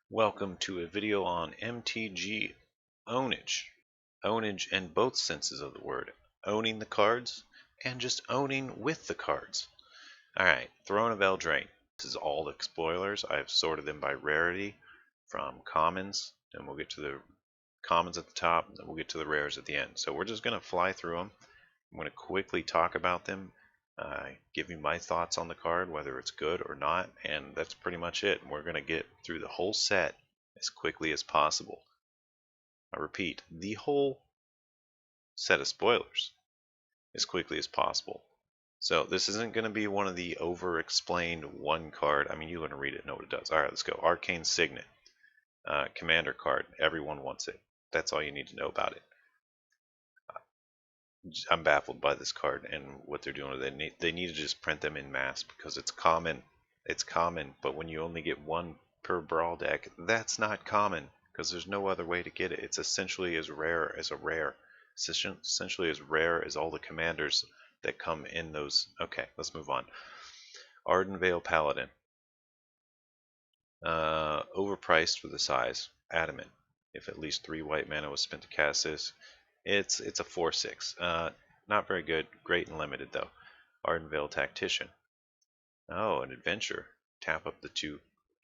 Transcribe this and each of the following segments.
Welcome to a video on MTG Ownage. Ownage in both senses of the word. Owning the cards and just owning with the cards. Alright, Throne of Eldraine. This is all the spoilers. I've sorted them by rarity from commons. Then we'll get to the commons at the top, and then we'll get to the rares at the end. So we're just going to fly through them. I'm going to quickly talk about them, give you my thoughts on the card, whether it's good or not, and that's pretty much it. We're going to get through the whole set as quickly as possible. I repeat, the whole set of spoilers as quickly as possible. So this isn't going to be one of the over-explained one card. I mean, you want to read it, know what it does. All right, let's go. Arcane Signet, commander card. Everyone wants it. That's all you need to know about it. I'm baffled by this card and what they're doing with it. They need to just print them in mass because it's common. It's common, but when you only get one per brawl deck, that's not common because there's no other way to get it. It's essentially as rare as a rare. It's essentially as rare as all the commanders that come in those. Okay, let's move on. Ardenvale Paladin. Overpriced for the size. Adamant. If at least 3 white mana was spent to cast this, it's a 4/6. Not very good. Great and limited though. Ardenvale Tactician. Oh, an adventure. Tap up the 2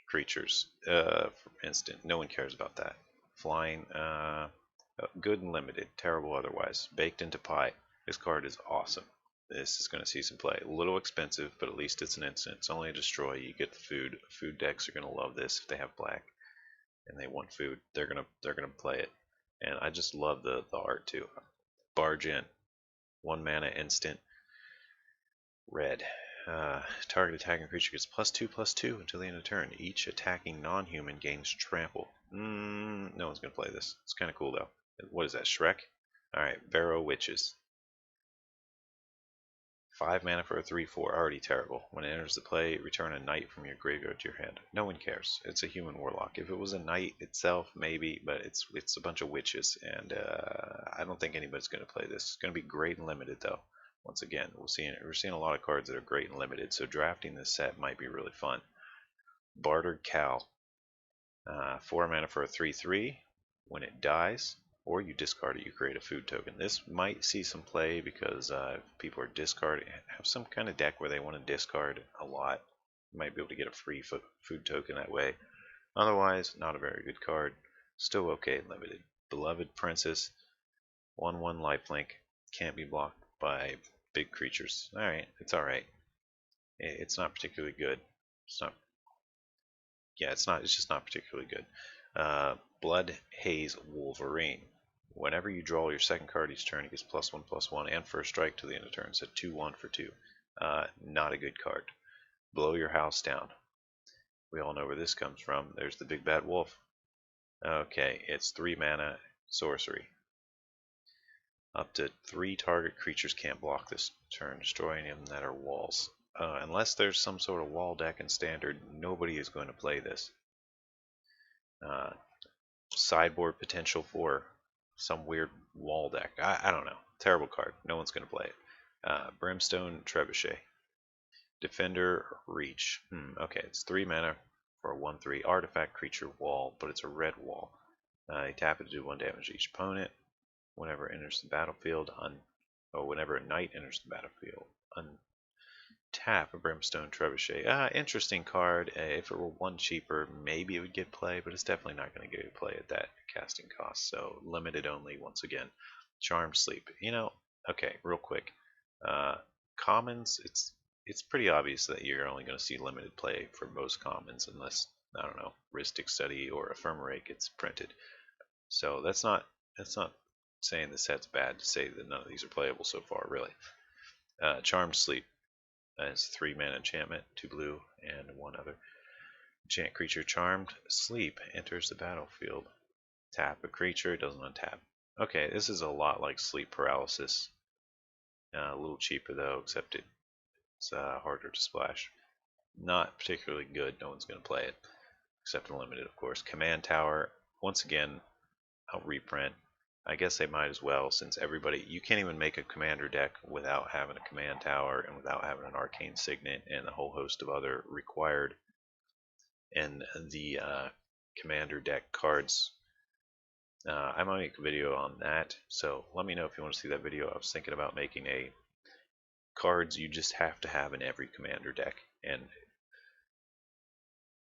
creatures for instant. No one cares about that. Flying. Good and limited. Terrible otherwise. Baked into pie. This card is awesome. This is going to see some play. A little expensive, but at least it's an instant. It's only a destroy. You get the food. Food decks are going to love this if they have black and they want food. They're gonna play it. And I just love the art too. Barge in. 1 mana instant. Red. Target attacking creature gets +2/+2 until the end of turn. Each attacking non-human gains trample. No one's gonna play this. It's kind of cool though. What is that, Shrek? Alright, Barrow Witches. 5 mana for a 3/4, already terrible. When it enters the play, return a knight from your graveyard to your hand. No one cares. It's a human warlock. If it was a knight itself, maybe, but it's a bunch of witches, and I don't think anybody's going to play this. It's going to be great and limited, though. Once again, we're seeing a lot of cards that are great and limited, so drafting this set might be really fun. Bartered Cow. 4 mana for a 3/3. When it dies, or you discard it, you create a food token. This might see some play because people are discarding, have some kind of deck where they want to discard a lot. You might be able to get a free food token that way. Otherwise, not a very good card. Still okay and limited. Beloved Princess, 1/1 lifelink, can't be blocked by big creatures. Alright, it's alright. It's not particularly good. It's not. Yeah, it's not. It's just not particularly good. Blood Haze Wolverine. Whenever you draw your second card each turn, it gets +1/+1 and first strike to the end of turn. So 2/1 for 2. Not a good card. Blow Your House Down. We all know where this comes from. There's the big bad wolf. Okay, it's 3 mana sorcery. Up to 3 target creatures can't block this turn. Destroy any of them that are walls. Unless there's some sort of wall deck in standard, nobody is going to play this. Sideboard potential for some weird wall deck. I don't know. Terrible card. No one's going to play it. Brimstone Trebuchet. Defender Reach. Okay, it's 3 mana for a 1/3 artifact creature wall, but it's a red wall. You tap it to do 1 damage to each opponent. Whenever it enters the battlefield, whenever a knight enters the battlefield, untap a Brimstone Trebuchet. Interesting card. If it were 1 cheaper, maybe it would get play, but it's definitely not going to get play at that casting cost. So limited only once again. Charmed Sleep. Okay, real quick. Commons, it's pretty obvious that you're only going to see limited play for most commons unless, I don't know, Rhystic Study or Ephemerate gets printed. So that's not saying the set's bad to say that none of these are playable so far, really. Charmed Sleep. It's 3 mana enchantment, 2 blue, and 1 other. Enchant creature Charmed Sleep enters the battlefield. Tap a creature, doesn't untap. Okay, this is a lot like Sleep Paralysis. A little cheaper though, except it's harder to splash. Not particularly good. No one's going to play it, except in limited, of course. Command Tower. Once again, I'll reprint. I guess they might as well, since you can't even make a commander deck without having a command tower and without having an arcane signet and a whole host of other required in the commander deck cards. I might make a video on that, so let me know if you want to see that video. I was thinking about making a cards you just have to have in every commander deck, and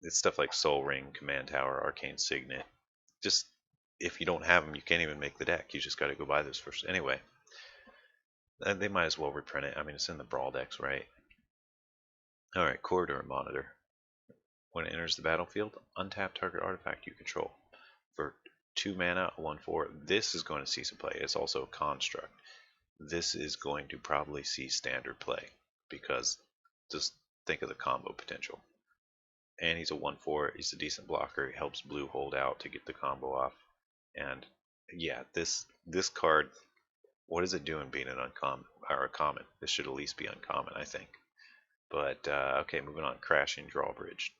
it's stuff like Soul Ring, Command Tower, Arcane Signet. Just if you don't have them, you can't even make the deck. You just got to go buy those first. Anyway, they might as well reprint it. I mean, it's in the Brawl decks, right? Alright, Corridor Monitor. When it enters the battlefield, untap target artifact you control. For 2 mana, 1/4, this is going to see some play. It's also a construct. This is going to probably see standard play, because just think of the combo potential. And he's a 1/4, he's a decent blocker, he helps blue hold out to get the combo off. And yeah, this card, what is it doing being an uncommon or a common? This should at least be uncommon, I think. But okay, moving on. Crashing Drawbridge.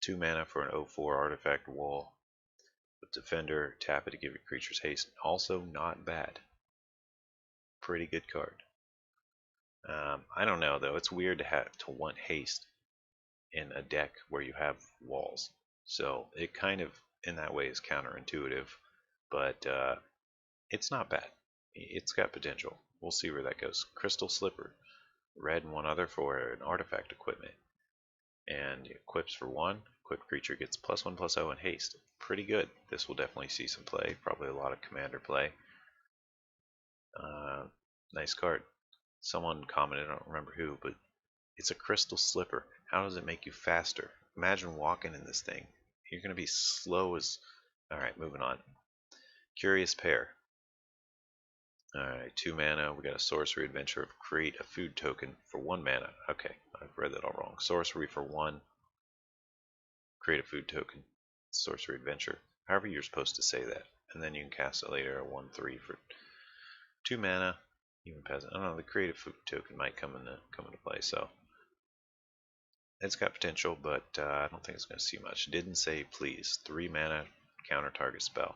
2 mana for an 0/4 artifact wall. With Defender, tap it to give your creatures haste. Also not bad. Pretty good card. I don't know though. It's weird to want haste in a deck where you have walls. So it kind of, in that way, is counterintuitive. But it's not bad. It's got potential. We'll see where that goes. Crystal Slipper. Red and 1 other for an artifact equipment. And equips for 1. Equipped creature gets +1/+0 and haste. Pretty good. This will definitely see some play. Probably a lot of commander play. Nice card. Someone commented, I don't remember who, but it's a Crystal Slipper. How does it make you faster? Imagine walking in this thing. You're going to be slow as... Alright, moving on. Curious Pair. Alright, 2 mana. We got a Sorcery Adventure of create a food token for 1 mana. Okay, I've read that all wrong. Sorcery for 1. Create a food token. Sorcery Adventure. However you're supposed to say that. And then you can cast it later at 1/3 for 2 mana. Even Peasant. I don't know, the creative food token might come into play, so it's got potential, but I don't think it's going to see much. Didn't say please. 3 mana, counter target spell.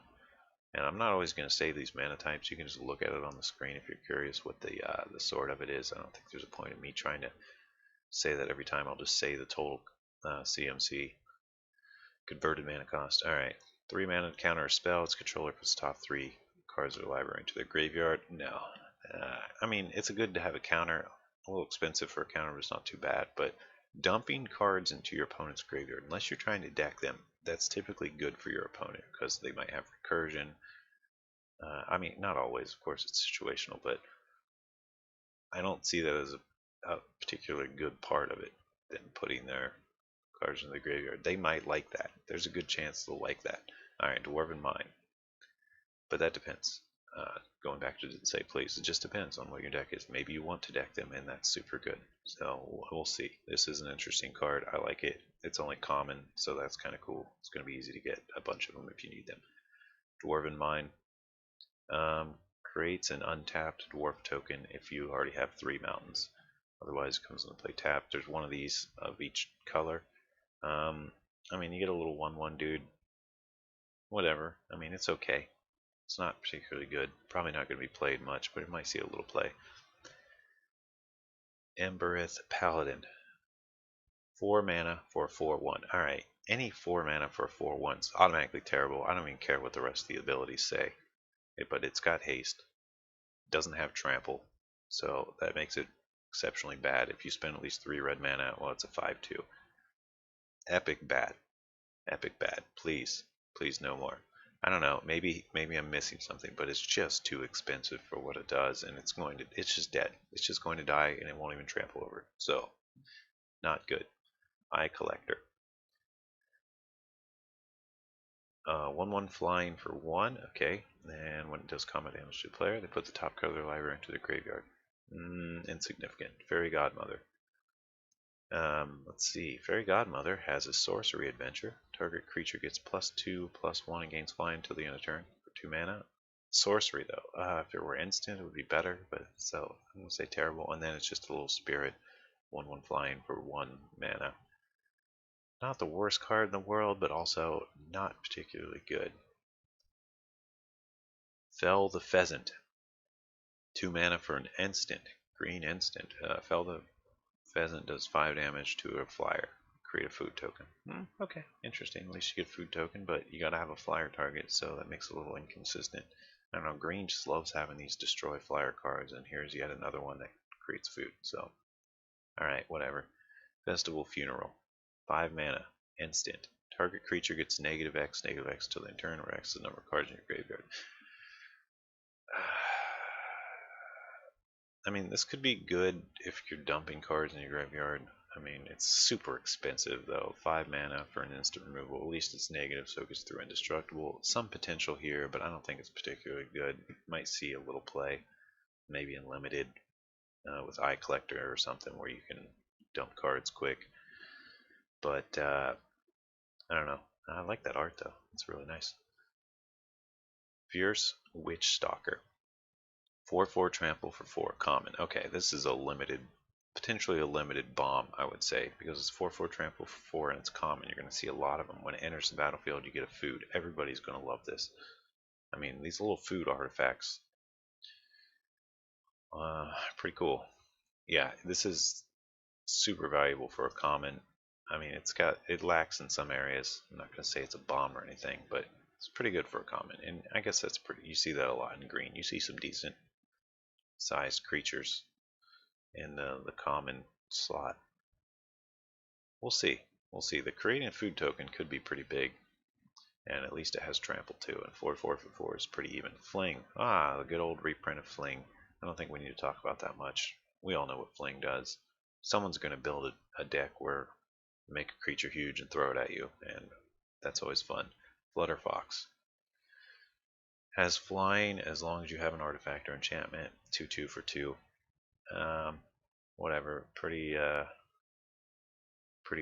And I'm not always going to say these mana types. You can just look at it on the screen if you're curious what the sort of it is. I don't think there's a point in me trying to say that every time. I'll just say the total CMC. Converted mana cost. Alright. 3 mana to counter a spell. Its controller puts top 3 cards of the library into their graveyard. No. I mean, it's good to have a counter. A little expensive for a counter, but it's not too bad. But dumping cards into your opponent's graveyard, unless you're trying to deck them, that's typically good for your opponent because they might have recursion. I mean, not always, of course, it's situational, but I don't see that as a particularly good part of it than putting their cards in the graveyard. They might like that. There's a good chance they'll like that. Alright, Dwarven Mine. But that depends. Going back to didn't say please, it just depends on what your deck is. Maybe you want to deck them, and that's super good. So we'll see. This is an interesting card. I like it. It's only common, so that's kind of cool. It's going to be easy to get a bunch of them if you need them. Dwarven Mine. Creates an untapped dwarf token if you already have 3 mountains. Otherwise, it comes into play tapped. There's one of these of each color. I mean, you get a little 1/1 dude. Whatever. I mean, it's okay. It's not particularly good. Probably not going to be played much, but it might see a little play. Embereth Paladin. 4 mana for a 4/1. Alright, any 4 mana for a 4/1 is automatically terrible. I don't even care what the rest of the abilities say. But it's got haste. Doesn't have trample. So that makes it exceptionally bad. If you spend at least 3 red mana, well, it's a 5/2. Epic bad. Epic bad. Please. Please no more. I don't know, maybe I'm missing something, but it's just too expensive for what it does, and it's just dead. It's just going to die, and it won't even trample over it. So, not good. Eye Collector. 1/1 flying for 1, okay. And when it does combat damage to the player, they put the top card of their library into the graveyard. Insignificant. Fairy Godmother. Let's see. Fairy Godmother has a sorcery adventure. Target creature gets +2/+1 and gains flying until the end of turn for 2 mana. Sorcery though. If it were instant, it would be better, but so I'm gonna say terrible. And then it's just a little spirit, 1/1 flying for 1 mana. Not the worst card in the world, but also not particularly good. Fell the Pheasant. 2 mana for an instant, green instant. Fell the Pheasant does 5 damage to a flyer. create a food token. Okay, interesting. At least you get a food token, but you gotta have a flyer target, so that makes it a little inconsistent. I don't know, green just loves having these destroy flyer cards, and here's yet another one that creates food, so. Alright, whatever. Festival Funeral. 5 mana. Instant. Target creature gets -X till the end turn, where X is the number of cards in your graveyard. I mean, this could be good if you're dumping cards in your graveyard. I mean, it's super expensive though. 5 mana for an instant removal. At least it's negative, so it gets through indestructible. Some potential here, but I don't think it's particularly good. You might see a little play, maybe in limited with Eye Collector or something where you can dump cards quick. But I don't know. I like that art though. It's really nice. Fierce Witch Stalker. 4/4 trample for 4 common. Okay, this is a limited, potentially a limited bomb, I would say, because it's 4/4 trample for 4 and it's common. You're going to see a lot of them. When it enters the battlefield, you get a food. Everybody's going to love this. I mean, these little food artifacts, pretty cool. Yeah, this is super valuable for a common. I mean, it lacks in some areas. I'm not going to say it's a bomb or anything, but it's pretty good for a common. And I guess that's pretty. You see that a lot in green. You see some decent sized creatures in the common slot. We'll see. We'll see. The creating a food token could be pretty big, and at least it has trample too. And 4/4 for 4 is pretty even. Fling. The good old reprint of Fling. I don't think we need to talk about that much. We all know what Fling does. Someone's going to build a deck where make a creature huge and throw it at you, and that's always fun. Flutterfox. Has flying as long as you have an artifact or enchantment. 2/2 for 2. Whatever. Pretty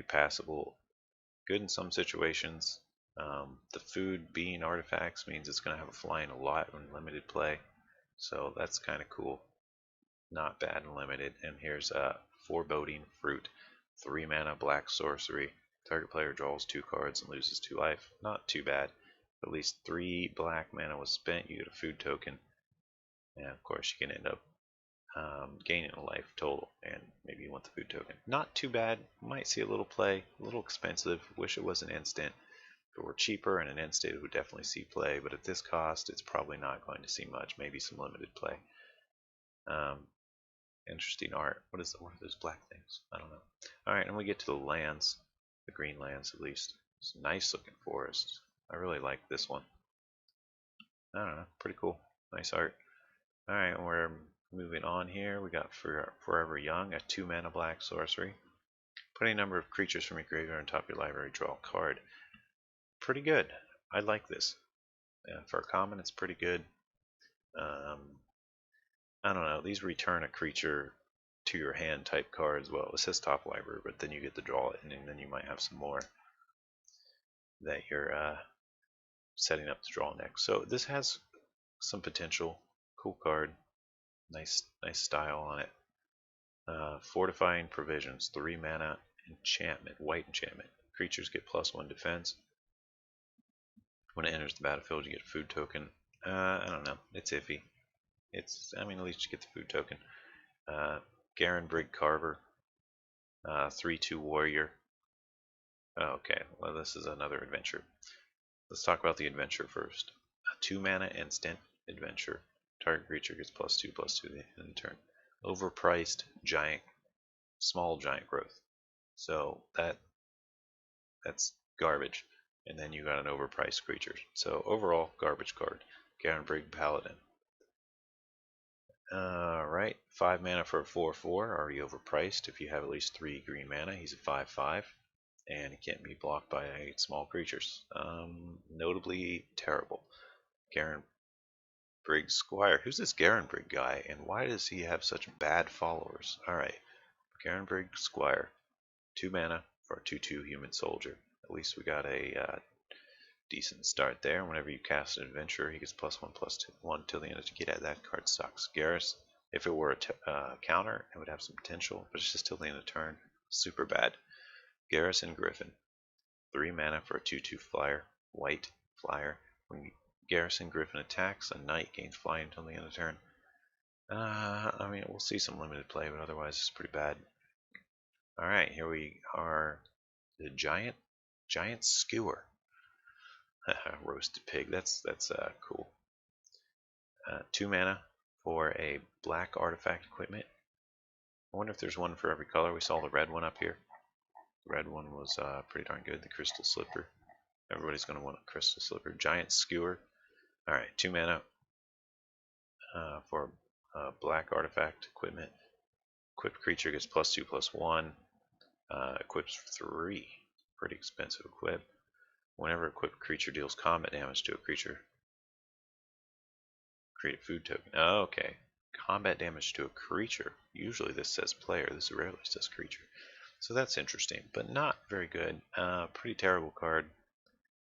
passable. Good in some situations. The food being artifacts means it's going to have a flying a lot in limited play, so that's kind of cool. Not bad in limited. And here's a Foreboding Fruit. 3 mana black sorcery. Target player draws 2 cards and loses 2 life. Not too bad. At least 3 black mana was spent. You get a food token, and of course you can end up gaining a life total, and maybe you want the food token. Not too bad. Might see a little play. A little expensive. Wish it was an instant. If it were cheaper and an instant, it would definitely see play. But at this cost, it's probably not going to see much. Maybe some limited play. Interesting art. What are those black things? I don't know. Alright, and we get to the lands. The green lands, at least. It's a nice looking forest. I really like this one. I don't know. Pretty cool. Nice art. Alright, we're moving on here. We got Forever Young, a 2 mana black sorcery. Put a number of creatures from your graveyard on top of your library, draw a card. Pretty good. I like this. For a common, it's pretty good. I don't know. These return a creature to your hand type cards. Well, it says top library, but then you get to draw it, and then you might have some more that you're setting up to draw next. So this has some potential. Cool card. Nice style on it. Fortifying Provisions. 3 mana enchantment. White enchantment. Creatures get +1 defense. When it enters the battlefield, you get a food token. I don't know. It's iffy. I mean, at least you get the food token. Garen Brigg Carver. 3/2 Warrior. Okay, well, this is another adventure. Let's talk about the adventure first. A 2 mana instant adventure. Target creature gets +2/+2 in the turn. Overpriced small giant growth. So that's garbage. And then you got an overpriced creature. So overall, garbage card. Garen Brigg Paladin. Alright, 5 mana for a 4/4, already overpriced. If you have at least 3 green mana, he's a 5/5, and he can't be blocked by small creatures. Notably terrible. Garen Brigg Squire. Who's this Garen Brigg guy, and why does he have such bad followers? Alright, Garen Brigg Squire. 2 mana for a 2/2 human soldier. At least we got a decent start there. Whenever you cast an adventure, he gets +1/+1 till the end of the game. That card sucks. Garrus, if it were a counter, it would have some potential, but it's just till the end of the turn. Super bad. Garrison Griffin. 3 mana for a 2/2 flyer. White flyer. When Garrison Griffin attacks, a knight gains flying until the end of the turn. I mean, we'll see some limited play, but otherwise it's pretty bad. Alright, here we are The giant skewer. Roasted pig. That's cool. 2 mana for a black artifact equipment. I wonder if there's one for every color. We saw the red one up here. The red one was pretty darn good. The crystal slipper. Everybody's going to want a crystal slipper. Giant skewer. Alright, 2 mana for black artifact equipment. Equipped creature gets +2/+1. Equips 3. Pretty expensive equip. Whenever equipped creature deals combat damage to a creature, create a food token. Oh, okay. Combat damage to a creature. Usually this says player. This rarely says creature. So that's interesting, but not very good. Pretty terrible card.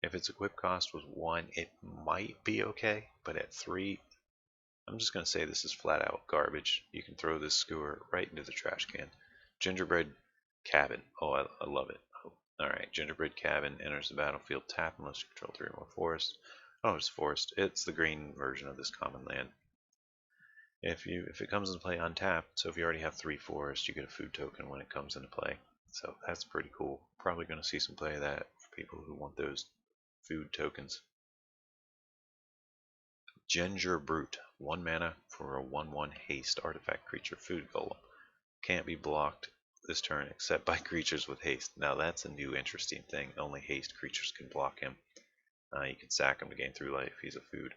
If its equip cost was 1, it might be okay, but at 3, I'm just going to say this is flat out garbage. You can throw this skewer right into the trash can. Gingerbread Cabin. Oh, I love it. Oh, alright, Gingerbread Cabin enters the battlefield tapped unless you control 3 or more forests. Oh, it's forest. It's the green version of this common land. If it comes into play untapped, so if you already have 3 forests, you get a food token when it comes into play. So that's pretty cool. Probably going to see some play of that for people who want those food tokens. Ginger Brute, 1 mana for a 1/1 haste artifact creature food golem. Can't be blocked this turn except by creatures with haste. Now that's a new interesting thing. Only haste creatures can block him. You can sack him to gain 3 life. He's a food.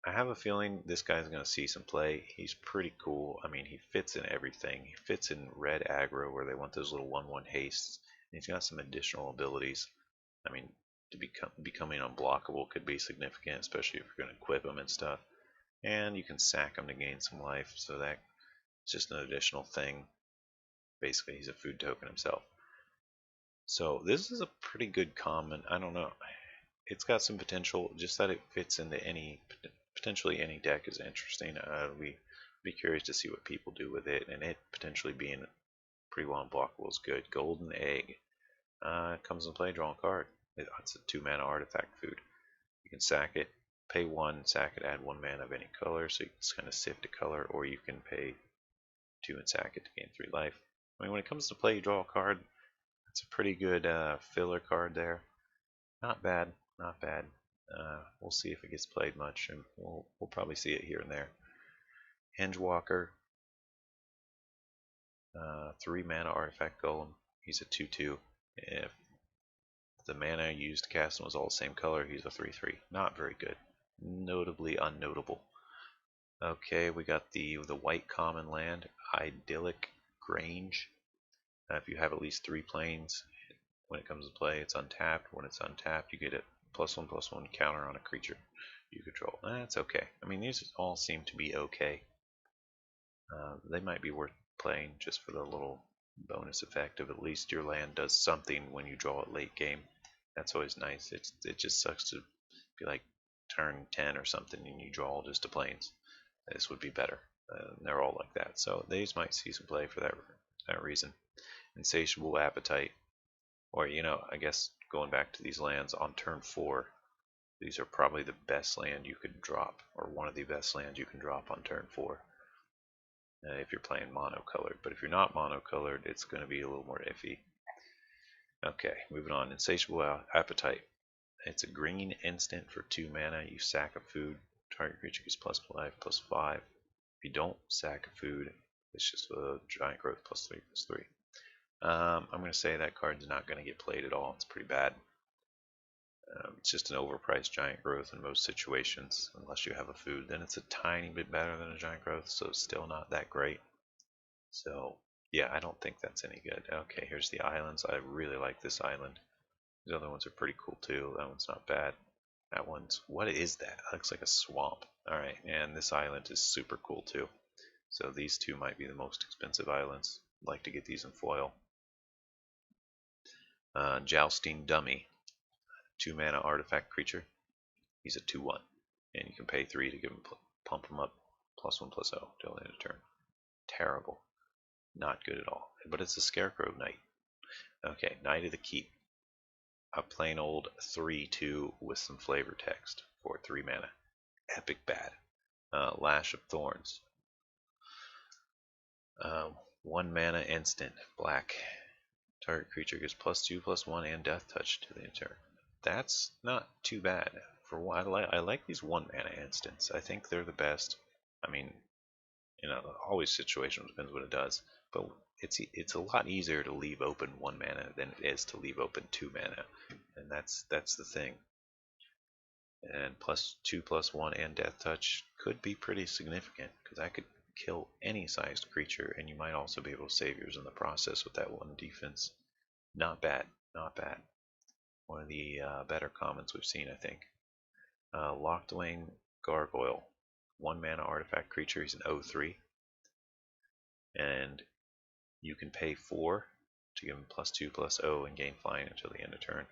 I have a feeling this guy's going to see some play. He's pretty cool. I mean, he fits in everything. He fits in red aggro where they want those little 1/1 hastes. And he's got some additional abilities. I mean, to becoming unblockable could be significant, especially if you're going to equip him and stuff. And you can sack him to gain some life, so that's just an additional thing. Basically, he's a food token himself. So this is a pretty good common. I don't know. It's got some potential. Just that it fits into potentially any deck is interesting. We be curious to see what people do with it, and it potentially being pretty well unblockable is good. Golden Egg comes in play. Draw a card. It's a 2 mana artifact food. You can sack it, pay 1, sack it, add 1 mana of any color, so you can just kind of sift a color, or you can pay 2 and sack it to gain 3 life. I mean, when it comes to play, you draw a card. It's a pretty good filler card there. Not bad, not bad. We'll see if it gets played much, and we'll probably see it here and there. Hingewalker, 3 mana artifact golem. He's a 2/2. If the mana used to cast him was all the same color, he's a 3/3. Not very good. Notably unnotable. Okay, we got the white common land, Idyllic Grange. If you have at least 3 planes, when it comes to play, it's untapped. When it's untapped, you get a +1/+1 counter on a creature you control. That's okay. I mean, these all seem to be okay. They might be worth playing just for the little bonus effect of at least your land does something when you draw it late game. That's always nice. It just sucks to be like turn 10 or something and you draw just a planes. This would be better. They're all like that. So these might see some play for that reason. Insatiable Appetite. Or, I guess going back to these lands on turn 4, these are probably the best land you could drop, or one of the best lands you can drop on turn 4. If you're playing monocolored. But if you're not monocolored, it's going to be a little more iffy. Okay, moving on. Insatiable Appetite. It's a green instant for 2 mana. You sack a food. Target creature gets +5/+5. If you don't sack a food, it's just a giant growth +3/+3. I'm going to say that card's not going to get played at all. It's pretty bad. It's just an overpriced giant growth in most situations, unless you have a food. Then it's a tiny bit better than a giant growth, so it's still not that great. So, yeah, I don't think that's any good. Okay, here's the islands. I really like this island. These other ones are pretty cool too. That one's not bad. That one's, what is that? That looks like a swamp. Alright, and this island is super cool too. So these two might be the most expensive islands. I'd like to get these in foil. Jousting Dummy. 2 mana artifact creature. He's a 2/1. And you can pay 3 to give him pump him up. +1/+0 till the end of turn. Terrible. Not good at all. But it's a Scarecrow Knight. Okay, Knight of the Keep. A plain old 3/2 with some flavor text for 3 mana. Epic bad. Lash of Thorns. 1 mana instant. Black. Target creature gives +2/+1 and Death Touch to the turn. That's not too bad. For one, I like these 1-mana instants. I think they're the best. I mean, always situation depends what it does, but it's a lot easier to leave open 1-mana than it is to leave open 2-mana, and that's the thing. And +2/+1 and Death Touch could be pretty significant because I could kill any sized creature, and you might also be able to save yours in the process with that 1 defense. Not bad, not bad. One of the better commons we've seen, I think. Lockdwing Gargoyle, 1-mana artifact creature. He's an 0/3, and you can pay 4 to give him +2/+0 and gain flying until the end of turn.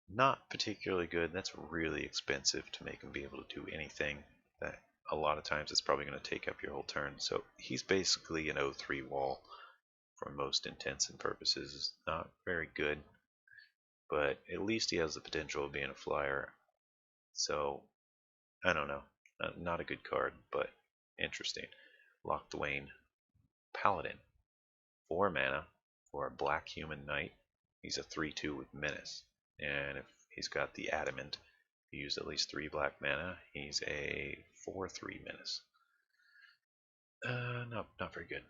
Not particularly good. That's really expensive to make him be able to do anything. That a lot of times it's probably going to take up your whole turn. So he's basically an 0/3 wall for most intents and purposes. Not very good, but at least he has the potential of being a flyer. So I don't know. Not a good card, but interesting. Lockdwing Paladin, 4 mana for a black human knight. He's a 3/2 with menace, and if he's got the adamant, if you use at least 3 black mana, he's a 4/3 menace. Not very good.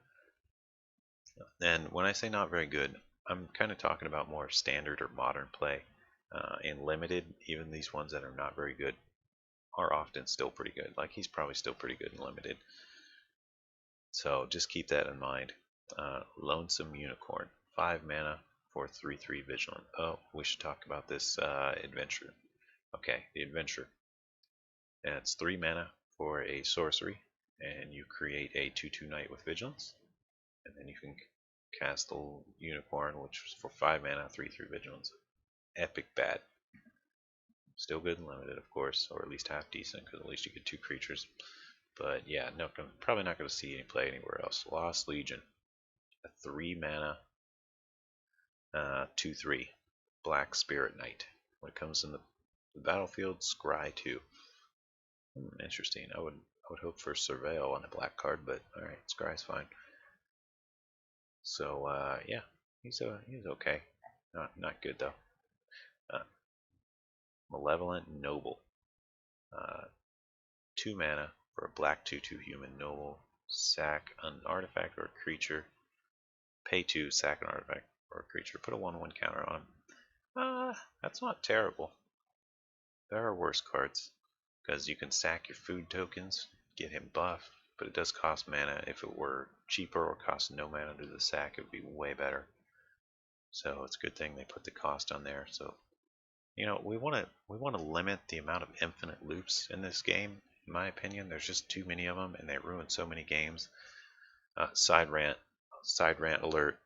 And when I say not very good, I'm kind of talking about more standard or modern play. In limited, even these ones that are not very good are often still pretty good. Like he's probably still pretty good in limited. So just keep that in mind. Lonesome Unicorn, 5 mana for 3/3 Vigilant. Oh, we should talk about this adventure. Okay, the adventure. And it's 3 mana for a sorcery, and you create a 2/2 knight with Vigilance. And then you can cast the Unicorn, which is for 5 mana, 3/3 Vigilance. Epic bad. Still good and limited, of course, or at least half decent, because at least you get 2 creatures. But yeah, no, probably not going to see any play anywhere else. Lost Legion, a 3 mana, 2/3 Black Spirit Knight. When it comes in the battlefield, scry 2. Interesting. I would hope for Surveil on a black card, but alright, scry's fine. So yeah, he's okay. Not good though. Malevolent Noble, 2 mana for a black 2/2 human noble. Sack an artifact or a creature. Pay 2, sack an artifact or a creature. Put a 1/1 counter on him. That's not terrible. There are worse cards, because you can sack your food tokens, get him buffed, but it does cost mana. If it were cheaper or cost no mana to the sack, it would be way better. So it's a good thing they put the cost on there. So we want to limit the amount of infinite loops in this game. In my opinion, there's just too many of them, and they ruin so many games. Side rant alert.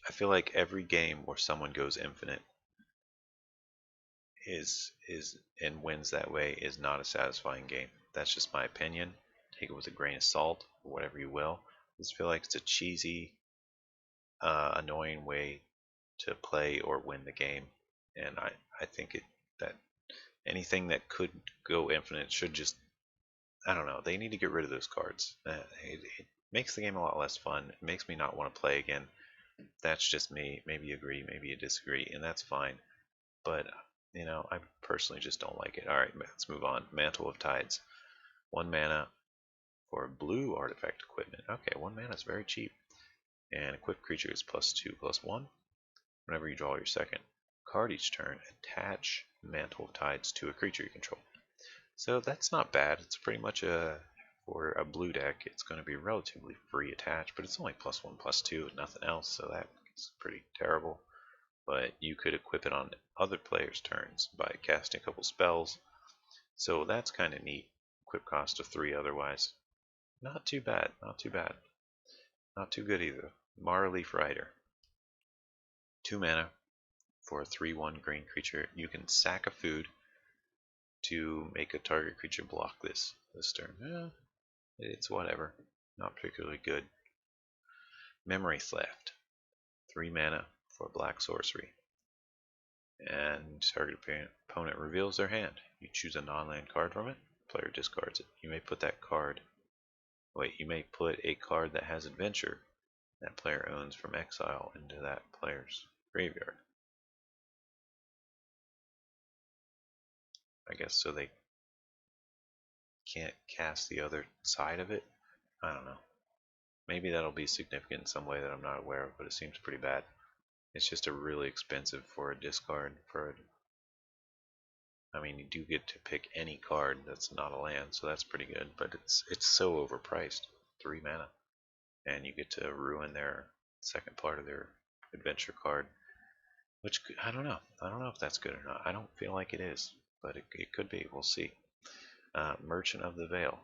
I feel like every game where someone goes infinite is and wins that way is not a satisfying game. That's just my opinion. Take it with a grain of salt, or whatever you will. I just feel like it's a cheesy, annoying way to play or win the game, and I think that anything that could go infinite should just, I don't know, they need to get rid of those cards. It makes the game a lot less fun. It makes me not want to play again. That's just me. Maybe you agree, maybe you disagree, and that's fine. But I personally just don't like it. Alright, let's move on. Mantle of Tides. 1 mana for blue artifact equipment. Okay, 1 mana is very cheap. And equipped creature is +2/+1. Whenever you draw your second card each turn, attach Mantle of Tides to a creature you control. So that's not bad. It's pretty much for a blue deck, it's going to be relatively free attached, but it's only +1/+2 and nothing else, so that's pretty terrible. But you could equip it on other players' turns by casting a couple spells. So that's kind of neat. Equip cost of 3 otherwise. Not too bad, not too bad. Not too good either. Marleaf Rider. 2 mana for a 3/1 green creature. You can sack a food to make a target creature block this turn. It's whatever. Not particularly good. Memory Theft. 3 mana for black sorcery. And target opponent reveals their hand. You choose a non-land card from it. Player discards it. You may put a card that has adventure that player owns from exile into that player's graveyard. I guess so they can't cast the other side of it. I don't know. Maybe that'll be significant in some way that I'm not aware of, but it seems pretty bad. It's just a really expensive for a discard for it. I mean, you do get to pick any card that's not a land, so that's pretty good, but it's so overpriced. 3 mana. And you get to ruin their second part of their adventure card, which I don't know. I don't know if that's good or not. I don't feel like it is, but it could be. We'll see. Merchant of the Veil.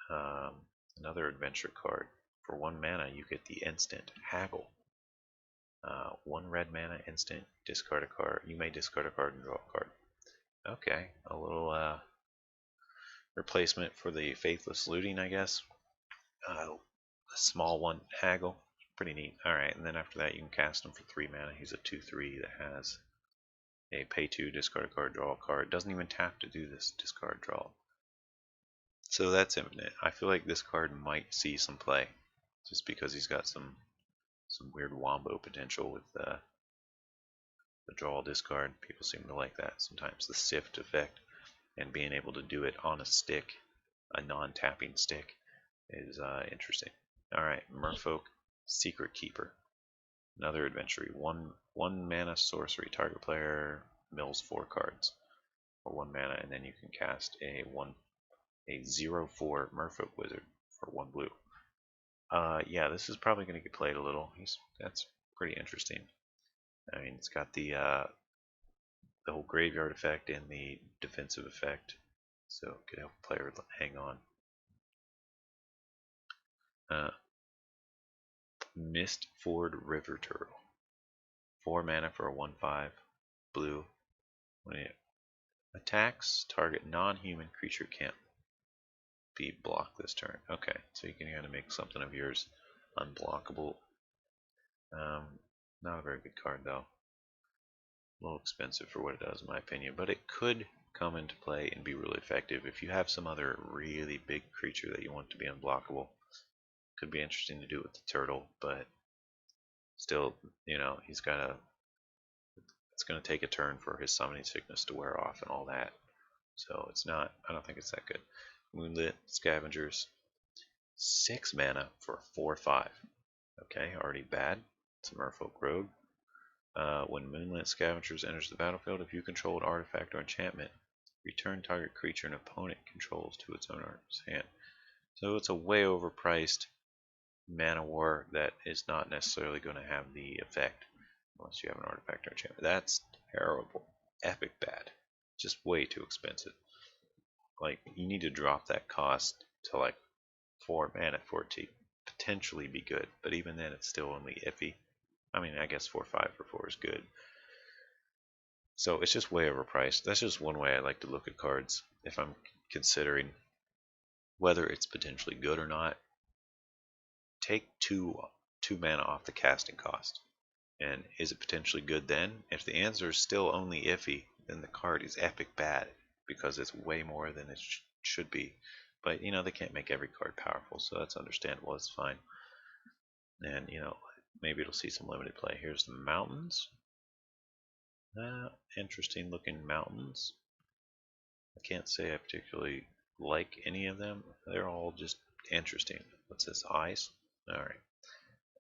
Um, another adventure card. For 1 mana, you get the instant Haggle. 1 red mana instant, discard a card. You may discard a card and draw a card. Okay, a little replacement for the Faithless Looting, I guess. A small one, Haggle. Pretty neat. Alright, and then after that you can cast him for 3 mana. He's a 2/3 that has a pay 2, discard a card, draw a card. Doesn't even tap to do this, discard, draw. So that's infinite. I feel like this card might see some play, just because he's got some weird wombo potential with the draw discard. People seem to like that sometimes. The sift effect and being able to do it on a stick, a non-tapping stick, is interesting. Alright, Merfolk Secret Keeper. Another adventure. One mana sorcery. Target player mills 4 cards for 1 mana, and then you can cast a 0/4 Merfolk Wizard for 1 blue. Yeah, this is probably going to get played a little. That's pretty interesting. I mean, it's got the whole graveyard effect and the defensive effect, so it could help a player hang on. Mistford River Turtle. 4 mana for a 1/5 blue. When it attacks, target non-human creature can't be blocked this turn. Okay, so you can kind of make something of yours unblockable. Not a very good card though. A little expensive for what it does in my opinion, but it could come into play and be really effective if you have some other really big creature that you want to be unblockable. Could be interesting to do with the turtle, but still, you know, it's going to take a turn for his summoning sickness to wear off and all that. So I don't think it's that good. Moonlit Scavengers. 6 mana for 4/5. Okay, already bad. It's a Merfolk Rogue. When Moonlit Scavengers enters the battlefield, if you control an artifact or enchantment, return target creature an opponent controls to its owner's hand. So it's a way overpriced mana war that is not necessarily going to have the effect unless you have an artifact or enchantment. That's terrible. Epic bad. Just way too expensive. Like, you need to drop that cost to like 4 mana for it to potentially be good, but even then it's still only iffy. I mean, I guess 4/5 for 4 is good. So it's just way overpriced. That's just one way I like to look at cards if I'm considering whether it's potentially good or not. Take 2 mana off the casting cost. And is it potentially good then? If the answer is still only iffy, then the card is epic bad because it's way more than it should be. But, you know, they can't make every card powerful, so that's understandable. It's fine. And, you know, maybe it'll see some limited play. Here's the mountains. Interesting looking mountains. I can't say I particularly like any of them. They're all just interesting. What's this? Eyes? Alright.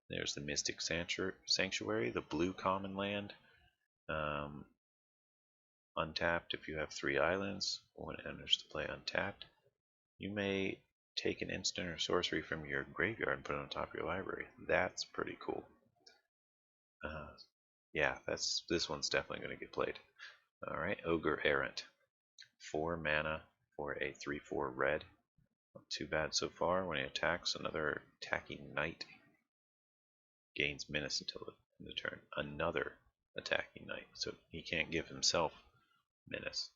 There's the Mystic Sanctuary, the blue common land. Untapped if you have 3 islands. When it enters the play untapped, you may take an instant or sorcery from your graveyard and put it on top of your library. That's pretty cool. Yeah, this one's definitely going to get played. Alright, Ogre Errant. 4 mana for a 3/4 red. Not too bad so far. When he attacks, another attacking knight gains menace until the end of the turn. Another attacking knight, so he can't give himself menace.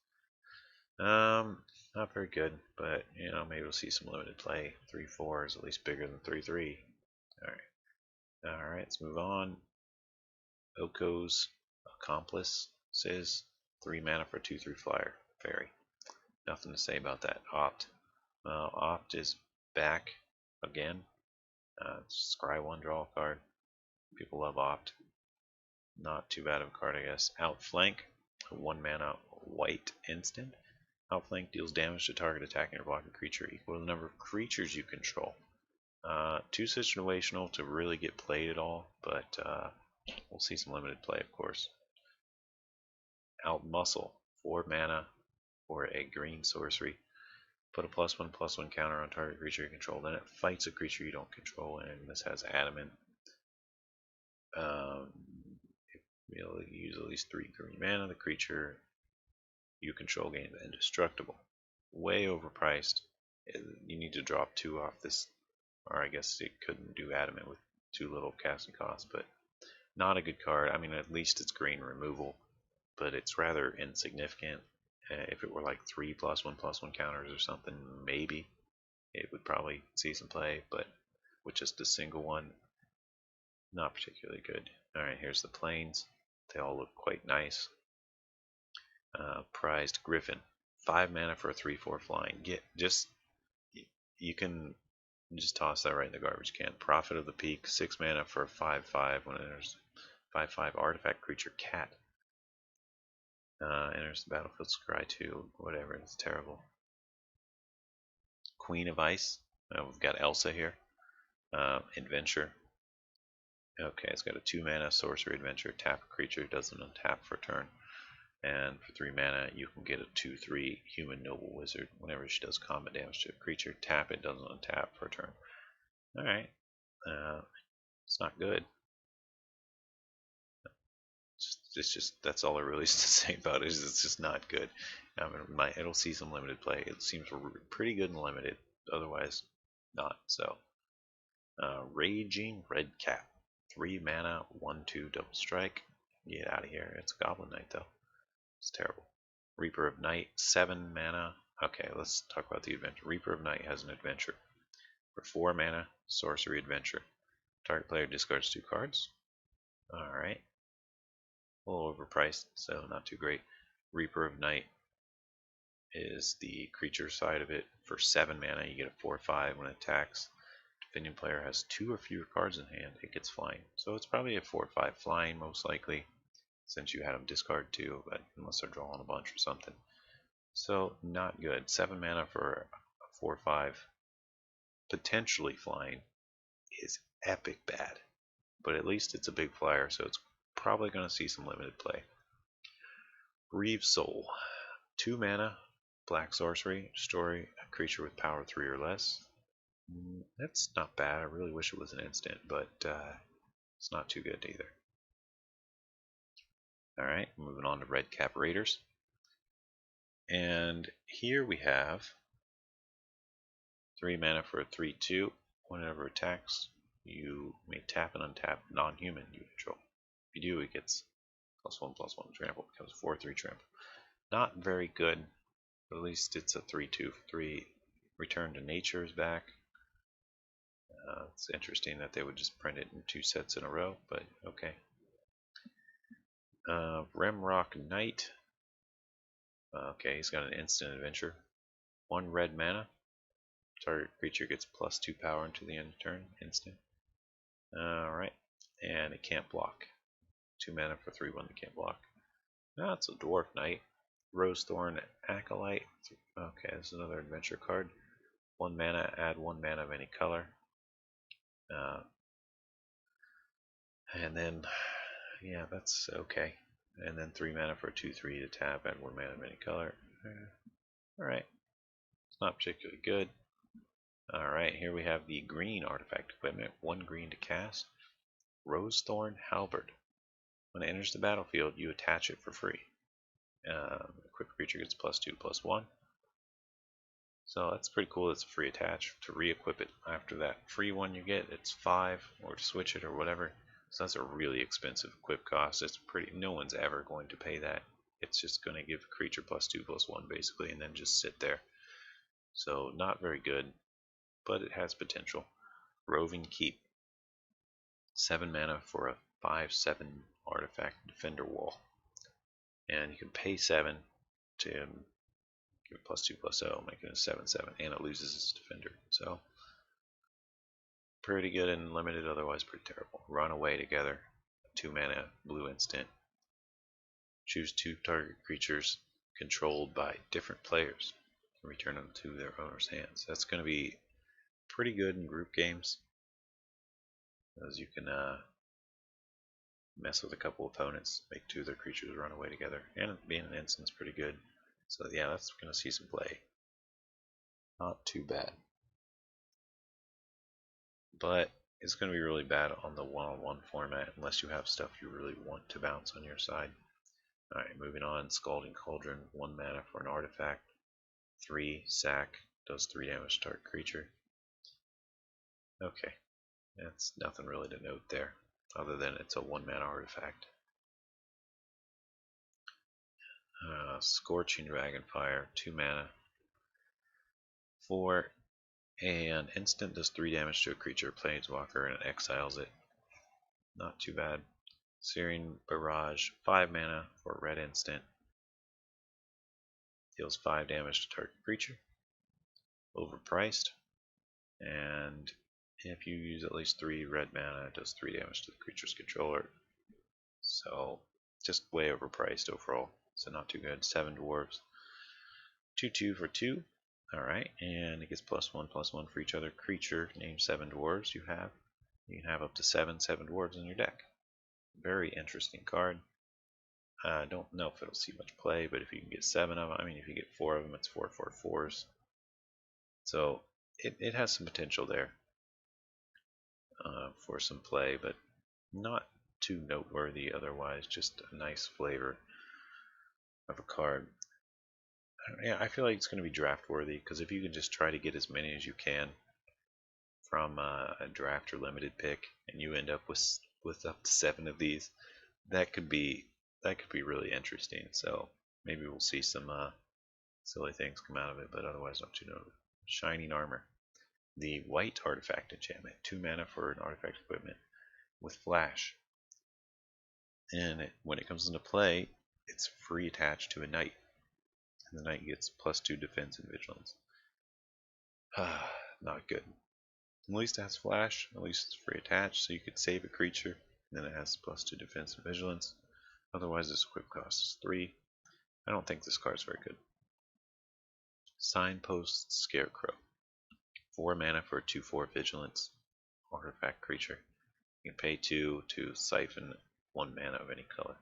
Not very good, but you know, maybe we'll see some limited play. 3/4 is at least bigger than 3/3. Alright, let's move on. Oko's Accomplice says 3 mana for 2/3 flyer. Fairy. Nothing to say about that. Opt. Well, Opt is back again. Scry 1, draw a card. People love Opt. Not too bad of a card, I guess. Outflank, a 1 mana white instant. Outflank deals damage to target attacking or blocking creature equal to the number of creatures you control. Too situational to really get played at all, but we'll see some limited play, of course. Outmuscle, 4 mana for a green sorcery. Put a +1/+1 counter on target creature you control. Then it fights a creature you don't control, and this has adamant. You'll use at least 3 green mana. The creature you control gains indestructible. Way overpriced. You need to drop 2 off this, or I guess it couldn't do adamant with too little casting cost, but not a good card. I mean, at least it's green removal, but it's rather insignificant. If it were like 3 +1/+1 counters or something, maybe it would probably see some play, but with just a single one, not particularly good. Alright, here's the planes. They all look quite nice. Prized Griffin, 5 mana for a 3/4 flying. You can just toss that right in the garbage can. Prophet of the Peak, 6 mana for a 5/5 when it enters 5/5 artifact creature cat. Enters the battlefield, scry 2, whatever, it's terrible. Queen of Ice, we've got Elsa here. Adventure. Okay, it's got a 2 mana sorcery adventure. Tap a creature, doesn't untap for a turn. And for 3 mana, you can get a 2/3 human noble wizard. Whenever she does combat damage to a creature, tap it, doesn't untap for a turn. Alright, it's not good. It's just that's all there really is to say about it. It's just not good. It'll see some limited play. It seems pretty good and limited. Otherwise, not. So, Raging Redcap, 3 mana, 1/2 double strike. Get out of here. It's a Goblin Knight though. It's terrible. Reaper of Night, 7 mana. Okay, let's talk about the adventure. Reaper of Night has an adventure. For 4 mana, sorcery adventure. Target player discards 2 cards. Alright. A little overpriced, so not too great. Reaper of Night is the creature side of it. For 7 mana, you get a 4/5 when it attacks. Defending player has 2 or fewer cards in hand, it gets flying. So it's probably a 4/5 flying, most likely, since you had them discard 2, but unless they're drawing a bunch or something. So not good. 7 mana for a 4/5, potentially flying, is epic bad. But at least it's a big flyer, so it's probably going to see some limited play. Reeve Soul, 2 mana, black sorcery, destroy a creature with power 3 or less. That's not bad. I really wish it was an instant, but it's not too good either. Alright, moving on to Redcap Raiders. And here we have 3 mana for a 3/2. Whenever it attacks, you may tap and untap non-human you control. If you do, it gets +1/+1 trample, becomes 4/3 trample. Not very good, but at least it's a 3/2 for 3. Return to Nature is back. It's interesting that they would just print it in 2 sets in a row, but okay. Remrock Knight. Okay, he's got an instant adventure. 1 red mana. Target creature gets +2 power until the end of turn. Instant. Alright. And it can't block. 2 mana for 3/1 that can't block. Now it's a Dwarf Knight. Rosethorn Acolyte. Okay, this is another adventure card. 1 mana, add 1 mana of any color. And then, yeah, that's okay. And then 3 mana for a 2/3 to tap, add 1 mana of any color. Alright. It's not particularly good. Alright, here we have the green artifact equipment. 1 green to cast. Rosethorn Halberd. When it enters the battlefield, you attach it for free. Equipped creature gets +2/+1. So that's pretty cool. It's a free attach. To re-equip it after that free one you get, it's 5, or to switch it or whatever. So that's a really expensive equip cost. It's pretty. No one's ever going to pay that. It's just going to give a creature +2/+1 basically, and then just sit there. So not very good, but it has potential. Roving Keep, 7 mana for a 5/7 artifact defender wall, and you can pay 7 to give it +2/+0, making it a 7/7, and it loses its defender. So pretty good and limited, otherwise pretty terrible. Run away together. 2 mana, blue instant. Choose 2 target creatures controlled by different players and return them to their owner's hands. That's going to be pretty good in group games, as you can mess with a couple opponents, make 2 of their creatures run away together, and being an instant's pretty good. So yeah, that's going to see some play. Not too bad. But it's going to be really bad on the one-on-one format unless you have stuff you really want to bounce on your side. Alright, moving on. Scalding Cauldron, 1 mana for an artifact. 3 sack, does 3 damage to target creature. Okay, that's nothing really to note there, other than it's a 1 mana artifact. Scorching Dragonfire, 2 mana. 4 and instant does 3 damage to a creature, planeswalker, and it exiles it. Not too bad. Searing Barrage, 5 mana for a red instant. Deals 5 damage to target creature. Overpriced. And if you use at least 3 red mana, it does 3 damage to the creature's controller. So, just way overpriced overall. So not too good. 7 dwarves. 2/2 for 2. Alright, and it gets +1/+1 for each other creature. Name 7 dwarves you have. You can have up to 7 dwarves in your deck. Very interesting card. I don't know if it'll see much play, but if you can get 7 of them, I mean, if you get 4 of them, it's 4/4/4s. So it has some potential there for some play, but not too noteworthy otherwise. Just a nice flavor of a card. Yeah, I feel like it's going to be draft worthy because if you can just try to get as many as you can from a draft or limited pick, and you end up with up to 7 of these, that could be really interesting. So maybe we'll see some silly things come out of it, but otherwise not too notable. Shining Armor, the white artifact enchantment, 2 mana for an artifact equipment with flash, and when it comes into play, it's free attached to a knight, and the knight gets +2 defense and vigilance. Not good. At least it has flash, at least it's free attached, so you could save a creature, and then it has +2 defense and vigilance. Otherwise, its equip cost is 3. I don't think this card's very good. Signpost Scarecrow, 4 mana for a 2/4 vigilance artifact creature. You can pay 2 to siphon 1 mana of any color.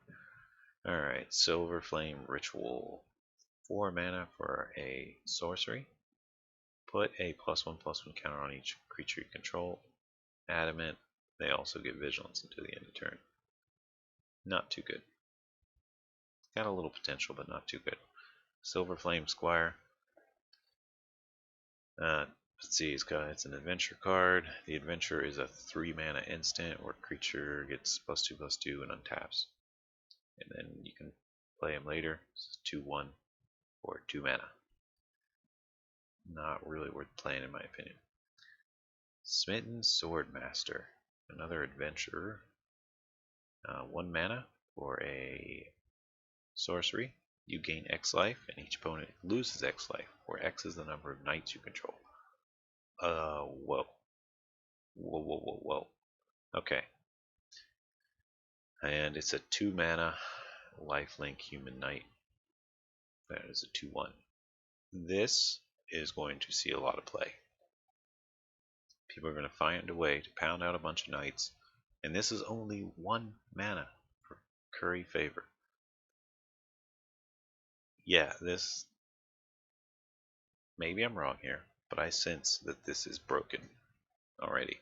Alright, Silver Flame Ritual, 4 mana for a sorcery. Put a +1/+1 counter on each creature you control. Adamant, they also get vigilance until the end of turn. Not too good. Got a little potential, but not too good. Silver Flame Squire. Let's see, it's an adventure card. The adventure is a 3 mana instant where creature gets +2/+2 and untaps. And then you can play him later. It's 2/1 for 2 mana. Not really worth playing in my opinion. Smitten Swordmaster, another adventurer. 1 mana for a sorcery. You gain X life, and each opponent loses X life, where X is the number of knights you control. Whoa. Whoa. Okay. And it's a 2 mana lifelink human knight. That is a 2/1. This is going to see a lot of play. People are going to find a way to pound out a bunch of knights, and this is only 1 mana for Curry Favor. Yeah, this, maybe I'm wrong here, but I sense that this is broken already.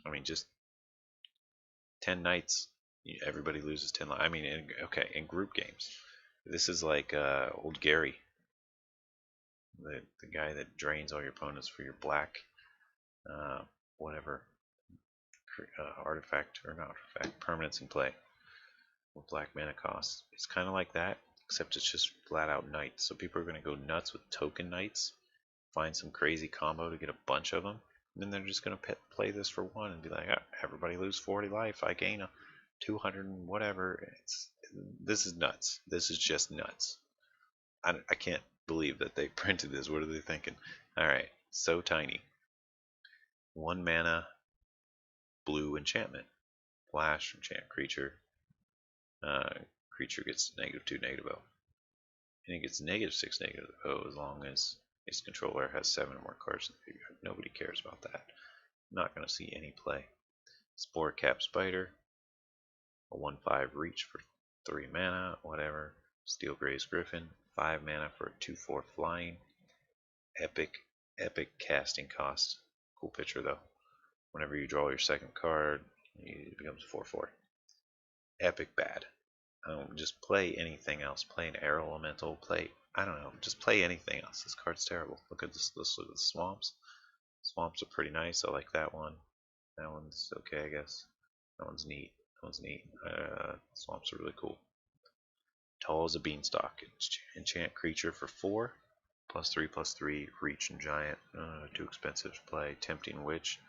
I mean, just 10 knights, everybody loses 10 life. I mean, in group games, this is like old Gary, the guy that drains all your opponents for your black, whatever, artifact, or not artifact, permanents in play with black mana costs. It's kind of like that, except it's just flat out knights. So people are going to go nuts with token knights, find some crazy combo to get a bunch of them, and then they're just going to play this for 1 and be like, everybody lose 40 life, I gain a 200 and whatever. This is nuts. This is just nuts. I can't believe that they printed this. What are they thinking? Alright, so tiny. 1 mana blue enchantment. Flash, enchant creature. Creature gets -2, -0. And it gets -6, -0 as long as its controller has 7 or more cards in the graveyard. Nobody cares about that. Not going to see any play. Spore Cap Spider. A 1/5 reach for 3 mana, whatever. Steel Graze Griffin. 5 mana for a 2/4 flying. Epic casting cost. Cool picture though. Whenever you draw your second card, it becomes 4/4. Epic bad. Just play anything else. Play an Air Elemental. Play, I don't know, just play anything else. This card's terrible. Look at this. Look at the swamps. Swamps are pretty nice. I like that one. That one's okay, I guess. That one's neat. That one's neat. Swamps are really cool. Tall as a beanstalk. Enchant creature for 4. +3/+3. Reach and giant. Too expensive to play. Tempting Witch.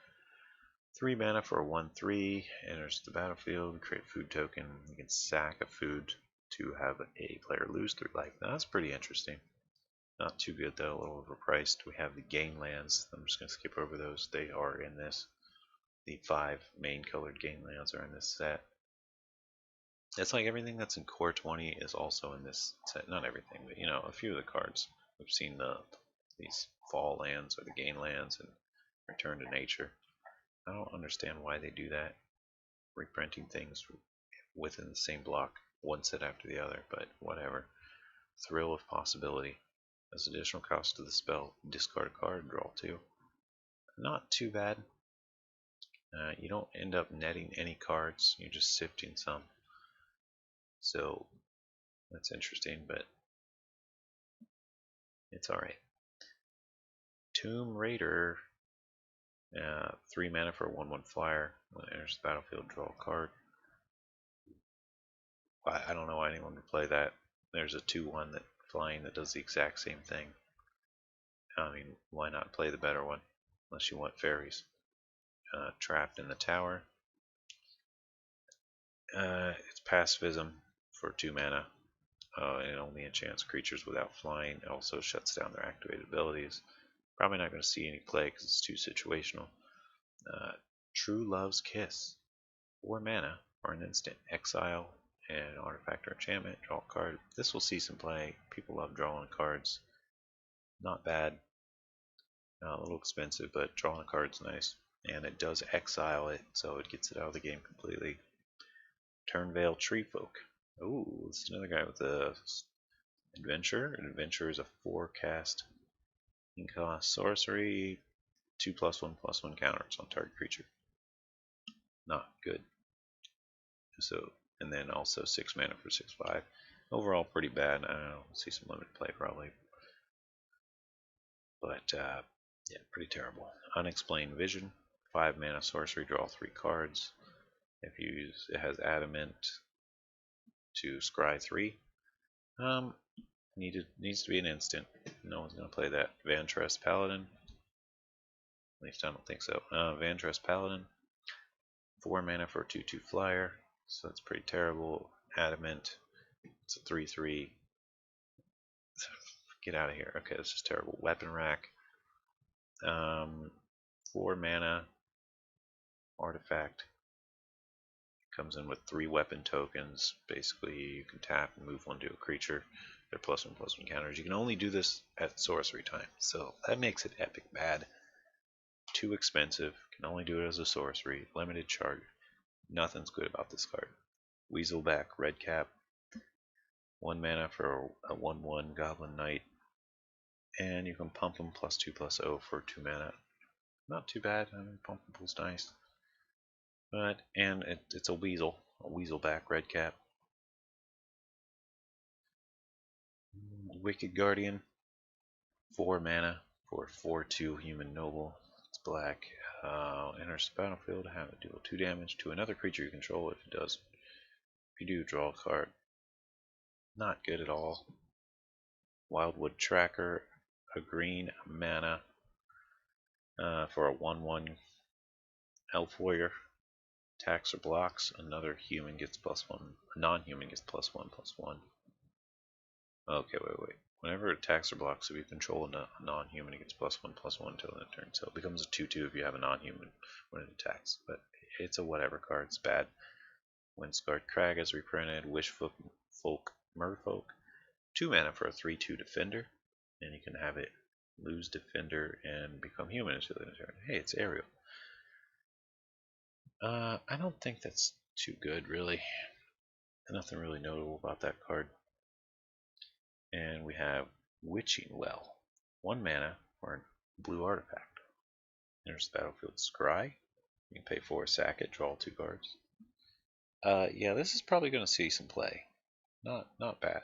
3 mana for a 1/3. Enters the battlefield. Create a food token. You can sack a food to have a player lose 3 life. Now that's pretty interesting. Not too good though, a little overpriced. We have the gain lands. I'm just going to skip over those. They are in this. The 5 main colored gain lands are in this set. It's like everything that's in Core 20 is also in this set. Not everything, but you know, a few of the cards. We've seen these fall lands or the gain lands and Return to Nature. I don't understand why they do that. Reprinting things within the same block, one set after the other, but whatever. Thrill of Possibility. As additional cost to the spell, discard a card, draw 2. Not too bad. You don't end up netting any cards, you're just sifting some. So that's interesting, but it's alright. Tomb Raider. 3 mana for a 1/1 flyer. When it enters the battlefield, draw a card. I don't know why anyone would play that. There's a 2/1 that flying that does the exact same thing. I mean, why not play the better one? Unless you want fairies. Trapped in the Tower. It's pacifism for 2 mana. And it only enchants creatures without flying. It also shuts down their activated abilities. Probably not going to see any play because it's too situational. True Love's Kiss. 4 mana for an instant. Exile and artifact or enchantment. Draw a card. This will see some play. People love drawing cards. Not bad. A little expensive, but drawing a card's nice. And it does exile it, so it gets it out of the game completely. Turnvale Treefolk. Ooh, this is another guy with a Adventure. An Adventure is a 4 cast in-cost sorcery. 2+1/+1 counters on target creature. Not good. So, and then also 6 mana for 6/5. Overall, pretty bad. I don't know. We'll see some limited play probably. But yeah, pretty terrible. Unexplained Vision. 5 mana sorcery. Draw 3 cards. If you use, it has Adamant to scry 3. Needs to be an instant. No one's gonna play that. Vantress Paladin. At least I don't think so. Vantress Paladin. 4 mana for a 2/2 flyer. So that's pretty terrible. Adamant. It's a 3/3. Get out of here. Okay, this is terrible. Weapon Rack. 4 mana. Artifact. Comes in with 3 weapon tokens. Basically, you can tap and move one to a creature. They're +1/+1 counters. You can only do this at sorcery time, so that makes it epic bad. Too expensive. Can only do it as a sorcery. Limited charge. Nothing's good about this card. Weaselback Redcap. 1 mana for a 1/1 Goblin Knight. And you can pump them +2/+0 for 2 mana. Not too bad. I mean, Pumpable's nice. But, and it's a Weaselback Redcap. Wicked Guardian. 4 mana for 4/2 Human Noble. It's black. Enters the battlefield. Have it deal 2 damage to another creature you control. If it does, if you do, draw a card. Not good at all. Wildwood Tracker. A green mana for a 1/1 Elf Warrior. Attacks or blocks. Another human gets +1. A non-human gets +1/+1. Okay, wait. Whenever it attacks or blocks, if you control a non-human, it gets +1/+1 until end of turn. So it becomes a 2/2 if you have a non-human when it attacks. But it's a whatever card. It's bad. Windscarred Crag is reprinted. Wishfolk Merfolk. 2 mana for a 3/2 defender, and you can have it lose defender and become human until the end of turn. Hey, it's Ariel. I don't think that's too good, really. Nothing really notable about that card. And we have Witching Well. 1 mana for a blue artifact. Enters the battlefield Scry. You can pay 4, sack it, draw 2 cards. Yeah, this is probably going to see some play. Not bad.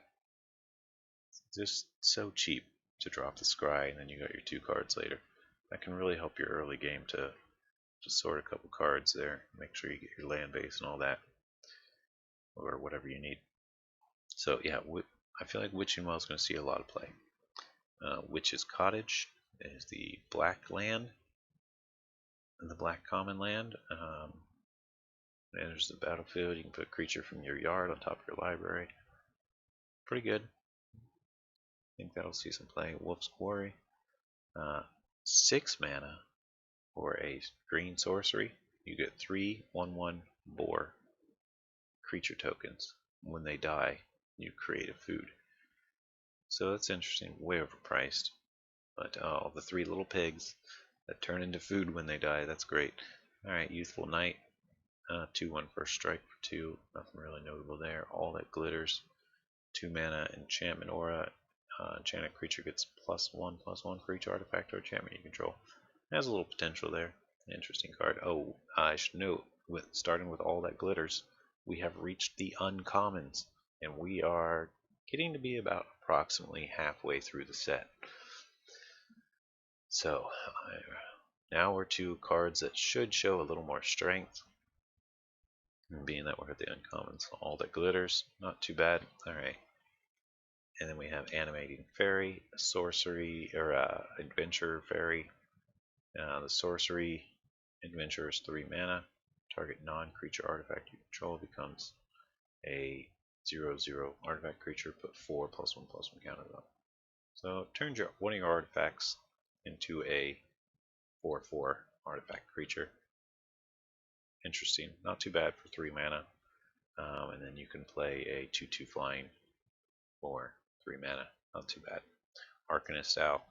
Just so cheap to drop the Scry, and then you got your 2 cards later. That can really help your early game to just sort a couple cards there. Make sure you get your land base and all that, or whatever you need. So yeah, I feel like Witching Well is going to see a lot of play. Witch's Cottage is the black land, the black common land. Enters the battlefield. You can put a creature from your yard on top of your library. Pretty good. I think that'll see some play. Wolf's Quarry. 6 mana for a green sorcery. You get 3 1/1 boar creature tokens. When they die, you create a food. So that's interesting. Way overpriced. But oh, the 3 little pigs that turn into food when they die. That's great. Alright, Youthful Knight. 2/1 first strike for 2. Nothing really notable there. All that glitters. 2 mana enchantment aura. Enchanted creature gets +1/+1 for each artifact or enchantment you control. It has a little potential there. Interesting card. Oh, I should note, starting with all that glitters, we have reached the uncommons, and we are getting to be about approximately halfway through the set. So now we're to cards that should show a little more strength. And being that we're at the uncommons, all that glitters, not too bad. All right. And then we have Animating Fairy, Sorcery, or Adventure Fairy. The Sorcery Adventure is 3 mana. Target non-creature artifact you control becomes a 0/0 artifact creature. Put 4 +1/+1 counters on. So it turns one of your artifacts into a 4/4 artifact creature. Interesting. Not too bad for 3 mana. And then you can play a 2/2 flying for 3 mana. Not too bad. Arcanist Owl.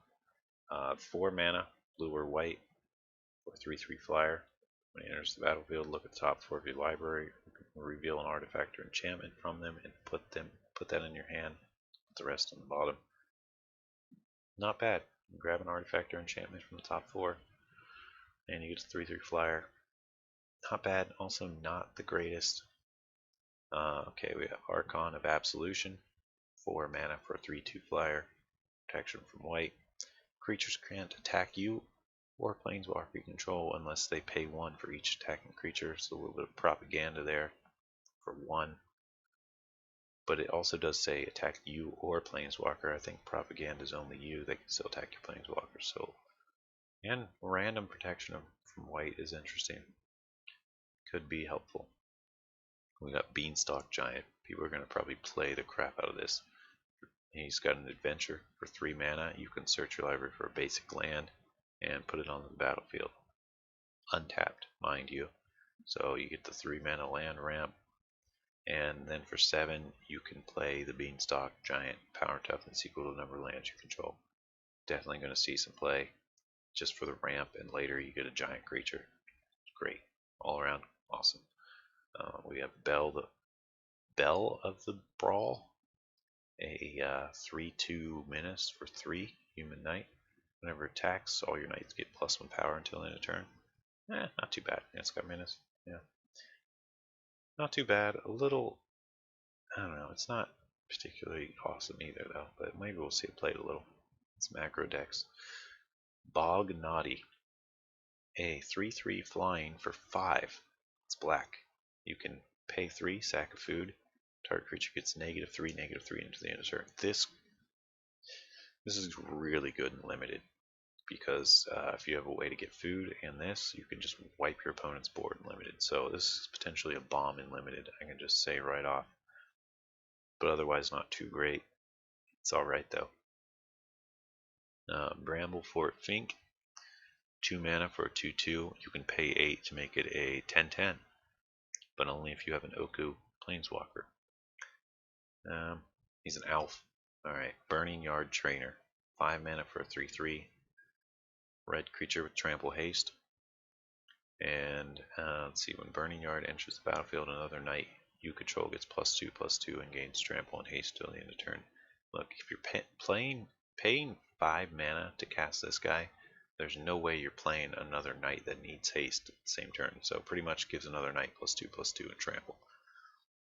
4 mana, blue or white, for a 3/3 flyer. When he enters the battlefield, look at the top 4 of your library, reveal an artifact or enchantment from them, and put that in your hand. Put the rest on the bottom. Not bad. You grab an artifact or enchantment from the top 4, and you get a 3/3 flyer. Not bad. Also not the greatest. Okay, we have Archon of Absolution. 4 mana for a 3/2 flyer. Protection from white. Creatures can't attack you or planeswalker you control unless they pay 1 for each attacking creature. So a little bit of propaganda there for 1. But it also does say attack you or planeswalker. I think propaganda is only you. They can still attack your planeswalker. So, and random protection from white is interesting. Could be helpful. We got Beanstalk Giant. People are going to probably play the crap out of this. He's got an adventure for 3 mana. You can search your library for a basic land and put it on the battlefield. Untapped, mind you. So you get the 3 mana land ramp. And then for 7, you can play the Beanstalk Giant. Power toughness equal to the number of lands you control. Definitely going to see some play just for the ramp, and later you get a giant creature. Great. All around awesome. We have Bell of the Brawl. A 3/2 menace for 3 human knight. Whenever it attacks, all your knights get +1 power until the end of turn. Not too bad. Yeah, it's got menace. Yeah. Not too bad. A little, I don't know, it's not particularly awesome either though, but maybe we'll see it played a little. It's macro decks. Bog Naughty. A 3/3 flying for 5. It's black. You can pay 3, sack a food. Target creature gets -3/-3 into the end of turn. This is really good and limited because if you have a way to get food and this, you can just wipe your opponent's board in limited. So this is potentially a bomb in limited. I can just say right off, but otherwise not too great. It's all right though. Bramblefort Fink. 2 mana for a 2/2. You can pay 8 to make it a 10/10, but only if you have an Oku Planeswalker. He's an elf. Alright, Burning Yard Trainer. 5 mana for a 3/3. Red creature with trample haste. And let's see, when Burning Yard enters the battlefield, another knight you control gets +2/+2 and gains trample and haste till the end of turn. Look, if you're paying 5 mana to cast this guy, there's no way you're playing another knight that needs haste at the same turn. So pretty much gives another knight +2/+2 and trample.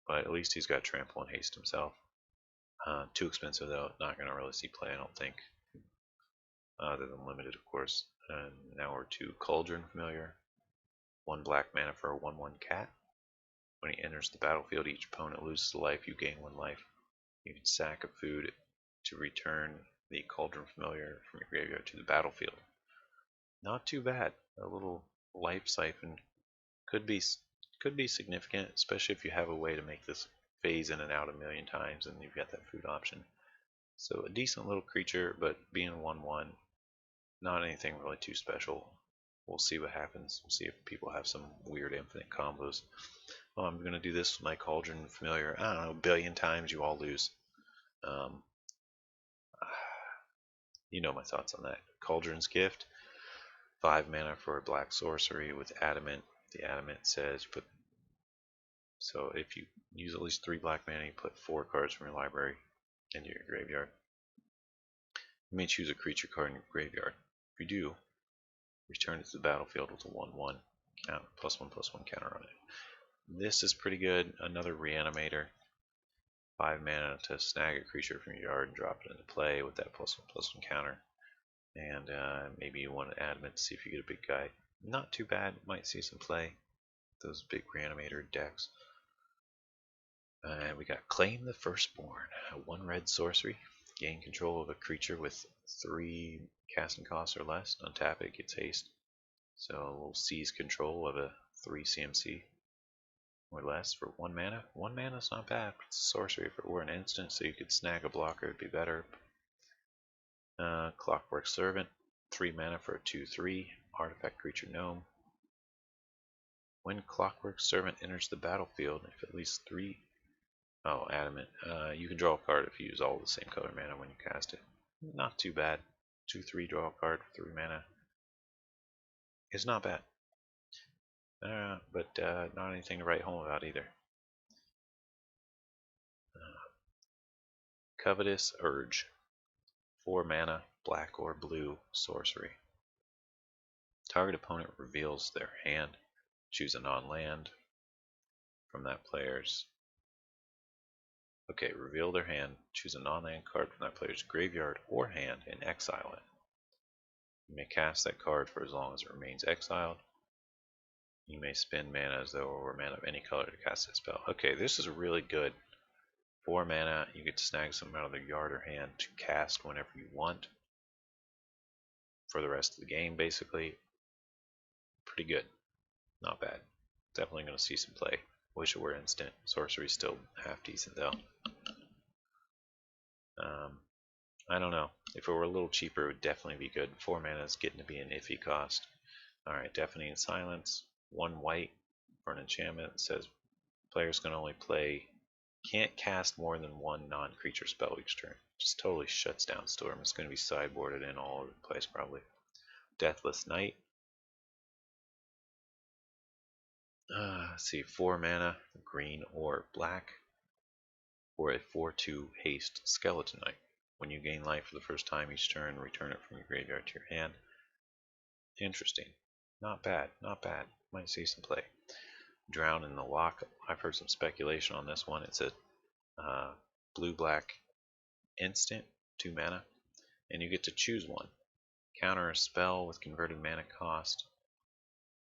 But at least he's got trample and haste himself. Too expensive though, not going to really see play, I don't think. Other than limited, of course. And now we're to Cauldron Familiar. 1 black mana for a 1/1 cat. When he enters the battlefield, each opponent loses a life, you gain 1 life. You can sack a food to return the Cauldron Familiar from your graveyard to the battlefield. Not too bad. A little life siphon could be significant, especially if you have a way to make this phase in and out a million times and you've got that food option. So a decent little creature, but being 1/1, not anything really too special. We'll see what happens. We'll see if people have some weird infinite combos. Well, I'm going to do this with my Cauldron Familiar, I don't know, a billion times, you all lose. You know my thoughts on that. Cauldron's Gift. 5 mana for a black sorcery with Adamant. The Adamant says so if you use at least 3 black mana, you put 4 cards from your library into your graveyard. You may choose a creature card in your graveyard. If you do, return it to the battlefield with a 1/1 counter, +1/+1 counter on it. This is pretty good. Another Reanimator. 5 mana to snag a creature from your yard and drop it into play with that +1/+1 counter. And maybe you want an Adamant to see if you get a big guy. Not too bad. Might see some play. Those big Reanimator decks. We got Claim the Firstborn. A 1 red sorcery. Gain control of a creature with 3 casting costs or less. Untap it, gets haste. So we'll seize control of a 3 CMC or less for 1 mana. 1 mana is not bad. It's a sorcery. If it were an instant, so you could snag a blocker, it'd be better. Clockwork Servant. 3 mana for a 2/3. Artifact creature gnome. When Clockwork Servant enters the battlefield, if at least 3... Oh, Adamant. You can draw a card if you use all the same color mana when you cast it. Not too bad. 2/3 draw a card for 3 mana. It's not bad. But not anything to write home about either. Covetous Urge. 4 mana, black or blue sorcery. Target opponent reveals their hand. Choose a non-land from that player's. Okay, reveal their hand. Choose a non-land card from that player's graveyard or hand and exile it. You may cast that card for as long as it remains exiled. You may spend mana as though it were mana of any color to cast that spell. Okay, this is really good. 4 mana, you get to snag something out of their yard or hand to cast whenever you want. For the rest of the game, basically. Pretty good. Not bad. Definitely going to see some play. Wish it were instant. Sorcery's still half decent though. I don't know. If it were a little cheaper, it would definitely be good. 4 mana is getting to be an iffy cost. Alright, Deafening Silence. 1 white for an enchantment. It says players can only can't cast more than 1 non-creature spell each turn. Just totally shuts down Storm. It's going to be sideboarded in all over the place probably. Deathless Knight. Let's see, 4 mana, green or black, or a 4/2 haste Skeleton Knight. When you gain life for the first time each turn, return it from your graveyard to your hand. Interesting. Not bad, not bad. Might see some play. Drown in the Lock. I've heard some speculation on this one. It's a blue-black instant, 2 mana, and you get to choose one. Counter a spell with converted mana cost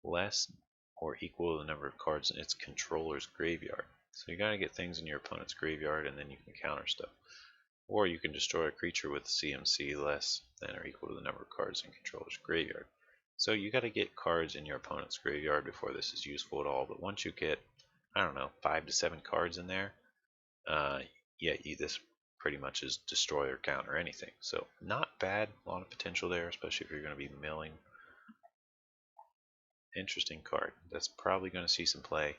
less or equal to the number of cards in its controller's graveyard. So you gotta get things in your opponent's graveyard and then you can counter stuff. Or you can destroy a creature with CMC less than or equal to the number of cards in controller's graveyard. So you gotta get cards in your opponent's graveyard before this is useful at all. But once you get, I don't know, 5 to 7 cards in there, this pretty much is destroy or counter anything. So not bad, a lot of potential there, especially if you're going to be milling interesting card. That's probably going to see some play.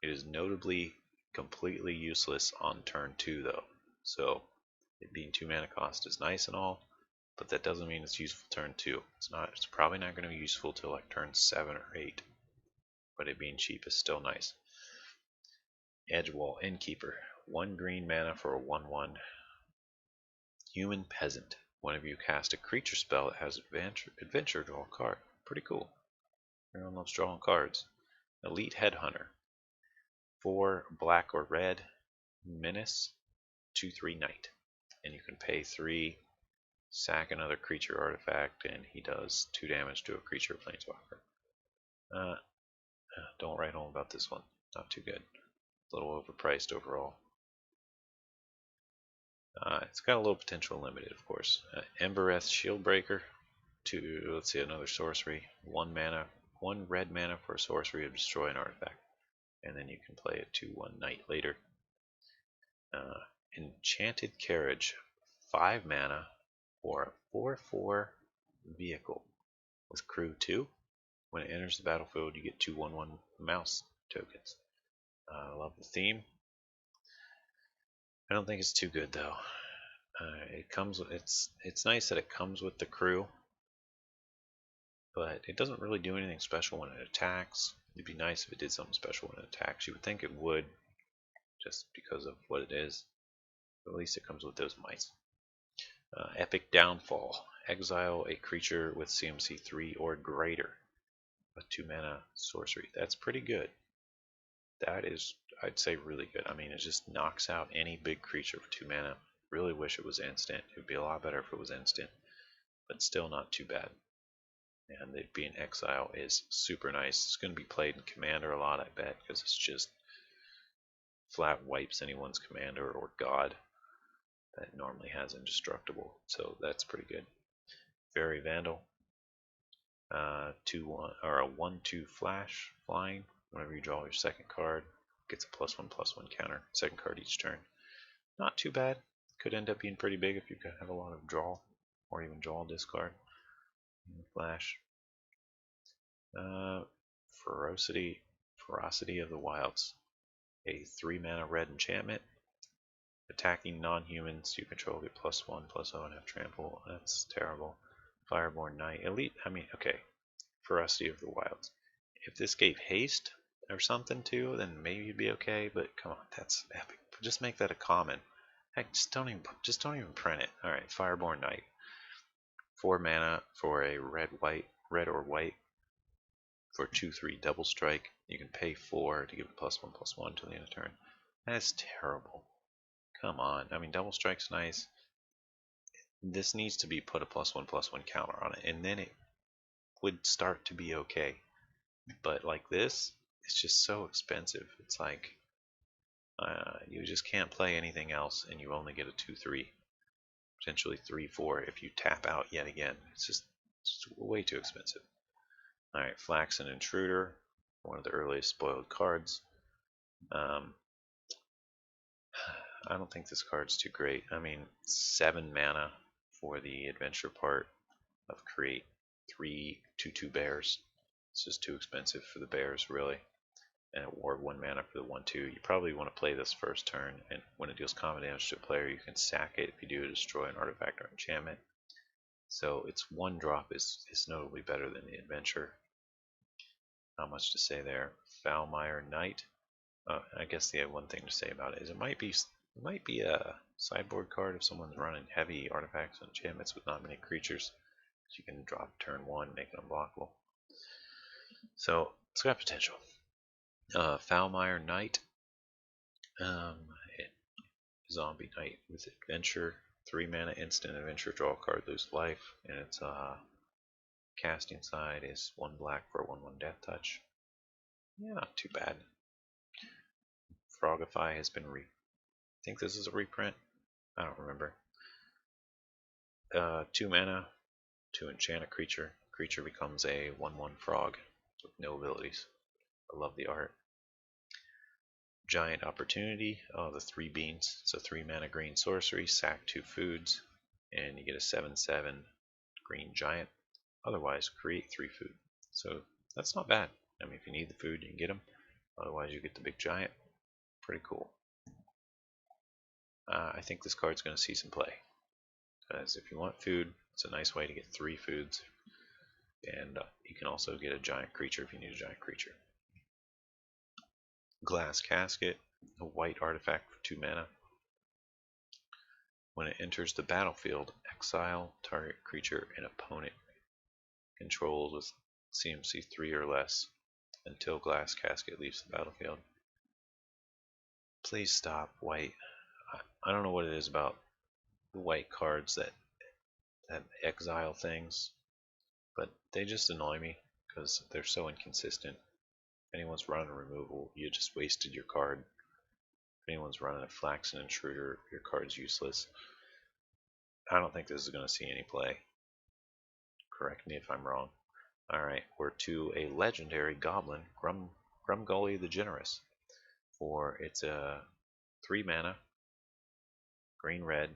It is notably completely useless on turn 2 though. So it being 2 mana cost is nice and all, but that doesn't mean it's useful turn 2. It's probably not going to be useful till like turn 7 or 8. But it being cheap is still nice. Edgewall Innkeeper. 1 green mana for a 1/1. Human Peasant. One of you cast a creature spell that has adventure draw a card. Pretty cool. Everyone loves drawing cards. Elite Headhunter. 4 black or red. Menace. 2/3 Knight. And you can pay 3, sack another creature artifact, and he does 2 damage to a creature planeswalker. Don't write home about this one. Not too good. A little overpriced overall. It's got a little potential limited, of course. Embereth Shieldbreaker. Let's see, another sorcery. 1 mana, 1 red mana for a sorcery to destroy an artifact. And then you can play it 2/1 Knight later. Enchanted Carriage. 5 mana for a 4/4 vehicle with crew 2. When it enters the battlefield, you get 2 1/1 mouse tokens. I love the theme. I don't think it's too good though. It's nice that it comes with the crew, but it doesn't really do anything special when it attacks. It'd be nice if it did something special when it attacks. You would think it would, just because of what it is. But at least it comes with those mice. Epic Downfall. Exile a creature with CMC 3 or greater. A 2 mana sorcery. That's pretty good. That is, I'd say, really good. I mean, it just knocks out any big creature for 2 mana. Really wish it was instant. It would be a lot better if it was instant, but still not too bad. And it being exile is super nice. It's going to be played in Commander a lot, I bet, because it's just flat wipes anyone's Commander or God that normally has Indestructible. So that's pretty good. Fairy Vandal. 2/1 or a 1/2 flash flying. Whenever you draw your second card, gets a +1/+1 counter. Second card each turn. Not too bad. Could end up being pretty big if you have a lot of draw, or even draw discard. Flash. Ferocity of the Wilds. A 3 mana red enchantment. Attacking non-humans you control get +1/+0 and have trample. That's terrible. Fireborn Knight. Elite. I mean, okay. Ferocity of the Wilds. If this gave haste or something too, then maybe you'd be okay. But come on, that's epic. Just make that a common. Heck, just don't even print it. All right, Fireborn Knight. 4 mana for a red or white for 2/3 double strike. You can pay 4 to give it +1/+1 to the end of turn. That's terrible. Come on. I mean, double strike's nice. This needs to be put a +1/+1 counter on it, and then it would start to be okay. But like this, it's just so expensive. It's like you just can't play anything else, and you only get a 2/3, potentially 3/4 if you tap out yet again. It's just way too expensive. All right, Flaxen Intruder, one of the earliest spoiled cards. I don't think this card's too great. I mean, 7 mana for the adventure part of create 3 2/2 bears. It's just too expensive for the bears, really. And it ward 1 mana for the 1/2. You probably want to play this first turn, and when it deals common damage to a player, you can sack it if you do destroy an artifact or enchantment. So its 1 drop is notably better than the adventure. Not much to say there. Foulmire Knight. I guess the one thing to say about it is it might be a sideboard card if someone's running heavy artifacts and enchantments with not many creatures. You can drop turn 1, make it unblockable. So it's got potential. Foulmire Knight. Zombie Knight with adventure. 3 mana instant adventure, draw a card, lose life, and its casting side is 1 black for a 1/1 death touch. Yeah, not too bad. Frogify has been I think this is a reprint. I don't remember. 2 mana to enchant a creature. Creature becomes a 1/1 frog with no abilities. I love the art. Giant Opportunity. Oh, the 3 beans. It's a 3 mana green sorcery. Sack 2 foods, and you get a 7/7 green giant. Otherwise, create 3 food. So That's not bad. I mean, if you need the food, you can get them. Otherwise, you get the big giant. Pretty cool. I think this card's going to see some play. Because if you want food, it's a nice way to get 3 foods. And you can also get a giant creature if you need a giant creature. Glass Casket, a white artifact for 2 mana. When it enters the battlefield, exile target creature an opponent controls with CMC 3 or less until Glass Casket leaves the battlefield. Please stop, white. I don't know what it is about the white cards that exile things, but they just annoy me because they're so inconsistent. If anyone's running a removal, you just wasted your card. If anyone's running a Flaxen Intruder, your card's useless. I don't think this is going to see any play. Correct me if I'm wrong. Alright, we're to a legendary goblin, Grumgully the Generous. For it's a 3 mana, green red,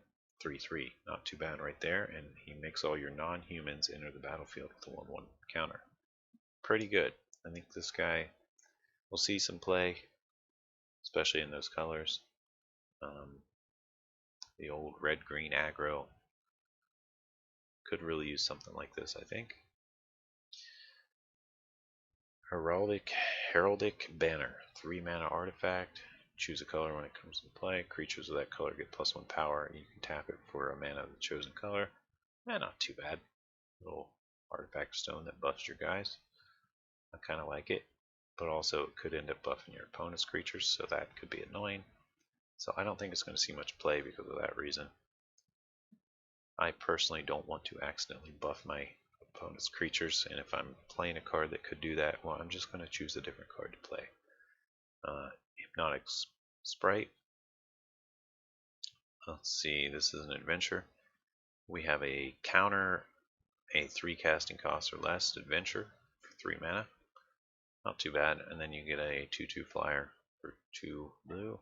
3/3. Not too bad right there, and he makes all your non-humans enter the battlefield with a 1/1 counter. Pretty good. I think this guy will see some play, especially in those colors. The old red-green aggro could really use something like this, I think. Heraldic Banner, 3 mana artifact. Choose a color when it comes into play. Creatures of that color get +1 power. You can tap it for a mana of the chosen color. Not too bad. Little artifact stone that buffs your guys. I kind of like it, but also it could end up buffing your opponent's creatures, so that could be annoying. So I don't think it's going to see much play because of that reason. I personally don't want to accidentally buff my opponent's creatures, and if I'm playing a card that could do that, well, I'm just going to choose a different card to play. Hypnotic Sprite. Let's see, this is an adventure. We have a counter, a 3 casting cost or less adventure for 3 mana. Not too bad. And then you get a 2/2 flyer for 2 blue,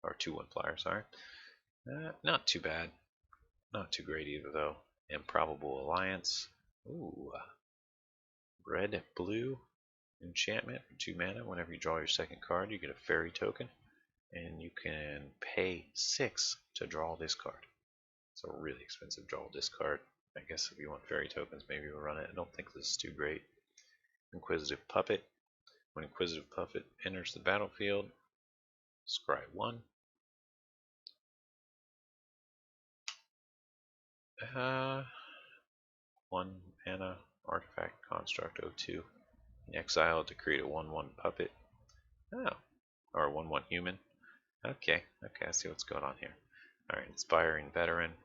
or 2/1 flyer, sorry. Not too bad. Not too great either, though. Improbable Alliance. Ooh. Red, blue, enchantment for 2 mana. Whenever you draw your second card, you get a fairy token. And you can pay 6 to draw this card. It's a really expensive draw this card. I guess if you want fairy tokens, maybe we'll run it. I don't think this is too great. Inquisitive Puppet. When Inquisitive Puppet enters the battlefield, scry 1. 1 mana artifact construct 02. Exile to create a 1/1 puppet. Oh, or a 1/1 human. Okay, I see what's going on here. Alright, Inspiring Veteran.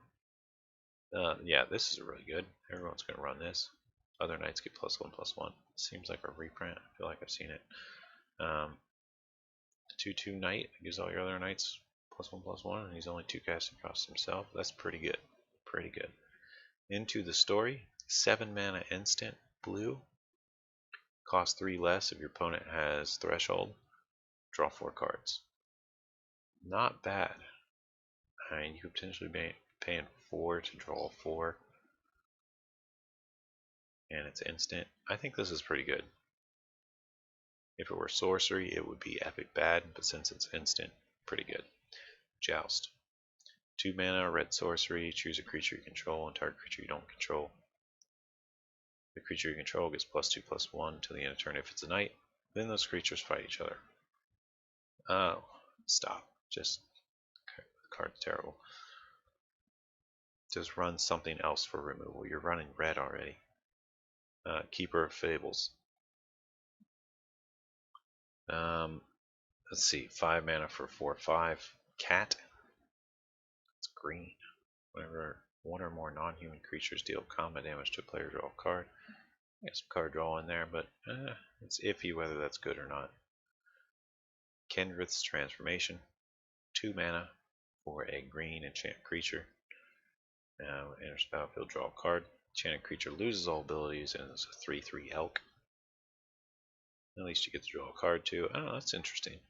Yeah, this is really good. Everyone's going to run this. Other knights get +1/+1. Seems like a reprint. I feel like I've seen it. 2/2 knight gives all your other knights +1/+1, and he's only 2 casting costs himself. That's pretty good. Pretty good. Into the Story. 7 mana instant, blue. Cost 3 less if your opponent has Threshold. Draw 4 cards. Not bad. I mean, you could potentially be paying 4 to draw 4. And it's instant. I think this is pretty good. If it were sorcery, it would be epic bad, but since it's instant, pretty good. Joust. 2 mana, red sorcery, choose a creature you control and target creature you don't control. The creature you control gets +2/+1 until the end of turn if it's a knight. Then those creatures fight each other. Oh, stop. Just, the card's terrible. Just run something else for removal. You're running red already. Keeper of Fables. Let's see, 5 mana for 4/5. Cat. It's green. Whenever 1 or more non-human creatures deal combat damage to a player, draw a card. Got some card draw in there, but it's iffy whether that's good or not. Kendrith's Transformation. 2 mana for a green enchant creature. Now enters the battlefield, draw a card. Enchanted creature loses all abilities and is a 3/3 elk. At least you get to draw a card too. Oh, that's interesting.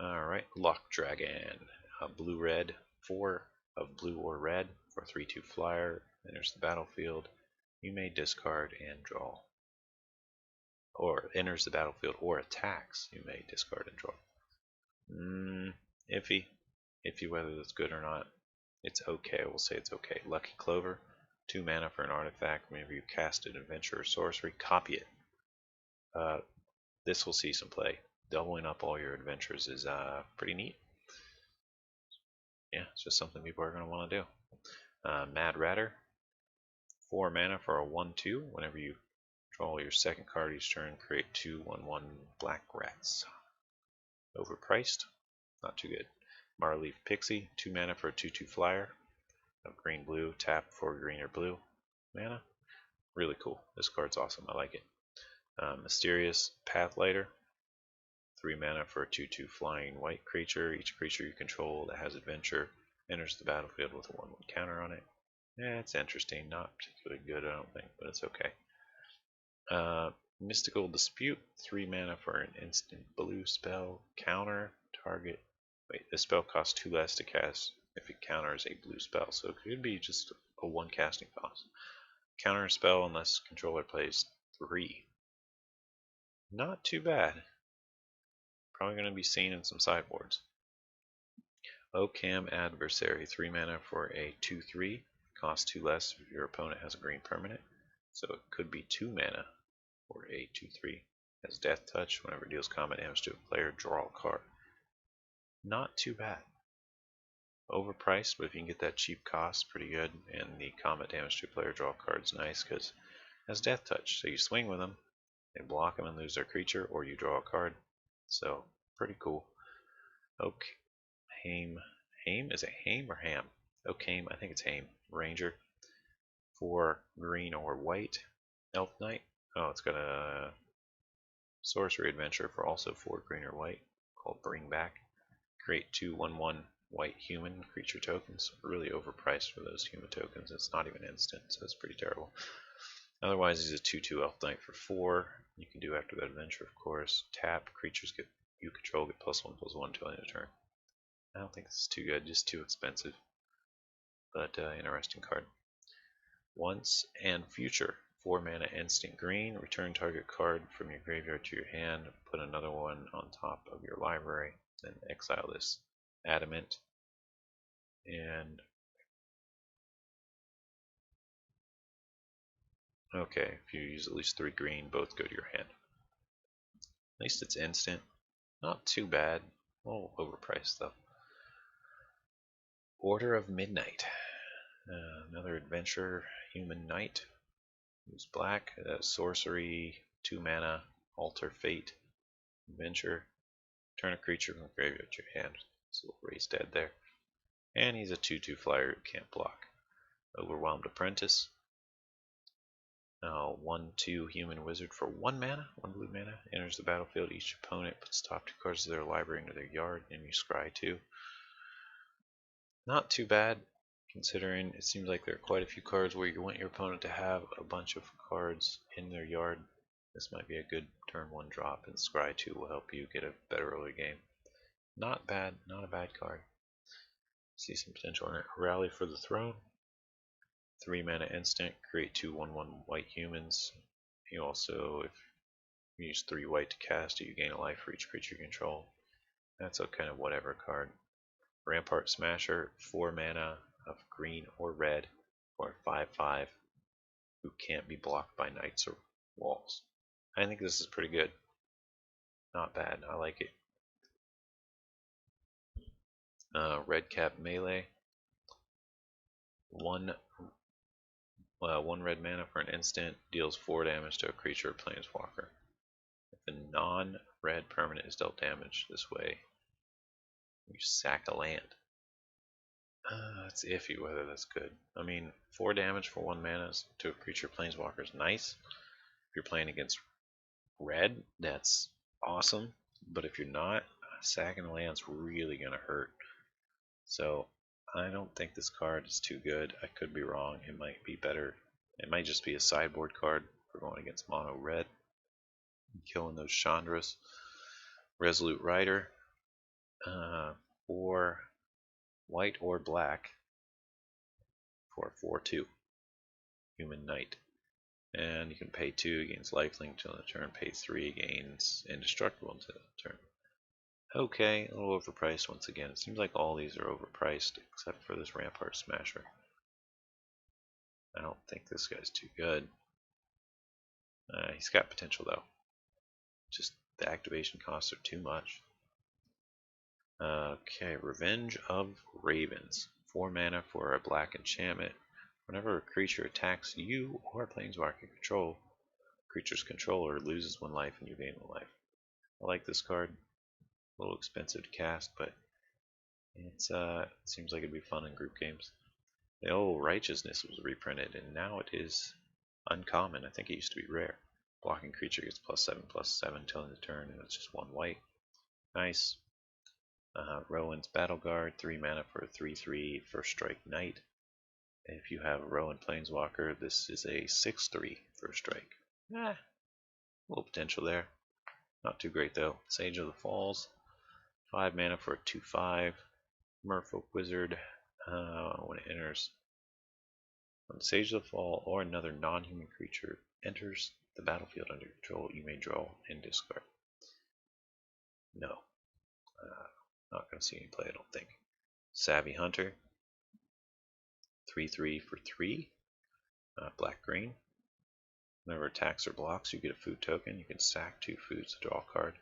Alright, Lock Dragon. Blue-red, 4 of blue or red for a 3/2 flyer. Enters the battlefield. You may discard and draw. or enters the battlefield or attacks, you may discard and draw. Iffy. Iffy whether that's good or not. It's okay. We'll say it's okay. Lucky Clover. 2 mana for an artifact. Whenever you cast an adventure or sorcery, copy it. This will see some play. Doubling up all your adventures is pretty neat. Yeah, it's just something people are going to want to do. Mad Ratter. 4 mana for a 1/2. Whenever you draw your second card each turn, create 2 1/1 black rats. Overpriced. Not too good. Marleaf Pixie. 2 mana for a 2/2 flyer. Green blue. Tap for green or blue mana. Really cool. This card's awesome. I like it. Mysterious Pathlighter. 3 mana for a 2/2 flying white creature. Each creature you control that has adventure enters the battlefield with a 1/1 counter on it. Yeah, it's interesting. Not particularly good, I don't think, but it's okay. Mystical Dispute. 3 mana for an instant blue spell. Counter target. Wait, the spell costs 2 less to cast if it counters a blue spell, so it could be just a 1 casting cost. Counter a spell unless controller plays 3. Not too bad. Probably going to be seen in some sideboards. Ocam Adversary. 3 mana for a 2/3. Costs 2 less if your opponent has a green permanent. So it could be 2 mana for a 2/3. Has Death Touch. Whenever it deals combat damage to a player, draw a card. Not too bad. Overpriced, but if you can get that cheap cost, pretty good. And the combat damage to a player, draw a card's nice because it has Death Touch. So you swing with them, they block them and lose their creature, or you draw a card. So pretty cool. Okay. Haim. Is it Haim or Ham? Okay, I think it's Haim. Ranger. 4 green or white. Elf Knight. Oh, it's got a sorcery adventure for also 4 green or white called Bring Back. Create 2 1/1 white human creature tokens. Really overpriced for those human tokens. It's not even instant, so it's pretty terrible. Otherwise, he's a 2/2 Elf Knight for 4. You can do after that adventure, of course. Tap. Creatures you control get +1/+1 till end of turn. I don't think this is too good, just too expensive. But interesting card. Once and Future. 4 mana instant green. Return target card from your graveyard to your hand. Put another one on top of your library. Then exile this Adamant. And okay, if you use at least 3 green, both go to your hand. At least it's instant. Not too bad. A little overpriced though. Order of Midnight. Another adventure, human knight. Who's black. Sorcery, 2 mana, alter fate. Adventure. Turn a creature from graveyard to your hand. It's a little raised dead there. And he's a 2/2 flyer who can't block. Overwhelmed Apprentice. 1/2 human wizard for 1 mana, 1 blue mana. Enters the battlefield. Each opponent puts top 2 cards of their library into their yard, and you scry 2. Not too bad, considering it seems like there are quite a few cards where you want your opponent to have a bunch of cards in their yard. This might be a good turn 1 drop, and scry 2 will help you get a better early game. Not bad, not a bad card. See some potential in it. Rally for the Throne. 3 mana instant, create 2 1/1 white humans. You also, if you use 3 white to cast it, you gain a life for each creature you control. That's a kind of whatever card. Rampart Smasher, 4 mana of green or red for 5/5 who can't be blocked by knights or walls. I think this is pretty good. Not bad, I like it. Red Cap Melee. 1 red mana for an instant, deals 4 damage to a creature or planeswalker. If a non-red permanent is dealt damage this way, you sack a land. It's iffy whether that's good. I mean, 4 damage for 1 mana to a creature planeswalker is nice. If you're playing against red, that's awesome. But if you're not, sacking a land's really going to hurt. So I don't think this card is too good. I could be wrong. It might be better. It might just be a sideboard card for going against mono red. Killing those Chandras. Resolute Rider. Or white or black for 4/2 human knight. And you can pay 2, gains lifelink until the turn, pay 3, gains indestructible until the turn. Okay, a little overpriced once again. It seems like all these are overpriced except for this Rampart Smasher. I don't think this guy's too good. He's got potential though. Just the activation costs are too much. Okay, Revenge of Ravens. 4 mana for a black enchantment. Whenever a creature attacks you or a planeswalker control, creature's controller loses 1 life and you gain 1 life. I like this card. A little expensive to cast, but it seems like it'd be fun in group games. The old Righteousness was reprinted, and now it is uncommon. I think it used to be rare. Blocking creature gets +7/+7 till end of turn, and it's just 1 white. Nice. Rowan's Battle Guard, 3 mana for a 3/3 first strike knight. If you have a Rowan Planeswalker, this is a 6/3 first strike. A little potential there. Not too great though. Sage of the Falls, 5 mana for a 2/5. Merfolk Wizard. When it enters, when Sage of the Fall or another non-human creature enters the battlefield under control, you may draw and discard. No. Not going to see any play, I don't think. Savvy Hunter. 3/3 for 3. Black-green. Whenever attacks or blocks, you get a food token. You can sack 2 foods to draw a card.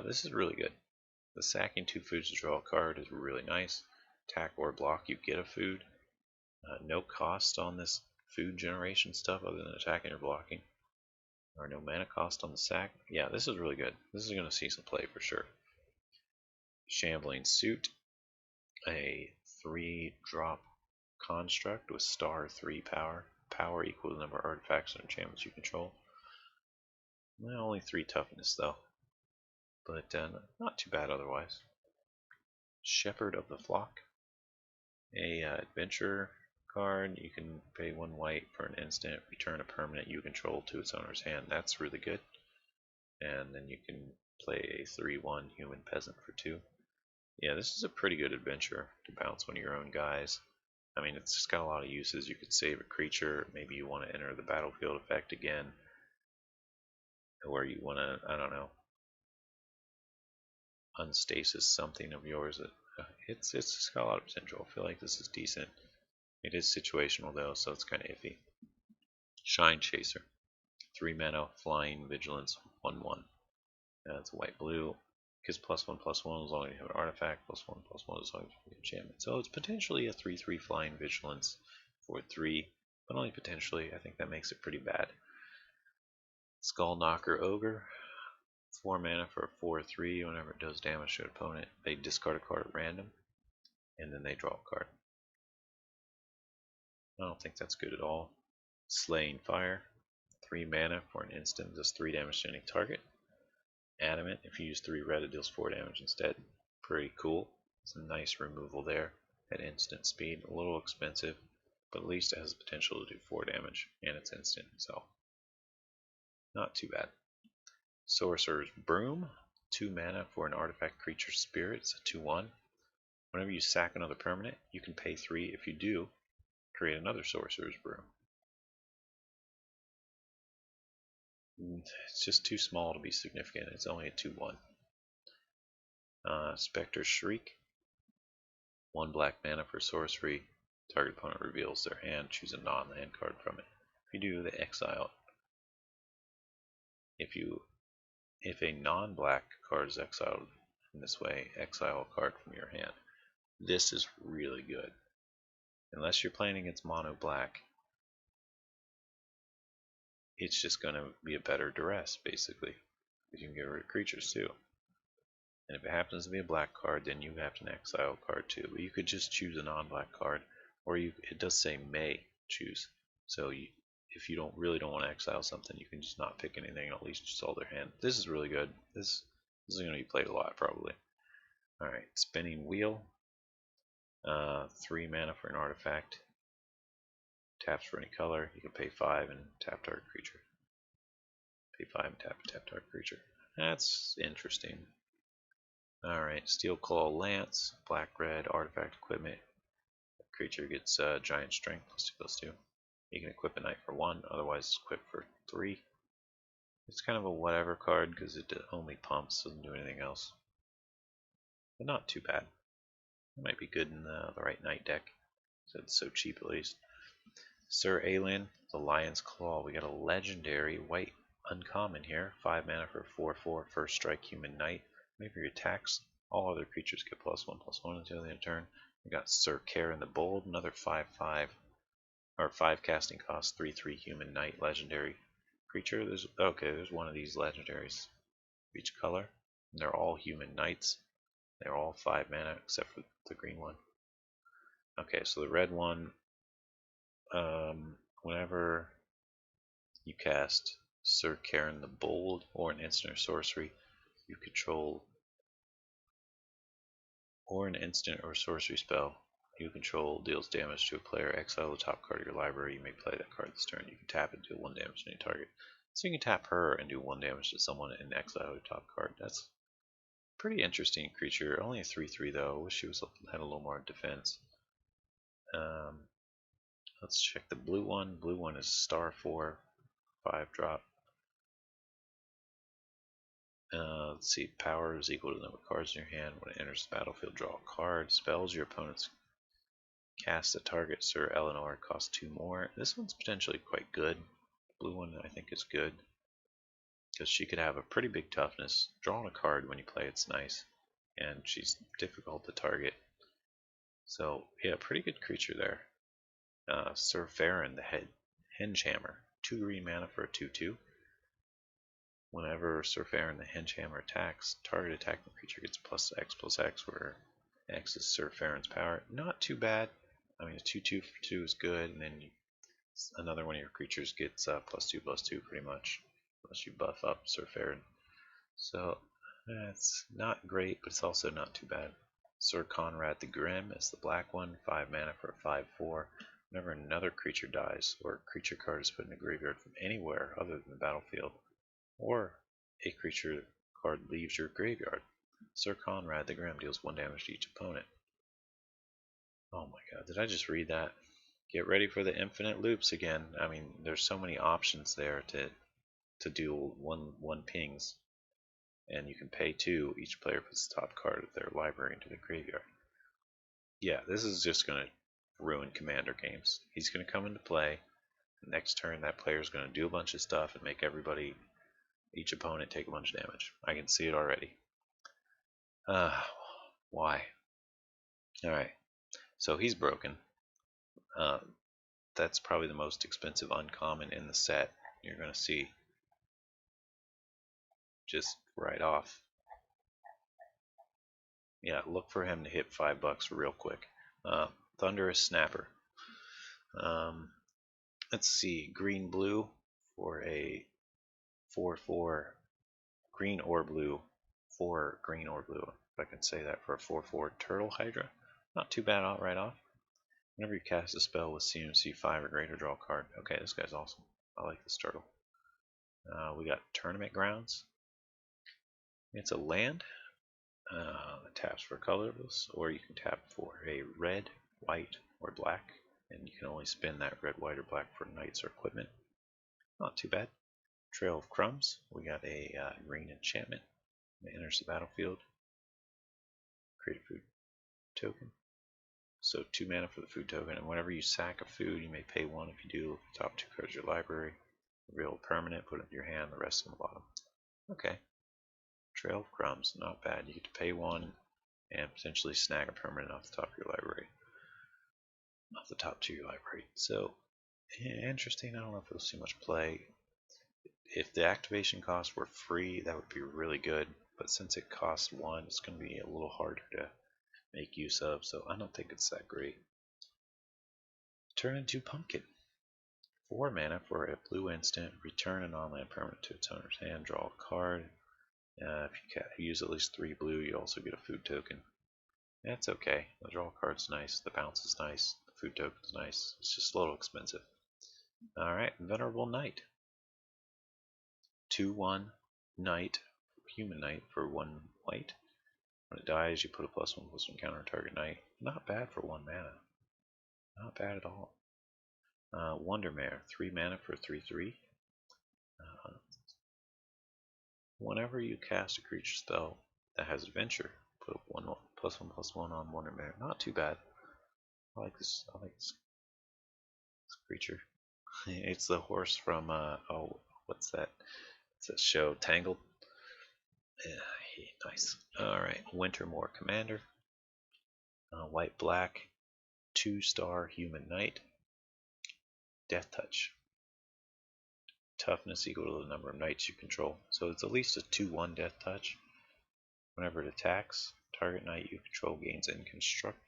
This is really good. The sacking 2 foods to draw a card is really nice. Attack or block, you get a food. No cost on this food generation stuff other than attacking or blocking. Or no mana cost on the sack. Yeah, this is really good. This is going to see some play for sure. Shambling Suit. A 3-drop construct with star 3 power. Power equal to the number of artifacts and enchantments you control. Well, only 3 toughness though. But not too bad otherwise. Shepherd of the Flock. A adventure card. You can pay 1 white for an instant, return a permanent you control to its owner's hand. That's really good. And then you can play a 3/1 human peasant for 2. Yeah, this is a pretty good adventure to bounce one of your own guys. I mean, it's just got a lot of uses. You could save a creature. Maybe you want to enter the battlefield effect again. Or you want to, I don't know, unstasis something of yours. It's just got a lot of potential. I feel like this is decent. It is situational though, so it's kind of iffy. Shine Chaser. 3 mana, flying, vigilance, 1/1. It's white-blue. Gives +1/+1 as long as you have an artifact, +1/+1 as long as you have an enchantment. So it's potentially a 3/3 flying vigilance for 3, but only potentially. I think that makes it pretty bad. Skullknocker Ogre. 4 mana for a 4/3. Whenever it does damage to an opponent, they discard a card at random, and then they draw a card. I don't think that's good at all. Slaying Fire. 3 mana for an instant, does 3 damage to any target. Adamant, if you use 3 red, it deals 4 damage instead. Pretty cool. Some nice removal there at instant speed. A little expensive, but at least it has the potential to do 4 damage, and it's instant, so not too bad. Sorcerer's Broom. 2 mana for an artifact creature spirit. It's a 2/1. Whenever you sack another permanent, you can pay 3. If you do, create another Sorcerer's Broom. It's just too small to be significant. It's only a 2/1. Spectre's Shriek. 1 black mana for sorcery. Target opponent reveals their hand. Choose a non-land card from it. If you do, they exile it. If a non-black card is exiled in this way, exile a card from your hand. This is really good. Unless you're playing against mono black, it's just going to be a better duress, basically. Because you can get rid of creatures too. And if it happens to be a black card, then you have an exile card too. But you could just choose a non-black card, or it does say may choose. So if you really don't want to exile something, you can just not pick anything and at least just all their hand. This is really good. This is going to be played a lot probably. All right, Spinning Wheel. 3 mana for an artifact. Taps for any color. You can pay 5 and tap target creature. Pay 5 and tap target creature. That's interesting. Alright, Steel Claw Lance, black-red, artifact equipment. Creature gets giant strength, +2/+2. You can equip a knight for 1, otherwise it's equipped for 3. It's kind of a whatever card because it only pumps, doesn't do anything else. But not too bad. It might be good in the right knight deck. So it's so cheap at least. Sir Aelin, the Lion's Claw. We got a legendary white uncommon here. 5 mana for 4/4 first strike human knight. Whenever your attacks, all other creatures get +1/+1 until the end of turn. We got Sir Karen the Bold, another 5/5 or 5 casting cost, 3/3 human knight legendary creature. There's one of these legendaries for each color. And they're all human knights. They're all 5 mana except for the green one. Okay, so the red one, whenever you cast Sir Karen the Bold or an instant or sorcery you control, or an instant or sorcery spell you control deals damage to a player, exile the top card of your library. You may play that card this turn. You can tap it and do 1 damage to any target. So you can tap her and do 1 damage to someone and exile your top card. That's a pretty interesting creature. Only a 3/3 though. I wish she had a little more defense. Let's check the blue one. Blue one is star 4, 5-drop. Let's see, power is equal to the number of cards in your hand. When it enters the battlefield, draw a card. Spells your opponents cast a target. Sir Eleanor costs 2 more. This one's potentially quite good. The blue one I think is good because she could have a pretty big toughness. Drawing a card when you play it's nice, and she's difficult to target. So yeah, pretty good creature there. Sir Farron the Hengehammer, 2 green mana for a 2/2. Whenever Sir Farron the Hengehammer attacks, target attacking creature gets +X/+X, where X is Sir Farron's power. Not too bad. I mean, a 2/2 for 2 is good, and then another one of your creatures gets +2/+2 pretty much, unless you buff up Sir Farron. So it's not great, but it's also not too bad. Sir Conrad the Grim is the black one, 5 mana for a 5/4. Whenever another creature dies, or a creature card is put in the graveyard from anywhere other than the battlefield, or a creature card leaves your graveyard, Sir Conrad the Grim deals 1 damage to each opponent. Oh my god, did I just read that? Get ready for the infinite loops again. I mean, there's so many options there to do one pings, and you can pay 2. Each player puts the top card of their library into the graveyard. Yeah, this is just going to ruin Commander games. He's going to come into play. Next turn, that player is going to do a bunch of stuff and make each opponent take a bunch of damage. I can see it already. Why? Alright, so he's broken. That's probably the most expensive uncommon in the set. You're going to see just right off. Yeah, look for him to hit $5 real quick. Thunderous Snapper. Let's see, green blue for a 4/4 green or blue, 4 green or blue, if I can say that, for a 4/4 Turtle Hydra. Not too bad right off. Whenever you cast a spell with CMC 5 or greater, draw a card. Okay, this guy's awesome. I like this turtle. We got Tournament Grounds. It's a land. It taps for colorless, or you can tap for a red, white, or black, and you can only spin that red, white, or black for knights or equipment. Not too bad. Trail of Crumbs. We got a green enchantment. It enters the battlefield. Create a food token. So 2 mana for the food token, and whenever you sack a food, you may pay 1. If you do, the top 2 cards of your library. Reveal a permanent, put it in your hand, the rest on the bottom. Okay. Trail of Crumbs, not bad. You get to pay 1 and potentially snag a permanent off the top of your library. Off the top 2 of your library. So, yeah, interesting. I don't know if it'll see much play. If the activation costs were free, that would be really good. But since it costs 1, it's going to be a little harder to make use of. So I don't think it's that great. Turn into Pumpkin. 4 mana for a blue instant. Return an on-land permanent to its owner's hand. Draw a card. If you use at least 3 blue, you also get a food token. That's okay. The draw card's nice. The bounce is nice. The food token's nice. It's just a little expensive. Alright, Venerable Knight. 2/1 Knight, human knight for 1 white. When it dies, you put a +1/+1 counter on target knight. Not bad for 1 mana. Not bad at all. Wondermare, 3 mana for 3/3. Uh, whenever you cast a creature spell that has adventure, put 1/1/1 on Wondermare. Not too bad. I like this. I like this creature. It's the horse from oh, what's that? It's that show Tangled. Yeah, nice. All right, Wintermoor Commander. White black, 2-star human knight. Death touch. Toughness equal to the number of knights you control. So it's at least a 2/1 death touch. Whenever it attacks, target knight you control gains indestructible.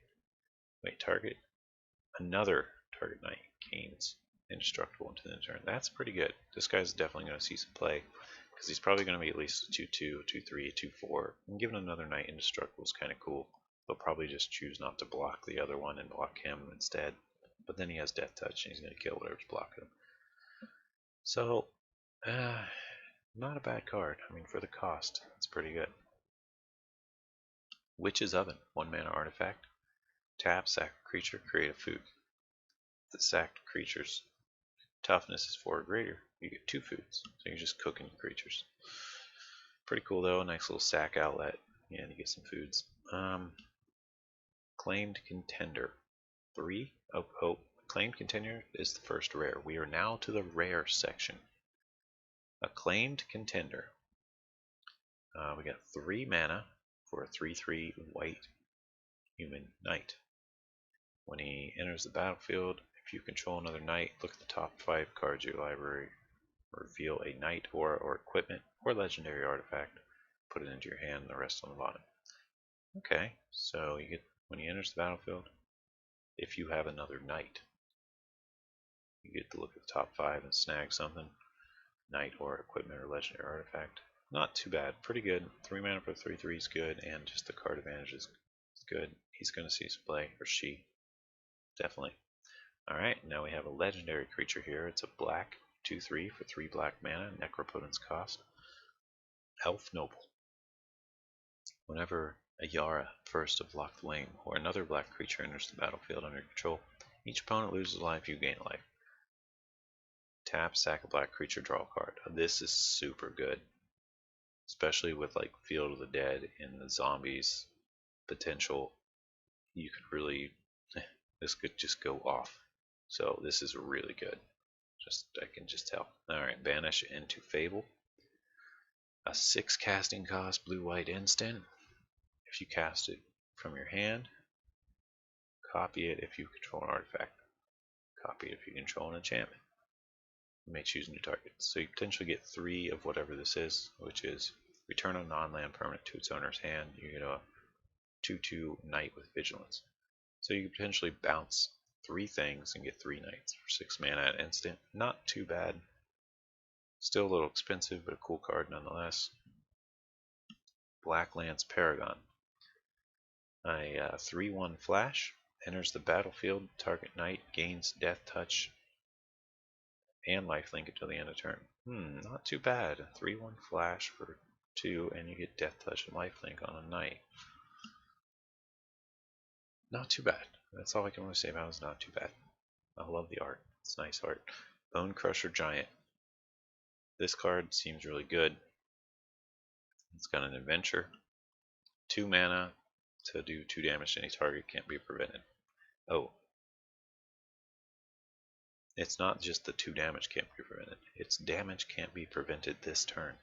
Another target knight gains indestructible until the end of the turn. That's pretty good. This guy's definitely going to see some play because he's probably going to be at least a 2/2, 2/3, 2/4. And giving another knight indestructible is kind of cool. They'll probably just choose not to block the other one and block him instead. But then he has death touch and he's going to kill whatever's blocking him. So, not a bad card. I mean, for the cost, it's pretty good. Witch's Oven, 1 mana artifact. Tap, sack a creature, create a food. If the sacked creature's toughness is 4 or greater, you get 2 foods. So you're just cooking your creatures. Pretty cool though, a nice little sack outlet. Yeah, you get some foods. Claimed Contender. 3. Claimed Contender is the first rare. We are now to the rare section. Acclaimed Contender. We got 3 mana for a 3/3 white human knight. When he enters the battlefield, if you control another knight, look at the top 5 cards of your library, reveal a knight or equipment or legendary artifact, put it into your hand, and the rest on the bottom. Okay, so you get when he enters the battlefield, if you have another knight, you get to look at the top 5 and snag something, knight or equipment or legendary artifact. Not too bad, pretty good. 3 mana for 3/3 is good, and just the card advantage is good. He's going to see some play, or she, definitely. Alright, now we have a legendary creature here. It's a black 2/3 for 3 black mana, Necropotence cost. Elf Noble. Whenever a Yara, first of Locked Wing, or another black creature enters the battlefield under control, each opponent loses a life, you gain a life. Tap, sack a black creature, draw a card. This is super good. Especially with like Field of the Dead and the zombies potential. You could really, this could just go off. So this is really good. I can just tell. Alright, banish into Fable. A 6 casting cost blue-white instant. If you cast it from your hand, copy it if you control an artifact. Copy it if you control an enchantment. You may choose new targets. So you potentially get 3 of whatever this is, which is return a non-land permanent to its owner's hand. You get a 2/2 knight with vigilance. So you could potentially bounce 3 things and get 3 knights for 6 mana at instant. Not too bad. Still a little expensive, but a cool card nonetheless. Blacklands Paragon. A 3/1 flash. Enters the battlefield. Target knight gains death touch and lifelink until the end of turn. Not too bad. A 3/1 flash for 2, and you get death touch and lifelink on a knight. Not too bad. That's all I can really say about it. It's not too bad. I love the art. It's nice art. Bone Crusher Giant. This card seems really good. It's got an adventure. 2 mana to do 2 damage to any target, can't be prevented. Oh. It's not just the 2 damage can't be prevented. It's damage can't be prevented this turn.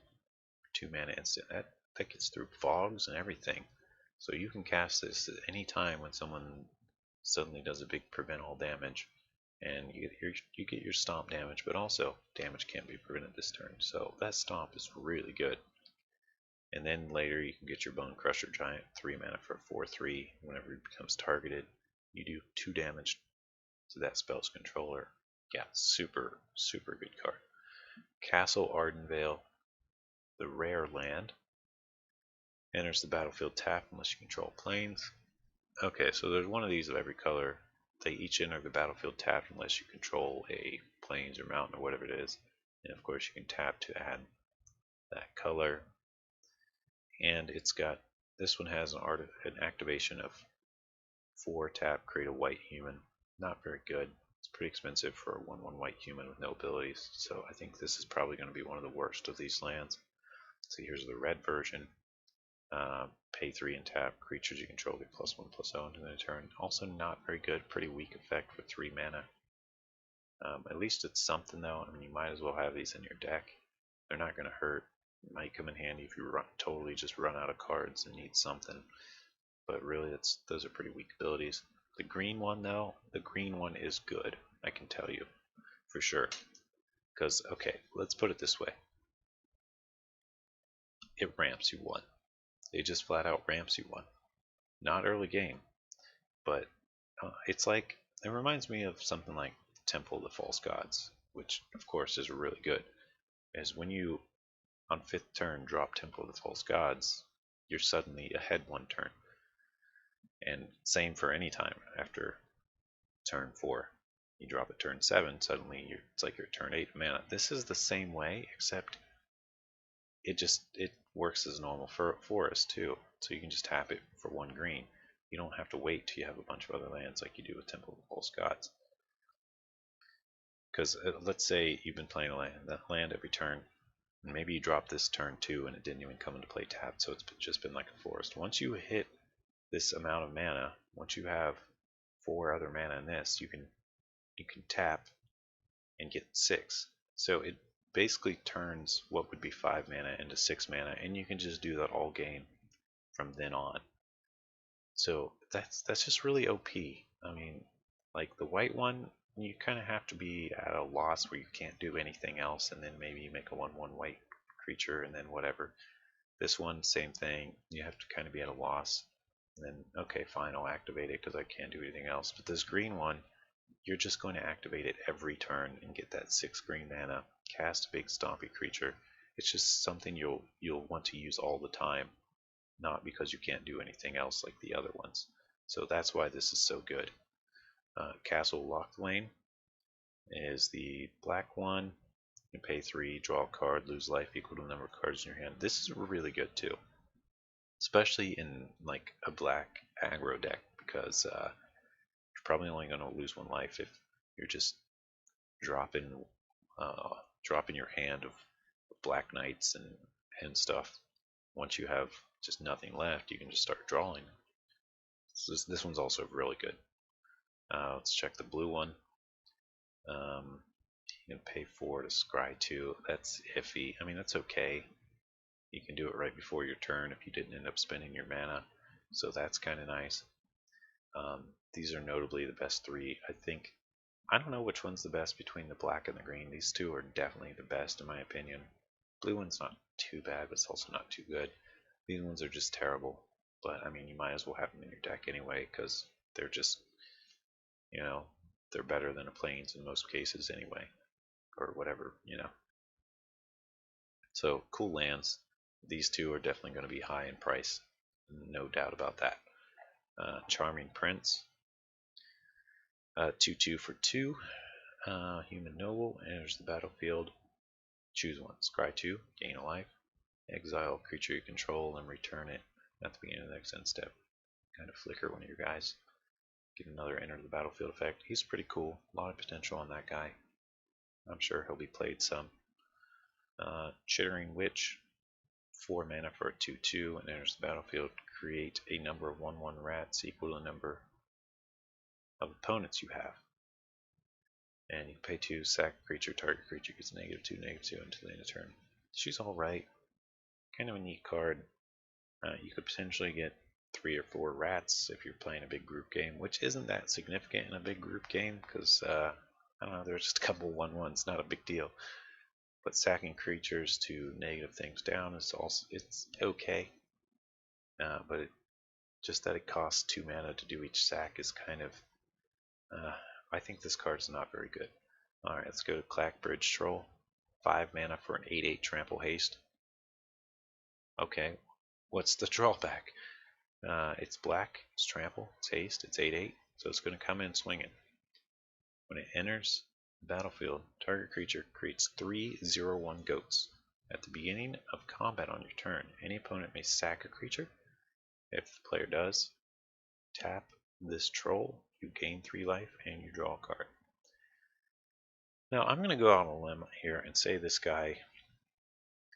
2 mana instant. That gets through fogs and everything. So you can cast this at any time when someone suddenly does a big prevent all damage. And you get your stomp damage, but also damage can't be prevented this turn. So that stomp is really good. And then later you can get your Bone Crusher Giant, 3 mana for a 4/3. Whenever it becomes targeted, you do 2 damage to that spell's controller. Yeah, super, super good card. Castle Ardenvale, the rare land. Enters the battlefield tapped unless you control planes. Okay, so there's one of these of every color. They each enter the battlefield tapped unless you control a plains or mountain or whatever it is. And of course you can tap to add that color. And it's got, this one has an activation of 4 tap, create a white human. Not very good. It's pretty expensive for a 1/1 white human with no abilities, so I think this is probably going to be one of the worst of these lands. So here's the red version. Pay 3 and tap. Creatures you control get +1/+0 into the turn. Also not very good. Pretty weak effect for 3 mana. At least it's something though. I mean, you might as well have these in your deck. They're not going to hurt. It might come in handy if you totally just run out of cards and need something. But really, those are pretty weak abilities. The green one though, the green one is good. I can tell you for sure. Because, okay, let's put it this way. It ramps you 1. It just flat out ramps you 1. Not early game, but it's like, it reminds me of something like Temple of the False Gods, which of course is really good. Is when you, on 5th turn, drop Temple of the False Gods, you're suddenly ahead 1 turn. And same for any time after turn 4. You drop at turn 7, suddenly it's like you're at turn 8 mana. This is the same way, except it works as normal for forest too. So you can just tap it for 1 green. You don't have to wait till you have a bunch of other lands like you do with Temple of the False Gods. Because let's say you've been playing that land every turn, and maybe you dropped this turn 2 and it didn't even come into play tapped, so it's just been like a forest. Once you hit this amount of mana, once you have 4 other mana in this, you can tap and get 6. So it basically turns what would be 5 mana into 6 mana, and you can just do that all game from then on. So that's just really OP. I mean, like the white one, you kind of have to be at a loss where you can't do anything else, and then maybe you make a 1/1 white creature, and then whatever. This one, same thing. You have to kind of be at a loss, and then okay, fine, I'll activate it because I can't do anything else. But this green one, you're just going to activate it every turn and get that 6 green mana, cast a big stompy creature. It's just something you'll want to use all the time, not because you can't do anything else like the other ones. So that's why this is so good. Castle Lochlane is the black one. You pay 3, draw a card, lose life equal to the number of cards in your hand. This is really good too, especially in like a black aggro deck, because you're probably only going to lose 1 life if you're just dropping your hand of black knights and stuff. Once you have just nothing left, you can just start drawing. So this one's also really good. Let's check the blue one. You can pay 4 to scry 2. That's iffy. I mean, that's okay. You can do it right before your turn if you didn't end up spending your mana. So that's kind of nice. These are notably the best 3. I think, I don't know which one's the best between the black and the green. These 2 are definitely the best in my opinion. Blue one's not too bad, but it's also not too good. These ones are just terrible. But I mean, you might as well have them in your deck anyway, because they're just, you know, they're better than a plains in most cases anyway, or whatever, you know. So cool lands. These 2 are definitely going to be high in price, no doubt about that. Charming Prince, 2/2 for 2. Human Noble enters the battlefield. Choose 1. Scry 2, gain a life. Exile a creature you control and return it at the beginning of the next end step. Kind of flicker one of your guys. Get another enter the battlefield effect. He's pretty cool. A lot of potential on that guy. I'm sure he'll be played some. Chittering Witch, 4 mana for a 2/2 and enters the battlefield. Create a number of 1/1 rats equal to the number of opponents you have. And you pay 2, sack a creature, target creature gets -2/-2 until the end of turn. She's alright. Kind of a neat card. You could potentially get 3 or 4 rats if you're playing a big group game, which isn't that significant in a big group game, because, I don't know, there's just a couple 1/1s, not a big deal. But sacking creatures to negative things down is also, it's okay. But just that it costs 2 mana to do each sack is kind of, I think this card's not very good. Alright, let's go to Clackbridge Troll. 5 mana for an 8/8 trample haste. Okay, what's the drawback? It's black, it's trample, it's haste, it's 8/8, so it's going to come in swinging. When it enters the battlefield, target creature creates 3 0/1 goats. At the beginning of combat on your turn, any opponent may sack a creature. If the player does, tap this troll, you gain 3 life and you draw a card. Now I'm going to go out on a limb here and say this guy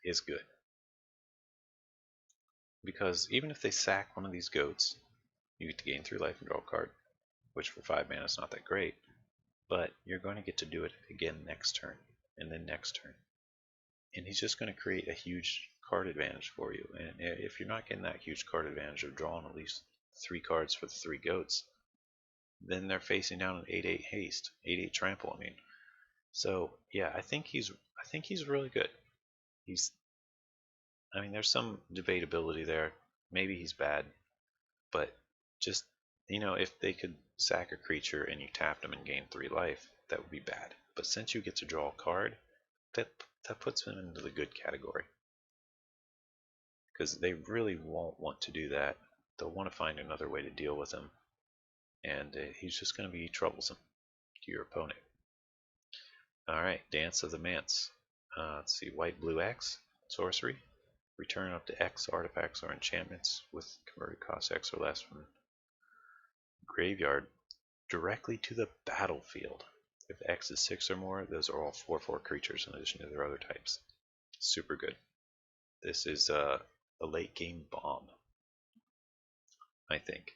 is good. Because even if they sack one of these goats, you get to gain 3 life and draw a card, which for 5 mana is not that great, but you're going to get to do it again next turn, and then next turn. And he's just going to create a huge card advantage for you. And if you're not getting that huge card advantage of drawing at least 3 cards for the 3 goats, then they're facing down an 8/8 haste, 8/8 trample. I mean, so yeah, I think he's really good. I mean, there's some debatability there. Maybe he's bad, but just if they could sack a creature and you tapped him and gained 3 life, that would be bad. But since you get to draw a card, that puts him into the good category. Because they really won't want to do that. They'll want to find another way to deal with him, and he's just going to be troublesome to your opponent. Alright, Dance of the Manse. Let's see, white, blue, X, sorcery. Return up to X artifacts or enchantments with converted cost X or less from graveyard directly to the battlefield. If X is 6 or more, those are all 4/4 creatures in addition to their other types. Super good. This is a late game bomb, I think.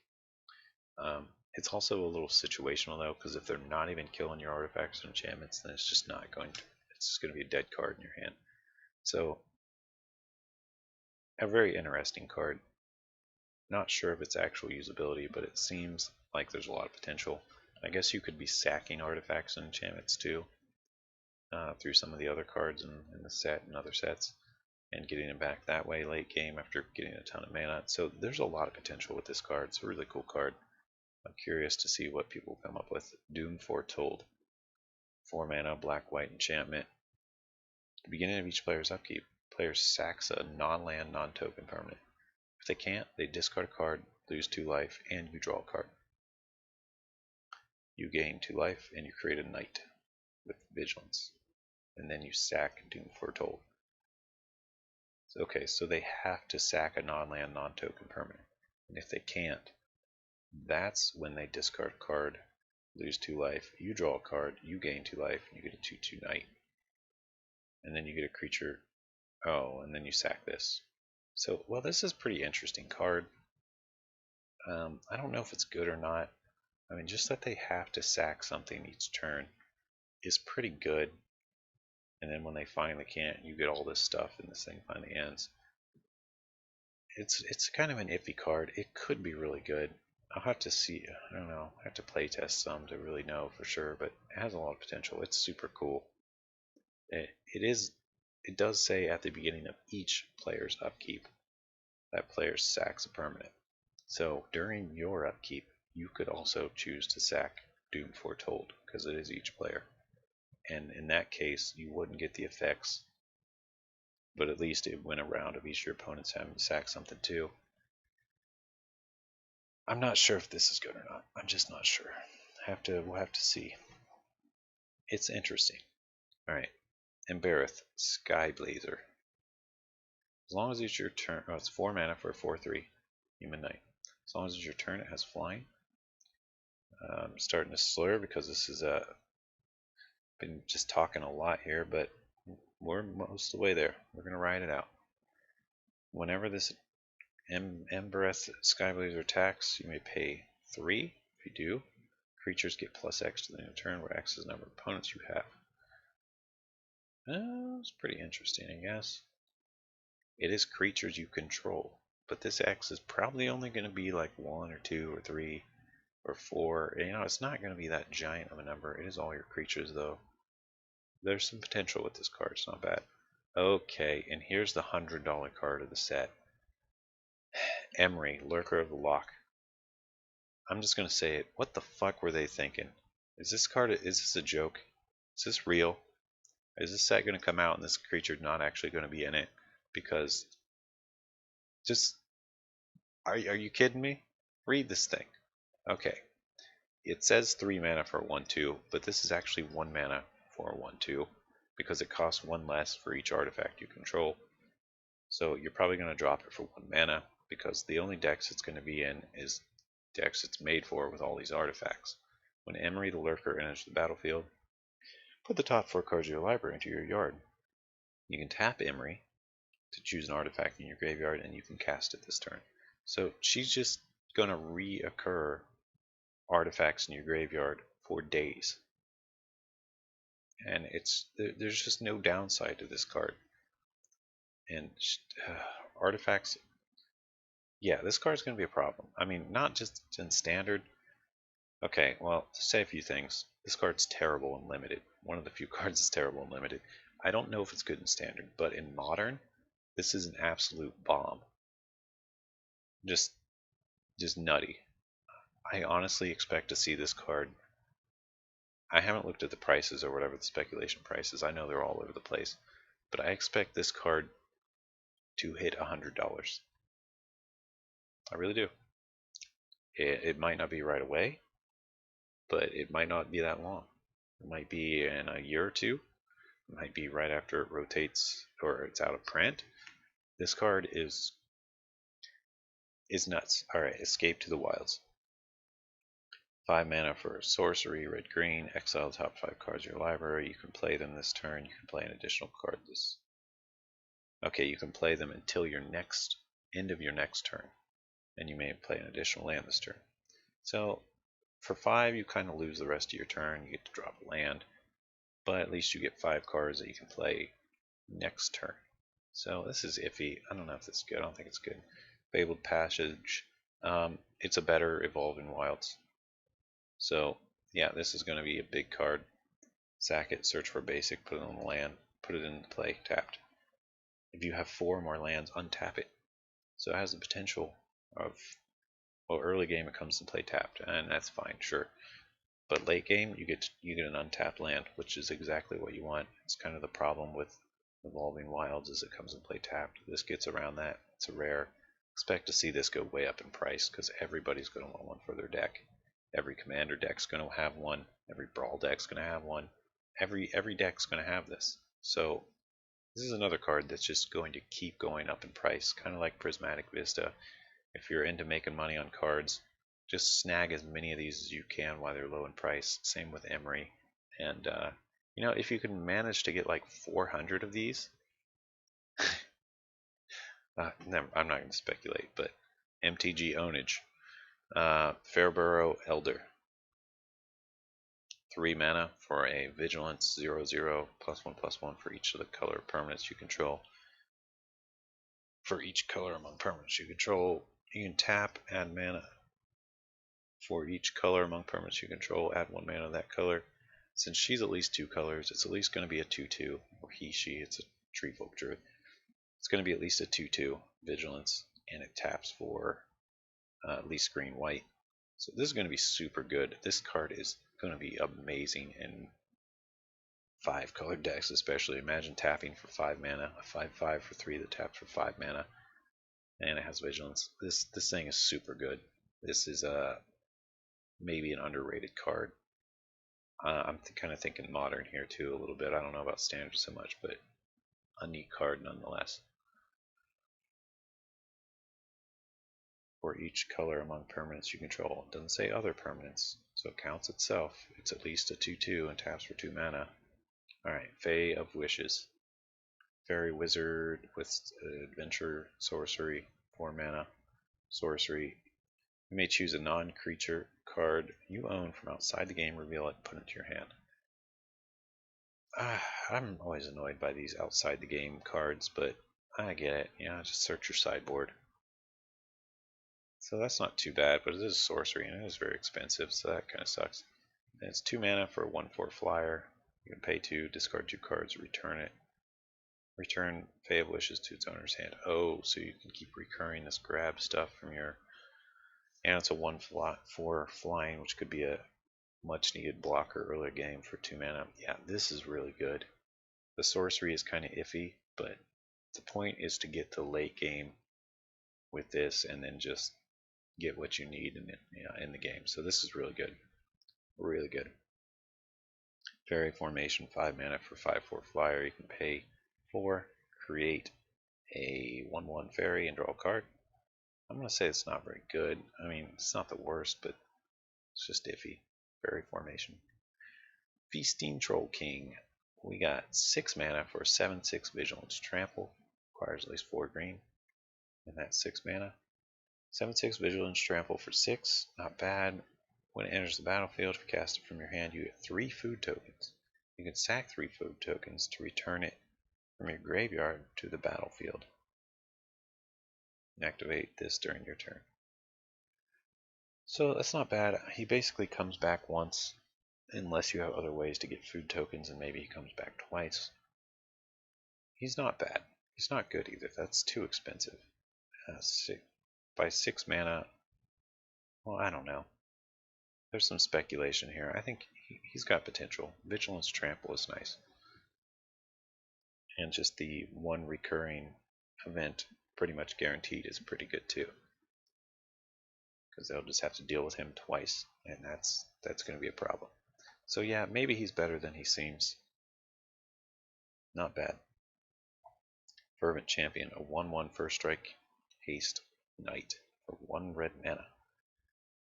It's also a little situational though, because if they're not even killing your artifacts and enchantments, then it's just not going to. It's just going to be a dead card in your hand. So, a very interesting card. Not sure of its actual usability, but it seems like there's a lot of potential. I guess you could be sacking artifacts and enchantments too, through some of the other cards in the set and other sets, and getting them back that way late game after getting a ton of mana. So there's a lot of potential with this card. It's a really cool card. I'm curious to see what people come up with. Doom Foretold. 4 mana, black, white enchantment. At the beginning of each player's upkeep, player sacks a non-land, non-token permanent. If they can't, they discard a card, lose 2 life, and you draw a card. You gain 2 life, and you create a knight with vigilance. And then you sack Doom Foretold. Okay, so they have to sack a non-land, non-token permanent. And if they can't, that's when they discard a card, lose 2 life, you draw a card, you gain 2 life, and you get a 2/2 knight. And then you get a creature, and then you sack this. So, well, this is a pretty interesting card. I don't know if it's good or not. I mean, just that they have to sack something each turn is pretty good. And then when they finally can't, you get all this stuff and this thing finally ends. It's kind of an iffy card. It could be really good. I'll have to see. I don't know. I have to play test some to really know for sure, but it has a lot of potential. It's super cool. It does say at the beginning of each player's upkeep that player sacks a permanent. So during your upkeep, you could also choose to sack Doom Foretold because it is each player. And in that case, you wouldn't get the effects, but at least it went around of each of your opponents having to sack something too. I'm not sure if this is good or not. I'm just not sure. We'll have to see. It's interesting. All right, Embarrath, Skyblazer. As long as it's your turn, it's 4 mana for a 4/3 human knight. As long as it's your turn, it has flying. I'm starting to slur because this is been just talking a lot here, but we're most of the way there. We're gonna ride it out. Whenever this Embereth Skyblazer attacks, you may pay 3. If you do, creatures get +X to the end of turn, where X is the number of opponents you have. It's pretty interesting, I guess. It is creatures you control, but this X is probably only going to be like 1 or 2 or 3 or 4. It's not going to be that giant of a number. It is all your creatures, though. There's some potential with this card. It's not bad. Okay, and here's the $100 card of the set. Emry, Lurker of the Loch. I'm just going to say it. What the fuck were they thinking? Is this a joke? Is this real? Is this set going to come out and this creature not actually going to be in it? Because are you kidding me? Read this thing. Okay. It says 3 mana for a 1/2, but this is actually 1 mana for a 1/2 because it costs 1 less for each artifact you control. So you're probably going to drop it for 1 mana because the only decks it's going to be in is decks it's made for with all these artifacts. When Emry the Lurker enters the battlefield, Put the top 4 cards of your library into your yard. You can tap Emery to choose an artifact in your graveyard, and you can cast it this turn. So she's just going to reoccur artifacts in your graveyard for days. And there's just no downside to this card. And artifacts, yeah, this card's going to be a problem. I mean, not just in standard. Okay, well, to say a few things. This card's terrible in limited. One of the few cards that's terrible in limited. I don't know if it's good in standard, but in modern, this is an absolute bomb. Just nutty. I honestly expect to see this card. I haven't looked at the prices or whatever the speculation prices. I know they're all over the place, but I expect this card to hit $100. I really do. It might not be right away, but it might not be that long. It might be in a year or two. It might be right after it rotates or it's out of print. This card is nuts. Alright, Escape to the Wilds. 5 mana for sorcery, red green, exile the top 5 cards of your library. You can play them this turn. You can play an additional card this. Okay, you can play them until your end of your next turn. And you may play an additional land this turn. So for 5 you kind of lose the rest of your turn. You get to drop a land. But at least you get 5 cards that you can play next turn. So this is iffy. I don't know if it's good. I don't think it's good. Fabled Passage. It's a better Evolving Wilds. So yeah, this is going to be a big card. Sack it, search for a basic, put it on the land, put it into play, tapped. If you have 4 more lands, untap it. So it has the potential of, well, early game it comes to play tapped, and that's fine, sure. But late game you get an untapped land, which is exactly what you want. It's kind of the problem with Evolving Wilds is it comes in play tapped. This gets around that. It's a rare. Expect to see this go way up in price because everybody's going to want one for their deck. Every commander deck's going to have one. Every brawl deck's going to have one. Every deck's going to have this. So this is another card that's just going to keep going up in price, kind of like Prismatic Vista. If you're into making money on cards, just snag as many of these as you can while they're low in price. Same with Emery. And you know, if you can manage to get like 400 of these, I'm not going to speculate, but MTG Ownage, Fairborough Elder, 3 mana for a Vigilance 0/0 +1/+1 for each of the color permanents you control. For each color among permanents you control, you can tap, add mana. For each color among permanents you control, add 1 mana of that color. Since she's at least 2 colors, it's at least going to be a 2/2, or he, she, it's a tree folk druid. It's going to be at least a 2/2 Vigilance, and it taps for at least green, white. So this is going to be super good. This card is going to be amazing in 5 colored decks, especially. Imagine tapping for 5 mana, a 5/5 for 3 that taps for 5 mana, and it has Vigilance. This thing is super good. This is maybe an underrated card. I'm kind of thinking modern here too a little bit. I don't know about standard so much, but a neat card nonetheless. For each color among permanents you control. It doesn't say other permanents, so it counts itself. It's at least a 2/2 and taps for 2 mana. Alright, Fae of Wishes. Fairy Wizard with Adventure, Sorcery, 4 mana. Sorcery. You may choose a non-creature card you own from outside the game, reveal it, and put it into your hand. I'm always annoyed by these outside the game cards, but I get it. You know, just search your sideboard. So that's not too bad, but it is sorcery and it is very expensive, so that kind of sucks. And it's 2 mana for a 1/4 flyer. You can pay 2, discard 2 cards, return it. Return Fae of Wishes to its owner's hand. Oh, so you can keep recurring this grab stuff from your. And it's a 1/4 flying, which could be a much needed blocker early game for 2 mana. Yeah, this is really good. The sorcery is kind of iffy, but the point is to get to late game with this and then just get what you need in the game. So this is really good. Really good. Fairy Formation, 5 mana for 5/4 flyer. You can pay 4, create a 1/1 fairy and draw a card. I'm going to say it's not very good. I mean, it's not the worst, but it's just iffy. Fairy Formation. Feasting Troll King. We got 6 mana for 7/6 Vigilance Trample. Requires at least 4 green. And that's 6 mana. 7/6 Vigilance Trample for 6. Not bad. When it enters the battlefield, if you cast it from your hand, you get 3 food tokens. You can sack 3 food tokens to return it from your graveyard to the battlefield. And activate this during your turn. So that's not bad. He basically comes back once, unless you have other ways to get food tokens, and maybe he comes back twice. He's not bad. He's not good either. That's too expensive. By 6 mana, well, I don't know. There's some speculation here. I think he's got potential. Vigilance Trample is nice. And just the one recurring event pretty much guaranteed is pretty good too. Because they'll just have to deal with him twice, and that's going to be a problem. So yeah, maybe he's better than he seems. Not bad. Fervent Champion, a 1/1 first strike haste knight for 1 red mana.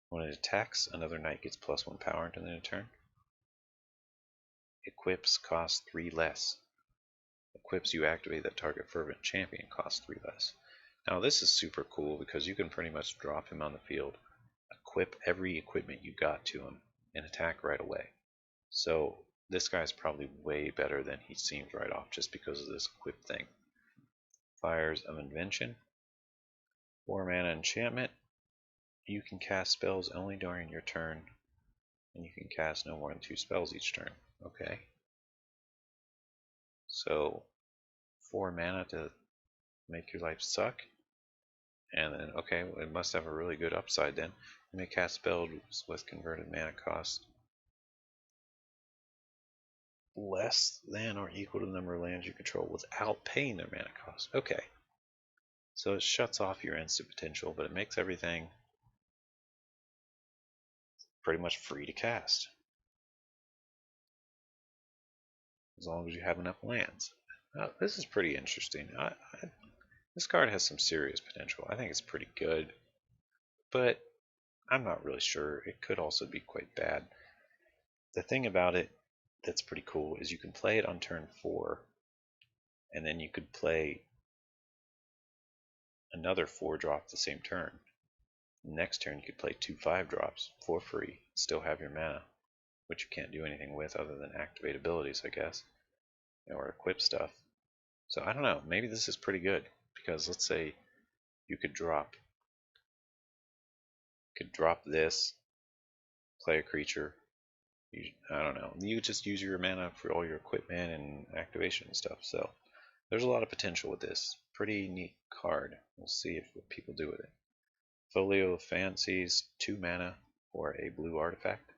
When it attacks, another knight gets +1 power until the end of turn. Equips cost 3 less. Equips you activate that target Fervent Champion cost 3 less. Now this is super cool because you can pretty much drop him on the field, equip every equipment you got to him, and attack right away. So this guy's probably way better than he seems right off just because of this equip thing. Fires of Invention. 4 mana enchantment. You can cast spells only during your turn, and you can cast no more than 2 spells each turn. Okay. So 4 mana to make your life suck. And then, okay, well, it must have a really good upside then. You may cast spells with converted mana cost less than or equal to the number of lands you control without paying their mana cost. Okay. So it shuts off your instant potential, but it makes everything pretty much free to cast. As long as you have enough lands. This is pretty interesting. This card has some serious potential. I think it's pretty good, but I'm not really sure. It could also be quite bad. The thing about it that's pretty cool is you can play it on turn 4, and then you could play another 4-drop the same turn. Next turn you could play 2 5-drops for free, still have your mana, which you can't do anything with other than activate abilities, I guess, or equip stuff. So I don't know, maybe this is pretty good, because let's say you could drop this, play a creature, I don't know, you just use your mana for all your equipment and activation and stuff. So there's a lot of potential with this. Pretty neat card. We'll see what people do with it. Folio of Fancies, 2 mana for a blue artifact.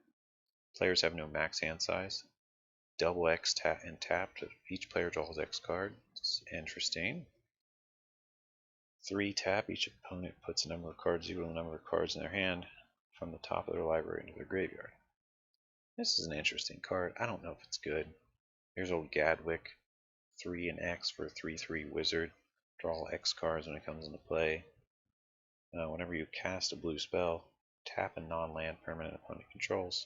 Players have no max hand size. Double X tap and tap. Each player draws X card. It's interesting. 3 tap. Each opponent puts a number of cards equal to the number of cards in their hand from the top of their library into their graveyard. This is an interesting card. I don't know if it's good. Here's old Gadwick. 3 and X for a 3/3 wizard. Draw X cards when it comes into play. Whenever you cast a blue spell, tap a non-land permanent opponent controls.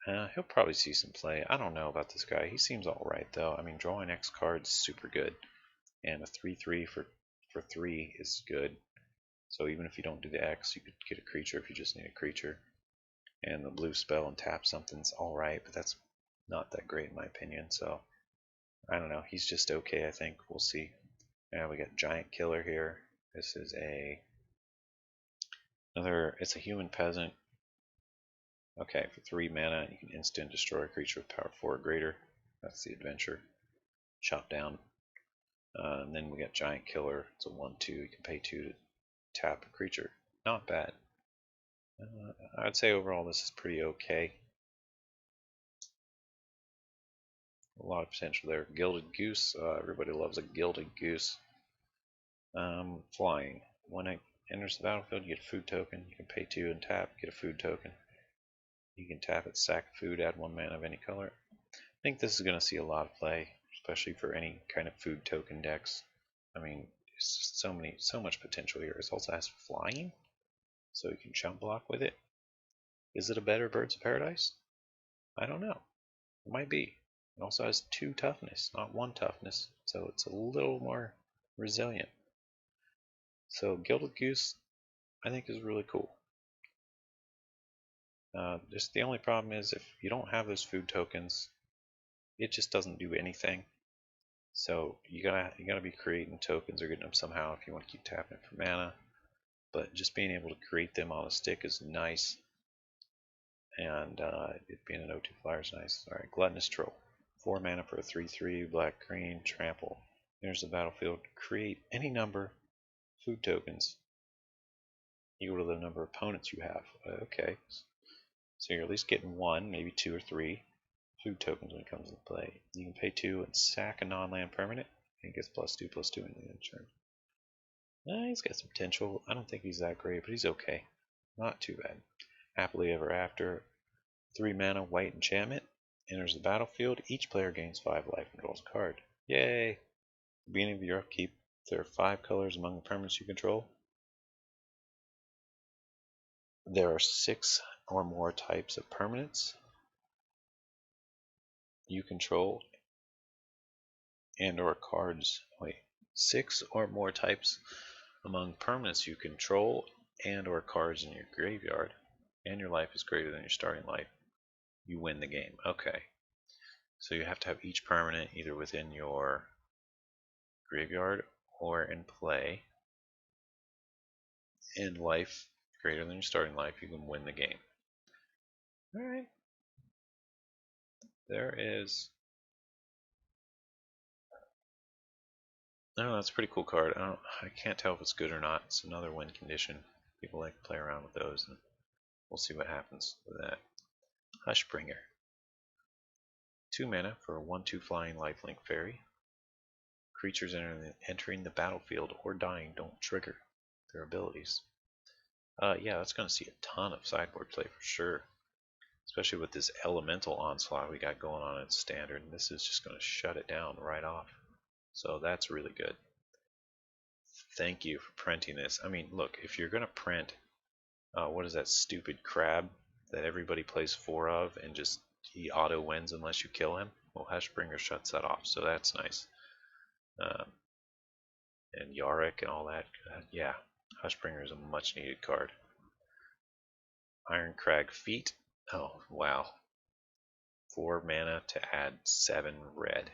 He'll probably see some play. I don't know about this guy. He seems alright though. I mean, drawing X cards is super good. And a 3/3 for 3 is good. So even if you don't do the X, you could get a creature if you just need a creature. And the blue spell and tap something's alright, but that's not that great in my opinion. So I don't know. He's just okay, I think. We'll see. Now we got Giant Killer here. This is it's a human peasant. Okay, for 3 mana, you can instant destroy a creature with power 4 or greater. That's the adventure. Chop down. And then we got Giant Killer. It's a 1/2. You can pay 2 to tap a creature. Not bad. I'd say overall this is pretty okay. A lot of potential there. Gilded Goose. Everybody loves a Gilded Goose. Flying. When it enters the battlefield, you get a food token. You can pay 2 and tap, get a food token. You can tap it, sack food, add 1 mana of any color. I think this is going to see a lot of play, especially for any kind of food token decks. I mean, it's just so much potential here. It also has flying, so you can chump block with it. Is it a better Birds of Paradise? I don't know. It might be. It also has 2 toughness, not 1 toughness, so it's a little more resilient. So Gilded Goose, I think, is really cool. Just the only problem is if you don't have those food tokens, it just doesn't do anything. So you gotta be creating tokens or getting them somehow if you want to keep tapping it for mana. But just being able to create them on a stick is nice, and it being an O2 flyer is nice. All right, Gluttonous Troll, 4 mana for a 3/3 black green trample. Enters the battlefield. Create any number food tokens equal to the number of opponents you have. Okay, so you're at least getting 1, maybe 2 or 3 food tokens when it comes into play. You can pay 2 and sack a non-land permanent, and it gets +2/+2 in the end turn. He's got some potential. I don't think he's that great, but he's okay. Not too bad. Happily Ever After, 3 mana white enchantment. Enters the battlefield. Each player gains 5 life and draws a card. Yay! At the beginning of your upkeep, there are 5 colors among the permanents you control. There are 6 or more types of permanents you control and or cards. Wait, 6 or more types among permanents you control and or cards in your graveyard, and your life is greater than your starting life. You win the game. Okay. So you have to have each permanent either within your graveyard or in play, and life greater than your starting life, you can win the game. Alright. There is... No, that's a pretty cool card. I can't tell if it's good or not. It's another win condition. People like to play around with those, and we'll see what happens with that. Hushbringer. 2 mana for a 1/2 flying lifelink fairy. Creatures entering the battlefield or dying don't trigger their abilities. Yeah, that's going to see a ton of sideboard play for sure. Especially with this elemental onslaught we got going on in standard. And this is just going to shut it down right off. So that's really good. Thank you for printing this. I mean, look, if you're going to print, what is that stupid crab that everybody plays 4 of and just he auto wins unless you kill him? Well, Hushbringer shuts that off, so that's nice. And Yarick and all that. Yeah, Hushbringer is a much needed card. Ironcrag Feet. Oh, wow. 4 mana to add 7 red.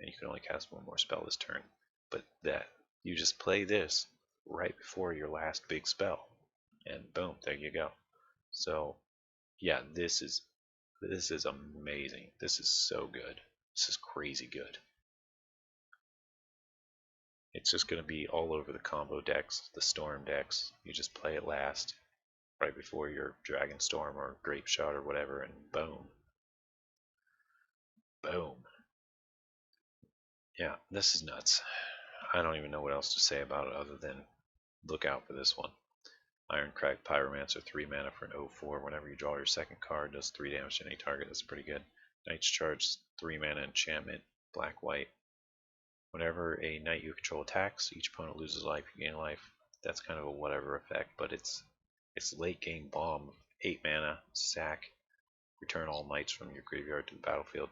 And you can only cast 1 more spell this turn. But that you just play this right before your last big spell. And boom, there you go. So yeah, this is amazing. This is so good. This is crazy good. It's just going to be all over the combo decks, the storm decks. You just play it last, right before your Dragon Storm or Grape Shot or whatever, and boom. Boom. Yeah, this is nuts. I don't even know what else to say about it other than look out for this one. Ironcrag Pyromancer, 3 mana for an 0/4. Whenever you draw your second card, does 3 damage to any target. That's pretty good. Knight's Charge, 3 mana enchantment, black-white. Whenever a knight you control attacks, each opponent loses life, you gain life. That's kind of a whatever effect, but it's late game bomb. 8 mana, sack, return all knights from your graveyard to the battlefield.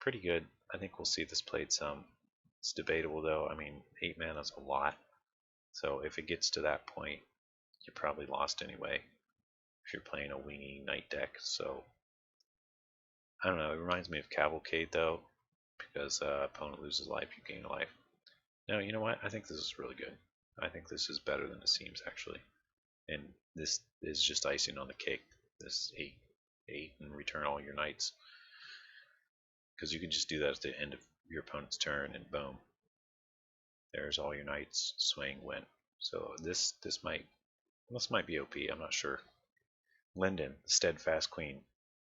Pretty good. I think we'll see this played some. It's debatable though. I mean, 8 mana is a lot. So if it gets to that point, you're probably lost anyway if you're playing a wingy knight deck. So I don't know. It reminds me of Cavalcade though, because opponent loses life, you gain a life. No, you know what? I think this is really good. I think this is better than it seems actually, and this is just icing on the cake. This 8 and return all your knights, because you can just do that at the end of your opponent's turn, and boom, there's all your knights. Swing, win. So this might be OP. I'm not sure. Linden, the Steadfast Queen,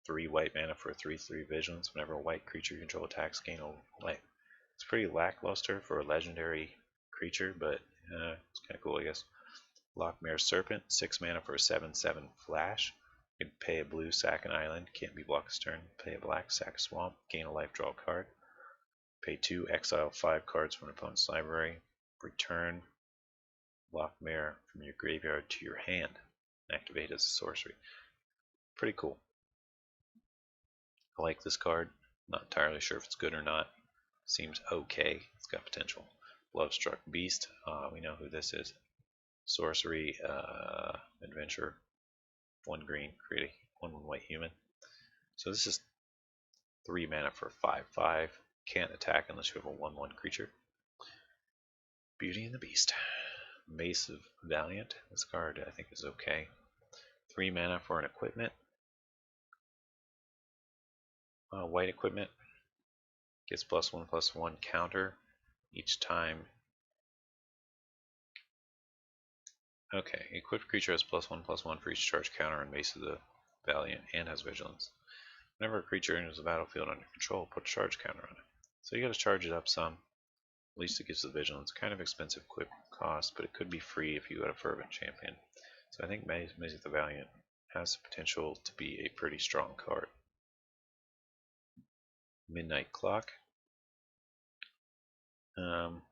3 white mana for a 3/3 vigilance. Whenever a white creature you control attacks, gain a life. It's pretty lackluster for a legendary creature, but it's kind of cool, I guess. Lochmere Serpent, 6 mana for a 7/7 flash. You can pay a blue, sack an island, can't be blocked this turn. Pay a black, sack a swamp, gain a life, draw a card. Pay 2, exile 5 cards from an opponent's library. Return Lochmere from your graveyard to your hand. Activate as a sorcery. Pretty cool. I like this card. Not entirely sure if it's good or not. Seems okay. It's got potential. Lovestruck Beast. We know who this is. Sorcery, Adventure. 1 green, create a 1/1 white human. So this is 3 mana for 5/5. Can't attack unless you have a 1/1 creature. Beauty and the Beast. Mace of Valiant. This card I think is okay. 3 mana for an equipment. White equipment gets +1/+1 counter each time. Okay, equipped creature has +1/+1 for each charge counter on Mace of the Valiant and has Vigilance. Whenever a creature enters the battlefield under control, put a charge counter on it. So you gotta charge it up some. At least it gives the Vigilance. Kind of expensive equip cost, but it could be free if you got a Fervent Champion. So I think Mace of the Valiant has the potential to be a pretty strong card. Midnight Clock. Let's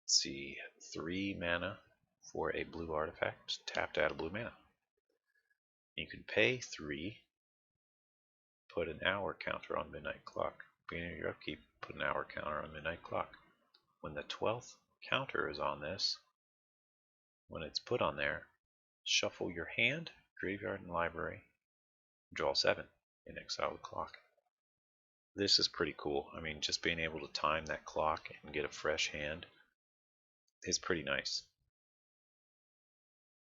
see, 3 mana for a blue artifact. Tap to add a blue mana. You can pay 3, put an hour counter on Midnight Clock. Beginning of your upkeep, put an hour counter on Midnight Clock. When the 12th counter is on this, when it's put on there, shuffle your hand, graveyard, and library. Draw 7 and exile the clock. This is pretty cool. I mean, just being able to time that clock and get a fresh hand is pretty nice.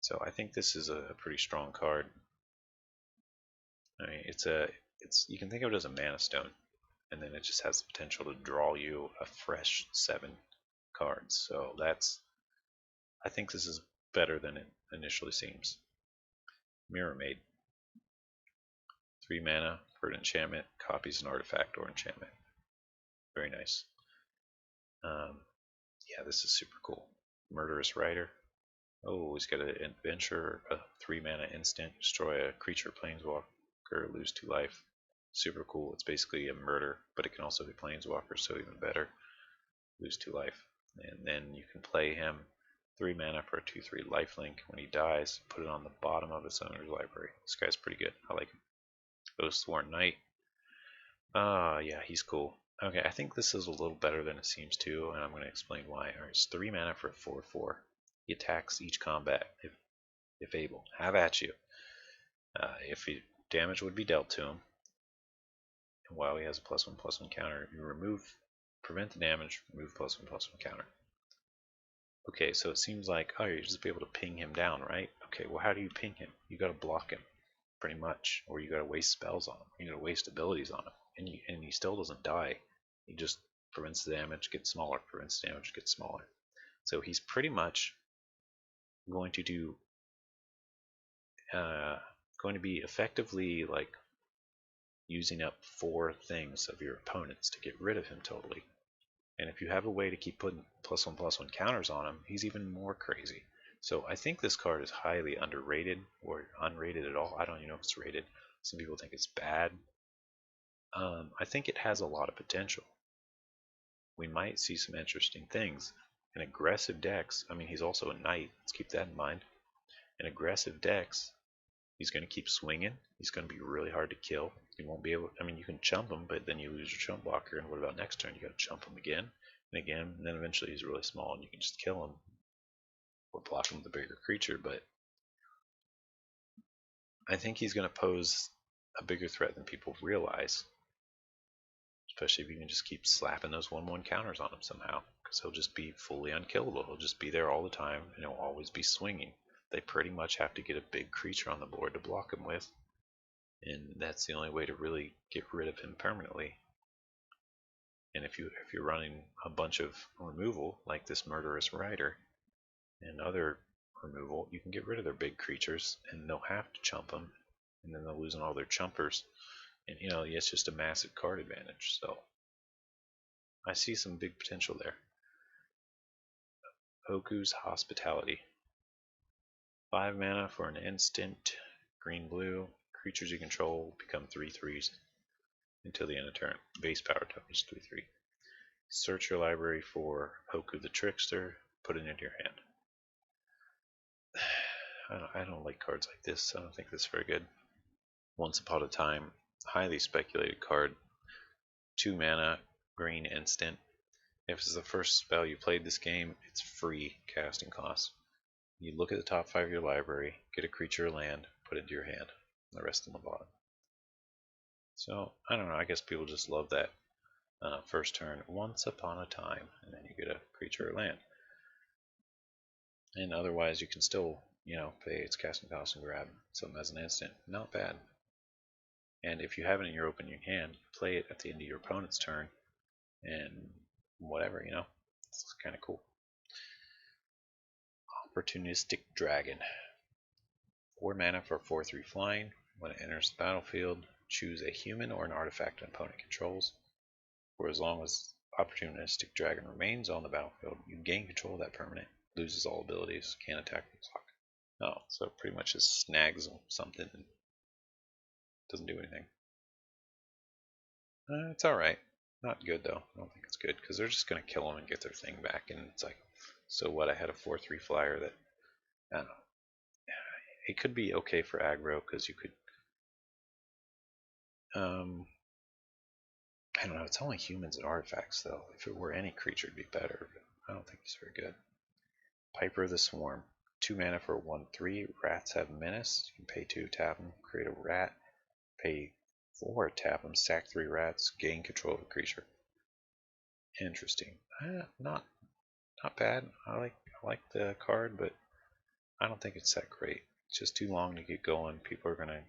So I think this is a pretty strong card. I mean, you can think of it as a mana stone, and then it just has the potential to draw you a fresh 7 cards. So I think this is better than it initially seems. Mirror Maid. 3 mana for an enchantment, copies an artifact or enchantment. Very nice. Yeah, this is super cool. Murderous Rider. Oh, he's got an adventure, a 3 mana instant, destroy a creature, planeswalker, lose 2 life. Super cool. It's basically a murder, but it can also be planeswalker, so even better. Lose 2 life. And then you can play him 3 mana for a 2/3 lifelink. When he dies, put it on the bottom of its owner's library. This guy's pretty good. I like him. Oathsworn Knight. Yeah, he's cool. Okay, I think this is a little better than it seems to, and I'm going to explain why. Alright, it's 3 mana for a 4/4. He attacks each combat, if able. Have at you. If damage would be dealt to him, and while he has a +1/+1 counter, you prevent the damage, remove +1/+1 counter. Okay, so it seems like, oh, you'll just be able to ping him down, right? Okay, well, how do you ping him? You got to block him, pretty much, or you got to waste spells on him. You got to waste abilities on him, and he still doesn't die. He just prevents the damage, gets smaller, prevents damage, gets smaller. So he's pretty much going to do, going to be effectively like using up 4 things of your opponents to get rid of him totally. And if you have a way to keep putting +1/+1 counters on him, he's even more crazy. So I think this card is highly underrated or unrated at all. I don't even know if it's rated. Some people think it's bad. I think it has a lot of potential. We might see some interesting things. In aggressive decks, I mean, he's also a knight. Let's keep that in mind. In aggressive decks, he's going to keep swinging. He's going to be really hard to kill. You won't be able. I mean, you can chump him, but then you lose your chump blocker. And what about next turn? You got to chump him again and again, and then eventually he's really small, and you can just kill him or block him with a bigger creature. But I think he's going to pose a bigger threat than people realize, especially if you can just keep slapping those 1/1 counters on him somehow, because he'll just be fully unkillable. He'll just be there all the time, and he'll always be swinging. They pretty much have to get a big creature on the board to block him with, and that's the only way to really get rid of him permanently. And if you're running a bunch of removal like this Murderous Rider and other removal, you can get rid of their big creatures, and they'll have to chump them, and then they'll lose all their chumpers, and it's just a massive card advantage. So I see some big potential there. Oku's Hospitality. 5 mana for an instant, green-blue. Creatures you control become 3/3s until the end of turn. Base power token is 3/3. Search your library for Oku the Trickster, put it into your hand. I don't like cards like this. I don't think this is very good. Once upon a time, highly speculated card. 2 mana, green instant. If it's the first spell you played this game, it's free casting cost. You look at the top 5 of your library, get a creature or land, put it into your hand, and the rest on the bottom. So, I don't know, I guess people just love that first turn, once upon a time, and then you get a creature or land. And otherwise, you can still, pay its casting cost and grab something as an instant. Not bad. And if you have it in your opening hand, play it at the end of your opponent's turn, and whatever, it's kind of cool. Opportunistic Dragon. 4 mana for 4/3 flying. When it enters the battlefield, choose a human or an artifact an opponent controls. For as long as Opportunistic Dragon remains on the battlefield, you gain control of that permanent, loses all abilities, can't attack or block. Oh, so it pretty much just snags something and doesn't do anything. It's alright. Not good though. I don't think it's good because they're just going to kill them and get their thing back. And it's like, so what? I had a 4/3 flyer that, I don't know. It could be okay for aggro because you could, I don't know. It's only humans and artifacts though. If it were any creature, it'd be better. But I don't think it's very good. Piper of the Swarm. 2 mana for 1/3. Rats have menace. You can pay 2, tap them, create a rat. Pay 4, tap them, sack 3 rats, gain control of a creature. Interesting. Not bad. I like the card, but I don't think it's that great. It's just too long to get going. People are gonna,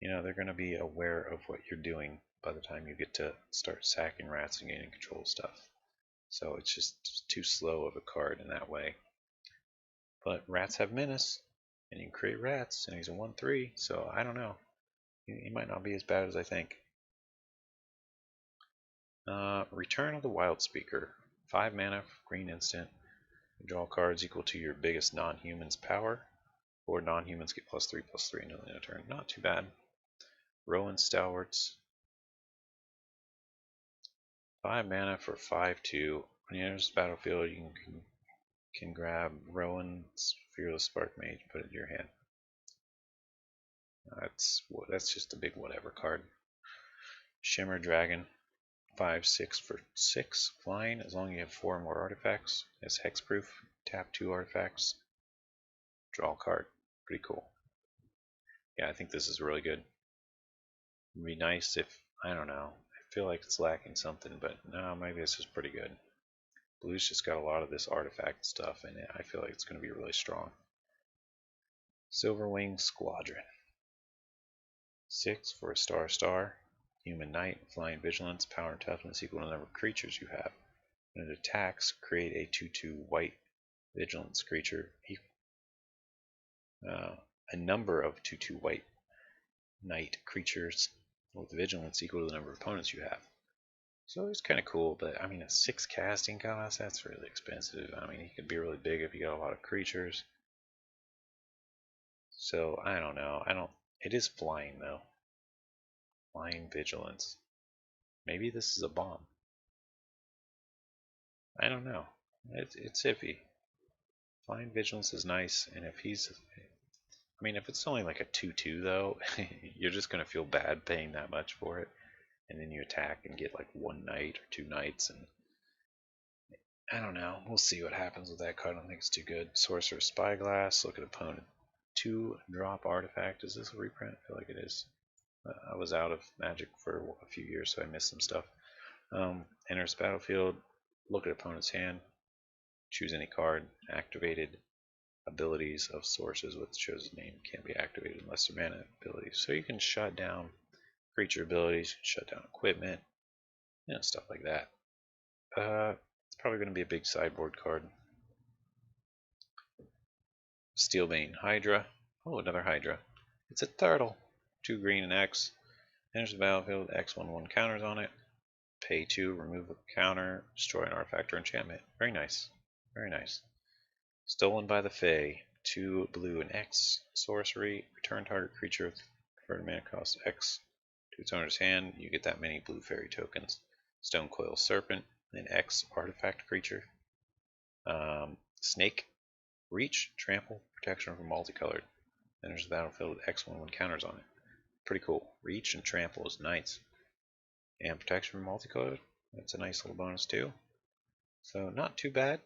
they're gonna be aware of what you're doing by the time you get to start sacking rats and gaining control of stuff. So it's just too slow of a card in that way. But rats have menace, and you can create rats, and he's a 1/3, so I don't know. He might not be as bad as I think. Return of the Wild Speaker. 5 mana, green instant. Draw cards equal to your biggest non-human's power, or non-humans get +3/+3 until the end of turn. Not too bad. Rowan Stalwarts. 5 mana for 5/2. When he enters the battlefield, you can grab Rowan's Fearless Spark Mage, put it in your hand. That's just a big whatever card. Shimmer Dragon. 5/6 for 6 flying, as long as you have 4 more artifacts. It's hexproof. Tap 2 artifacts. Draw a card. Pretty cool. Yeah, I think this is really good. It'd be nice if, I don't know, I feel like it's lacking something, but no, maybe this is pretty good. Blue's just got a lot of this artifact stuff in it. I feel like it's going to be really strong. Silverwing Squadron. 6 for a star. Human Knight, Flying Vigilance, Power and Toughness equal to the number of creatures you have. When it attacks, create a 2/2 white Vigilance creature. A number of 2/2 white Knight creatures with Vigilance equal to the number of opponents you have. So it's kind of cool, but I mean, a 6 casting cost, that's really expensive. I mean, he could be really big if you got a lot of creatures. So I don't know. It is flying though. Flying Vigilance. Maybe this is a bomb. I don't know. It's iffy. Flying Vigilance is nice, and if he's, I mean, if it's only like a 2/2 though, you're just gonna feel bad paying that much for it, and then you attack and get like 1 knight or 2 knights, and I don't know. We'll see what happens with that card. I don't think it's too good. Sorcerer Spyglass. Look at opponent. 2-drop artifact. Is this a reprint? I feel like it is. I was out of Magic for a few years, so I missed some stuff. Enters battlefield. Look at opponent's hand. Choose any card. Activated abilities of sources with chosen name can't be activated unless they're mana abilities. So you can shut down creature abilities, shut down equipment, stuff like that. It's probably going to be a big sideboard card. Steelbane Hydra. Oh, another Hydra. It's a turtle. 2 green and X. Enters the battlefield. X/1/1 counters on it. Pay 2, remove a counter, destroy an artifact or enchantment. Very nice. Very nice. Stolen by the Fae. 2 blue and X. Sorcery. Return target creature with converted mana cost X to its owner's hand. You get that many blue fairy tokens. Stone Coil Serpent. An X artifact creature. Snake. Reach, trample, protection from multicolored. Enters the battlefield with X/1/1 counters on it. Pretty cool. Reach and trample is nice. And protection from multicolored. That's a nice little bonus too. So not too bad.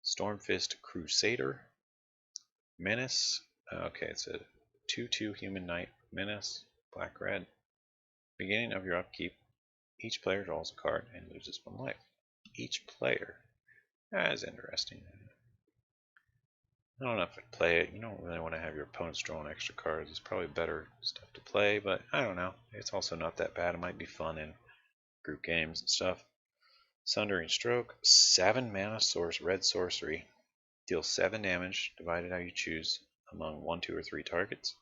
Stormfist Crusader. Menace. Okay, it's a 2/2 human knight. Menace. Black red. Beginning of your upkeep, each player draws a card and loses 1 life. Each player. That's interesting. I don't know if I'd play it. You don't really want to have your opponents drawing extra cards. It's probably better stuff to play, but I don't know. It's also not that bad. It might be fun in group games and stuff. Sundering Stroke, 7 mana source, red sorcery. Deal 7 damage, divided how you choose, among 1, 2, or 3 targets.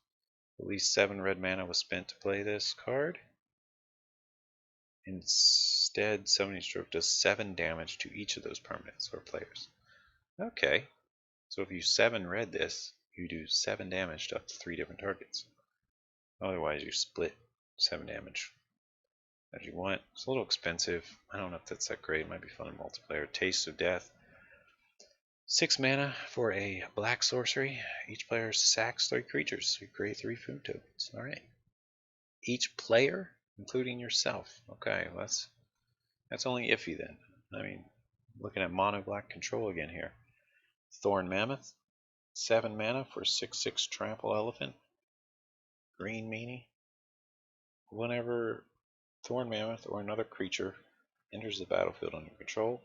At least 7 red mana was spent to play this card. Instead, Summoning Stroke does 7 damage to each of those permanents or players. Okay, so if you 7 red this, you do 7 damage to up to 3 different targets. Otherwise, you split 7 damage as you want. It's a little expensive. I don't know if that's that great. It might be fun in multiplayer. Taste of Death. 6 mana for a black sorcery. Each player sacks 3 creatures. You create 3 food tokens. Alright. Each player, including yourself. Okay, well that's only iffy then. I mean, looking at mono black control again here. Thorn Mammoth. 7 mana for 6/6 Trample Elephant. Green meanie. Whenever Thorn Mammoth or another creature enters the battlefield under control,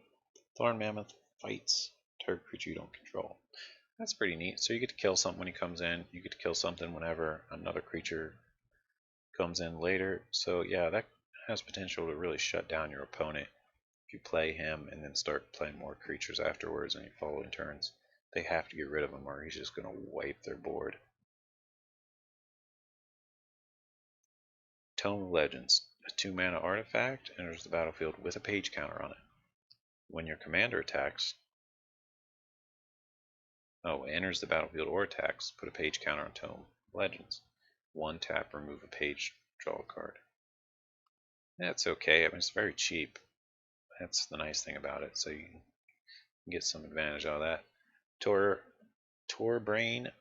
Thorn Mammoth fights target creature you don't control. That's pretty neat. So you get to kill something when he comes in. You get to kill something whenever another creature comes in later. So yeah, that has potential to really shut down your opponent if you play him and then start playing more creatures afterwards in your following turns. They have to get rid of him or he's just going to wipe their board. Tome of Legends. A 2 mana artifact enters the battlefield with a page counter on it. When your commander attacks, enters the battlefield or attacks, put a page counter on Tome of Legends. 1 tap, remove a page, draw a card. That's okay. I mean, it's very cheap. That's the nice thing about it. So you can get some advantage out of that. Torbrand,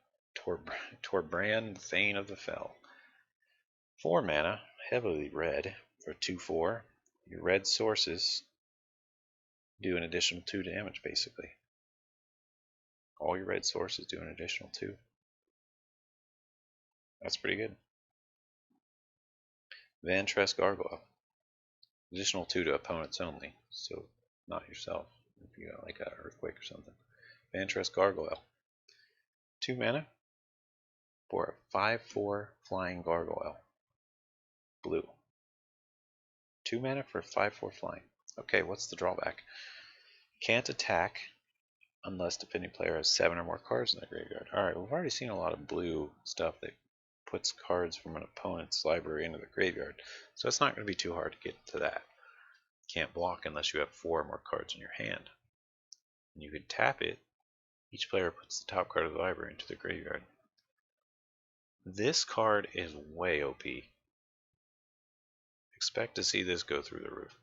Thane of the Fell. 4 mana, heavily red, for 2/4. Your red sources do an additional 2 damage, basically. All your red sources do an additional 2. That's pretty good. Vantress Gargoyle. Additional 2 to opponents only, so not yourself. If you got like an earthquake or something. Vantress Gargoyle. 2 mana for a 5/4 flying gargoyle. Blue. 2 mana for 5/4 flying. Okay, what's the drawback? Can't attack unless defending player has 7 or more cards in their graveyard. Alright, we've already seen a lot of blue stuff that puts cards from an opponent's library into the graveyard, so it's not going to be too hard to get to that. Can't block unless you have 4 or more cards in your hand. And you can tap it. Each player puts the top card of the library into the graveyard. This card is way OP. Expect to see this go through the roof.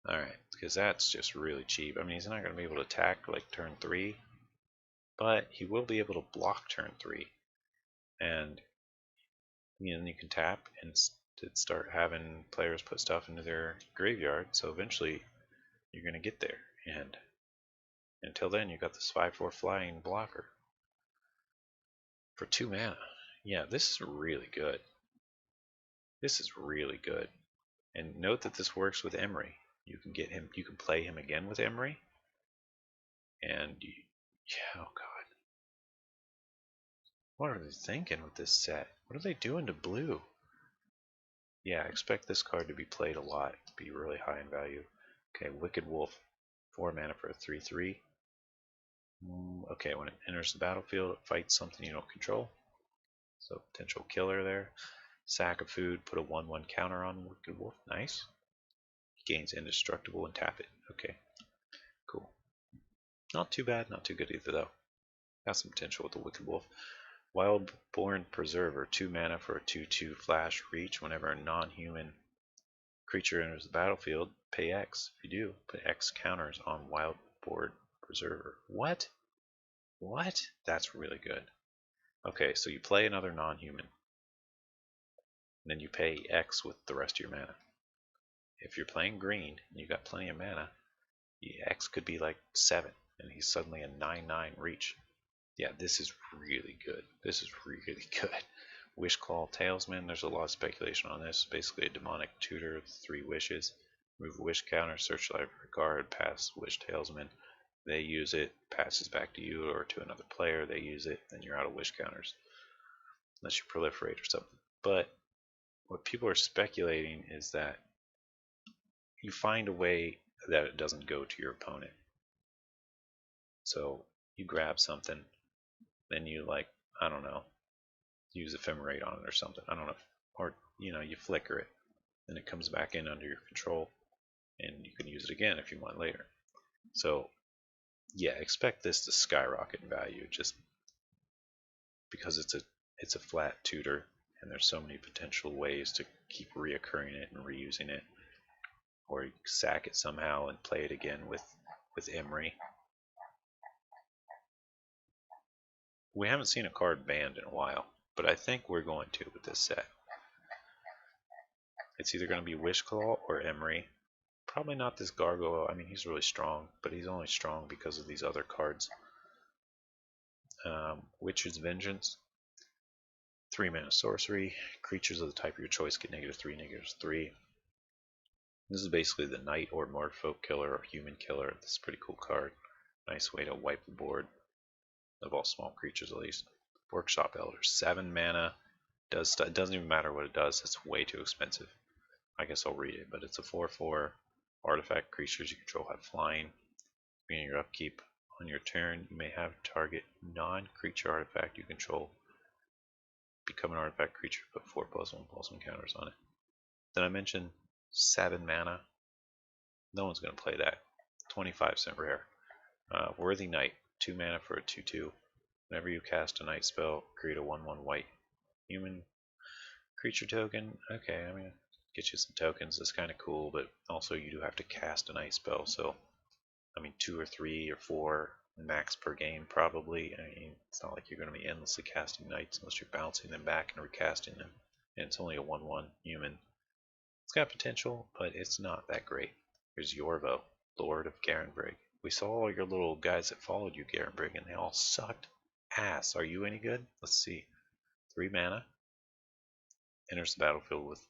Alright, because that's just really cheap. I mean, he's not going to be able to attack like turn 3, but he will be able to block turn 3. And you can tap and start having players put stuff into their graveyard, so eventually you're going to get there. And until then, you got this 5/4 flying blocker for 2 mana. Yeah, this is really good. This is really good. And note that this works with Emery. You can get him. You can play him again with Emery. And yeah, oh god, what are they thinking with this set? What are they doing to blue? Yeah, I expect this card to be played a lot, to be really high in value. Okay, Wicked Wolf, 4 mana for a 3/3. Okay, when it enters the battlefield, it fights something you don't control. So potential killer there. Sack of food, put a 1/1 counter on Wicked Wolf. Nice. Gains indestructible and tap it. Okay, cool. Not too bad, not too good either though. Got some potential with the Wicked Wolf. Wildborn Preserver, 2 mana for a 2/2 flash reach. Whenever a non-human creature enters the battlefield, pay X. If you do, put X counters on Wildborn Preserver. What? What? That's really good. Okay, so you play another non-human. And then you pay X with the rest of your mana. If you're playing green and you got plenty of mana, X could be like 7, and he's suddenly a 9/9 reach. Yeah, this is really good. This is really good. Wishclaw Talesman, there's a lot of speculation on this. Basically a demonic tutor with 3 wishes. Move a wish counter, search library card, pass Wish Talesman. They use it, passes back to you or to another player, they use it, then you're out of wish counters. Unless you proliferate or something. But what people are speculating is that you find a way that it doesn't go to your opponent. So you grab something, then you I don't know, use Ephemerate on it or something. I don't know. Or, you flicker it. Then it comes back in under your control, and you can use it again if you want later. So, yeah, expect this to skyrocket in value just because it's a flat tutor, and there's so many potential ways to keep reoccurring it and reusing it. Or you sack it somehow and play it again with Emery. We haven't seen a card banned in a while, but I think we're going to with this set. It's either going to be Wishclaw or Emery. Probably not this Gargoyle. I mean, he's really strong, but he's only strong because of these other cards. Witch's Vengeance. 3 mana sorcery. Creatures of the type of your choice get -3, -3. This is basically the Knight or Merfolk killer or human killer. This is a pretty cool card. Nice way to wipe the board of all small creatures at least. Workshop Elder. 7 mana. It doesn't even matter what it does. It's way too expensive. I guess I'll read it, but it's a 4/4 artifact. Creatures you control have flying. Beginning your upkeep, on your turn, you may have target non-creature artifact you control become an artifact creature, put 4+1/+1 counters on it. Did I mention 7 mana? No one's going to play that. 25% rare. Worthy Knight, 2 mana for a 2/2. Whenever you cast a Knight spell, create a 1/1 white human creature token. Okay, I mean, get you some tokens. That's kind of cool, but also you do have to cast a Knight spell, so I mean 2 or 3 or 4 max per game probably. I mean, it's not like you're going to be endlessly casting Knights unless you're bouncing them back and recasting them. And it's only a 1/1 human. It's got potential, but it's not that great. Here's Yorvo, Lord of Garenbrig. We saw all your little guys that followed you, Garenbrig, and they all sucked ass. Are you any good? Let's see. 3 mana. Enters the battlefield with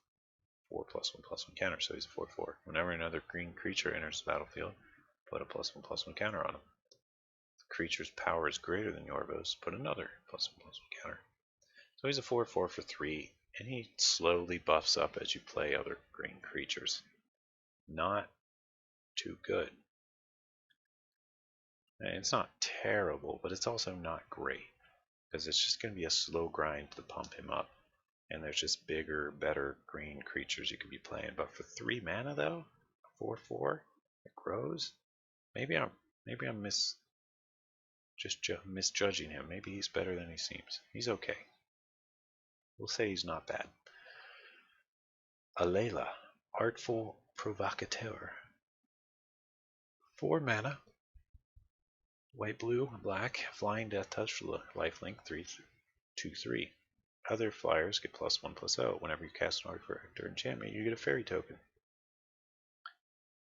4+1/+1 counter, so he's a 4/4. Whenever another green creature enters the battlefield, put a +1/+1 counter on him. If the creature's power is greater than Yorvo's, put another +1/+1 counter. So he's a 4/4 for 3, and he slowly buffs up as you play other green creatures. Not too good. And it's not terrible, but it's also not great, because it's just going to be a slow grind to pump him up. And there's just bigger, better green creatures you could be playing. But for 3 mana though, 4/4, it grows. Maybe I'm misjudging him. Maybe he's better than he seems. He's okay. We'll say he's not bad. Alela, Artful Provocateur. 4 mana. White, blue, black, flying, death touch, lifelink, 3/2/3. Other flyers get +1/+0. Whenever you cast an artifact or enchantment, you get a fairy token,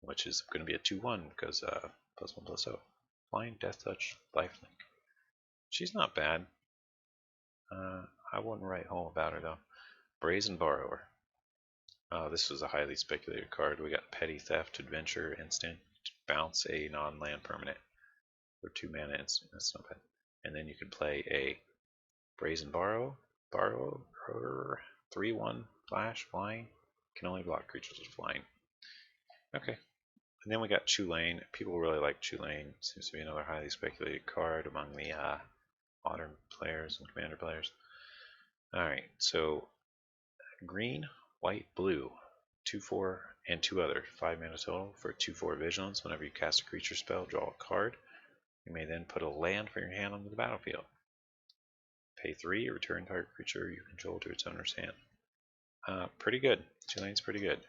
which is going to be a 2/1 because +1/+0. Flying, death touch, lifelink. She's not bad. I wouldn't write home about her though. Brazen Borrower. This was a highly speculated card. We got Petty Theft, Adventure, instant, bounce a non-land permanent for 2 mana instant. That's not bad. And then you can play a Brazen Borrower, 3/1 flash, flying. Can only block creatures with flying. Okay. And then we got Chulane. People really like Chulane. Seems to be another highly speculated card among the modern players and commander players. Alright, so green, white, blue, 2/4, and 2 other, 5 mana total for 2/4 vigilance. Whenever you cast a creature spell, draw a card. You may then put a land from your hand onto the battlefield. Pay 3, return target creature you control to its owner's hand. Pretty good. Chulane's pretty good.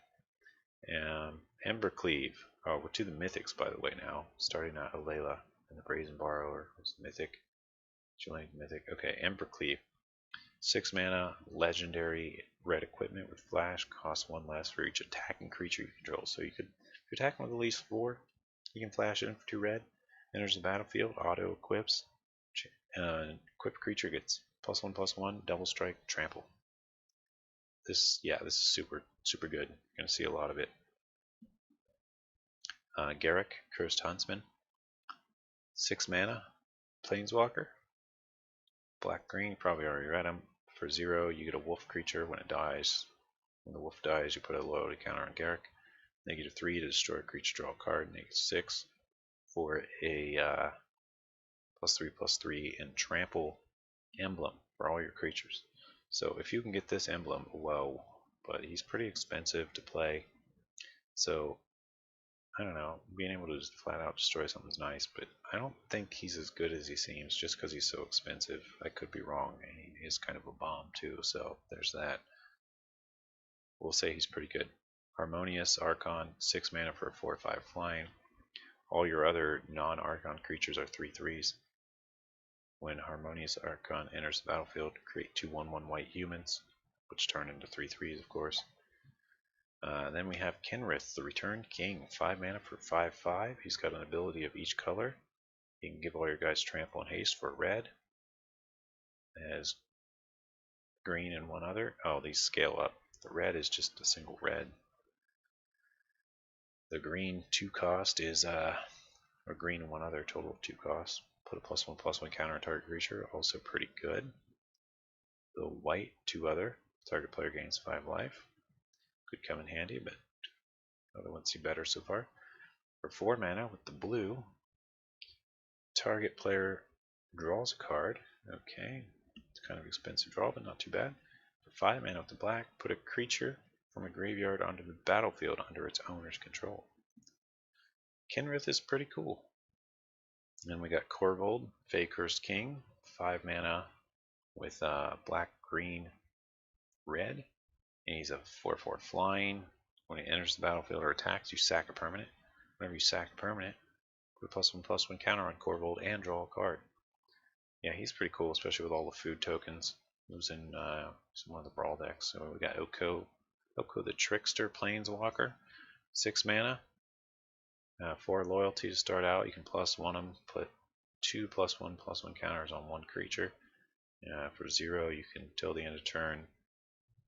Embercleave. Oh, we're to the mythics, by the way, now. Starting at Alela and the Brazen Borrower was mythic. Chulane's mythic. Okay, Embercleave. 6 mana, legendary red equipment with flash, costs 1 less for each attacking creature you control. So you could, if you're attacking with at least 4, you can flash it in for 2 red. Enters the battlefield, auto equips. Equipped creature gets +1/+1, double strike, trample. This is super good. You're gonna see a lot of it. Garruk, Cursed Huntsman. 6 mana, Planeswalker. Black green, you probably already read them. For 0, you get a wolf creature when it dies. When the wolf dies, you put a loyalty counter on Garruk. -3 to destroy a creature, draw a card. -6 for a +3/+3 and trample emblem for all your creatures. So if you can get this emblem, whoa, but he's pretty expensive to play. So I don't know, being able to just flat out destroy something's nice, but I don't think he's as good as he seems just because he's so expensive. I could be wrong, and he is kind of a bomb too, so there's that. We'll say he's pretty good. Harmonious Archon, 6 mana for a 4/5 flying. All your other non-Archon creatures are 3/3s. When Harmonious Archon enters the battlefield, create 2 1/1 white humans, which turn into 3/3s, of course. Then we have Kenrith, the Returned King, 5 mana for 5/5. He's got an ability of each color. You can give all your guys trample and haste for red. As green and 1 other. Oh, these scale up. The red is just a single red. The green 2 cost is or green and 1 other, total of 2 costs. Put a +1/+1 counter on target creature, also pretty good. The white 2 other, target player gains 5 life. Could come in handy, but other ones see better so far. For 4 mana with the blue, target player draws a card. Okay, it's kind of expensive draw, but not too bad. For 5 mana with the black, put a creature from a graveyard onto the battlefield under its owner's control. Kenrith is pretty cool. Then we got Corvold, Fey Cursed King, 5 mana with black, green, red. And he's a 4/4 flying. When he enters the battlefield or attacks, you sack a permanent. Whenever you sack a permanent, put a +1/+1 counter on Corvold and draw a card. Yeah, he's pretty cool, especially with all the food tokens. He was in one of the brawl decks. So we got Oko the Trickster Planeswalker, 6 mana, 4 loyalty to start out. You can +1 them, put 2 +1/+1 counters on 1 creature. For 0, you can, till the end of turn,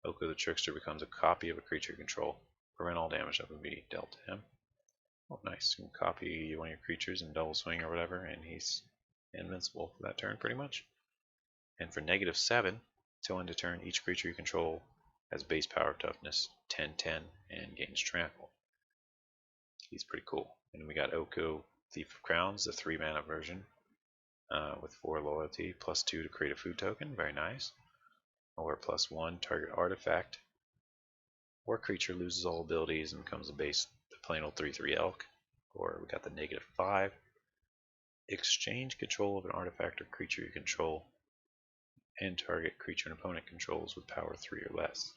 Oko the Trickster becomes a copy of a creature you control. Prevent all damage that would be dealt to him. Oh, nice. You can copy one of your creatures and double swing or whatever, and he's invincible for that turn, pretty much. And for -7, till end of turn, each creature you control has base power toughness 10/10 and gains trample. He's pretty cool. And we got Oko Thief of Crowns, the 3 mana version, with 4 loyalty, +2 to create a food token. Very nice. Or +1, target artifact or creature loses all abilities and becomes a base plain old 3/3 elk. Or we got the -5. Exchange control of an artifact or creature you control and target creature an opponent controls with power 3 or less.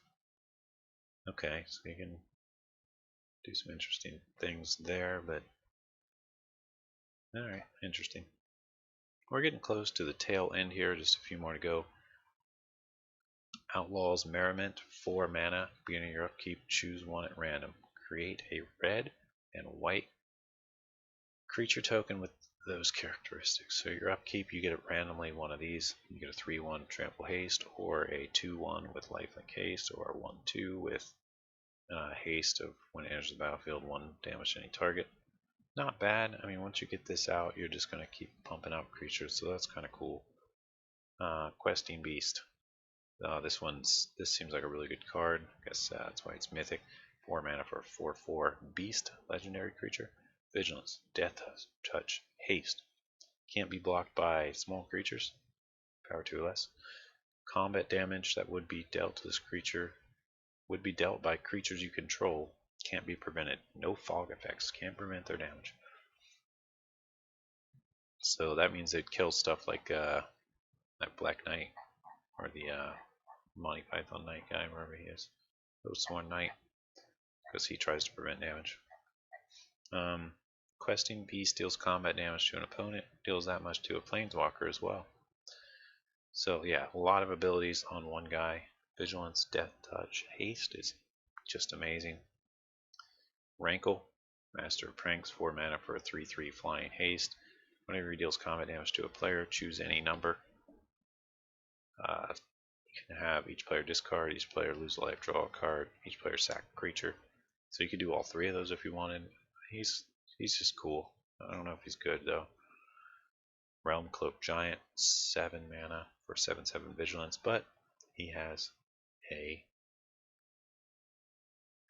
Okay, so you can do some interesting things there, but alright, interesting. We're getting close to the tail end here, just a few more to go. Outlaws Merriment, 4 mana, beginning of your upkeep, choose 1 at random. Create a red and white creature token with those characteristics. So your upkeep, you get it randomly one of these. You get a 3/1 trample haste, or a 2/1 with lifelink haste, or a 1/2 with haste of when it enters the battlefield, 1 damage to any target. Not bad. I mean, once you get this out, you're just going to keep pumping out creatures, so that's kind of cool. Questing Beast. This seems like a really good card. I guess that's why it's mythic. 4 mana for a 4/4 beast, legendary creature. Vigilance, Death Touch, Haste. Can't be blocked by small creatures. Power 2 or less. Combat damage that would be dealt to this creature would be dealt by creatures you control. Can't be prevented. No fog effects. Can't prevent their damage. So that means it kills stuff like that Black Knight or the Monty Python Knight guy, wherever he is. Oathsworn Knight, because he tries to prevent damage. Questing Beast deals combat damage to an opponent, deals that much to a planeswalker as well. So yeah, a lot of abilities on one guy. Vigilance, Death Touch, Haste is just amazing. Rankle, Master of Pranks, 4 mana for a 3/3 flying haste. Whenever he deals combat damage to a player, choose any number. You can have each player discard, each player lose a life, draw a card, each player sack a creature. So you could do all 3 of those if you wanted. He's just cool. I don't know if he's good though. Realm Cloak Giant, 7 mana for 7/7 Vigilance, but he has a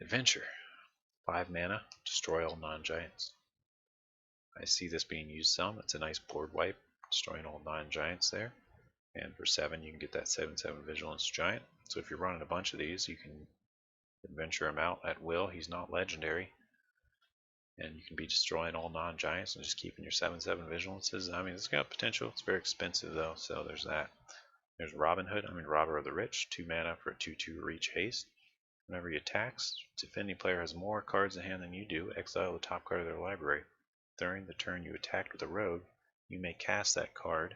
adventure. 5 mana, destroy all non-giants. I see this being used some. It's a nice board wipe, destroying all non-giants there. And for 7, you can get that 7/7 Vigilance Giant. So if you're running a bunch of these, you can adventure him out at will. He's not legendary. And you can be destroying all non-giants and just keeping your 7/7 Vigilances. I mean, it's got potential. It's very expensive, though, so there's that. There's Robber of the Rich, 2 mana for a 2/2 reach haste. Whenever he attacks, defending player has more cards in hand than you do. Exile the top card of their library. During the turn you attacked with a rogue, you may cast that card,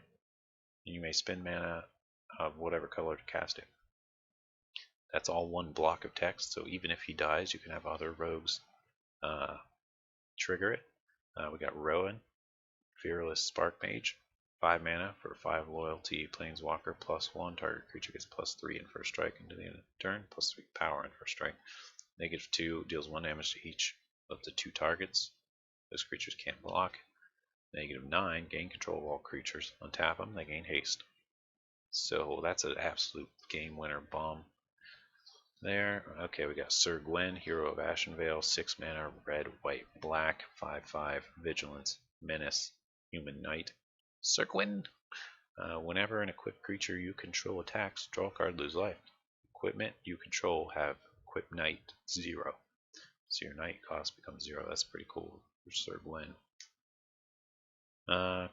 and you may spend mana of whatever color to cast it. That's all one block of text, so even if he dies, you can have other rogues trigger it. We got Rowan, Fearless Spark Mage, 5 mana for 5 loyalty, Planeswalker, +1, target creature gets +3 in first strike into the end of the turn, +3 power in first strike. -2 deals 1 damage to each of the 2 targets. Those creatures can't block. -9, gain control of all creatures. Untap them, they gain haste. So that's an absolute game winner bomb there. Okay, we got Sir Gwen, Hero of Ashenvale, 6 mana, red, white, black, 5/5, Vigilance, Menace, Human Knight. Sir Gwen! Whenever an equipped creature you control attacks, draw a card, lose life. Equipment you control have Equip Knight 0. So your Knight cost becomes 0. That's pretty cool for Sir Gwen.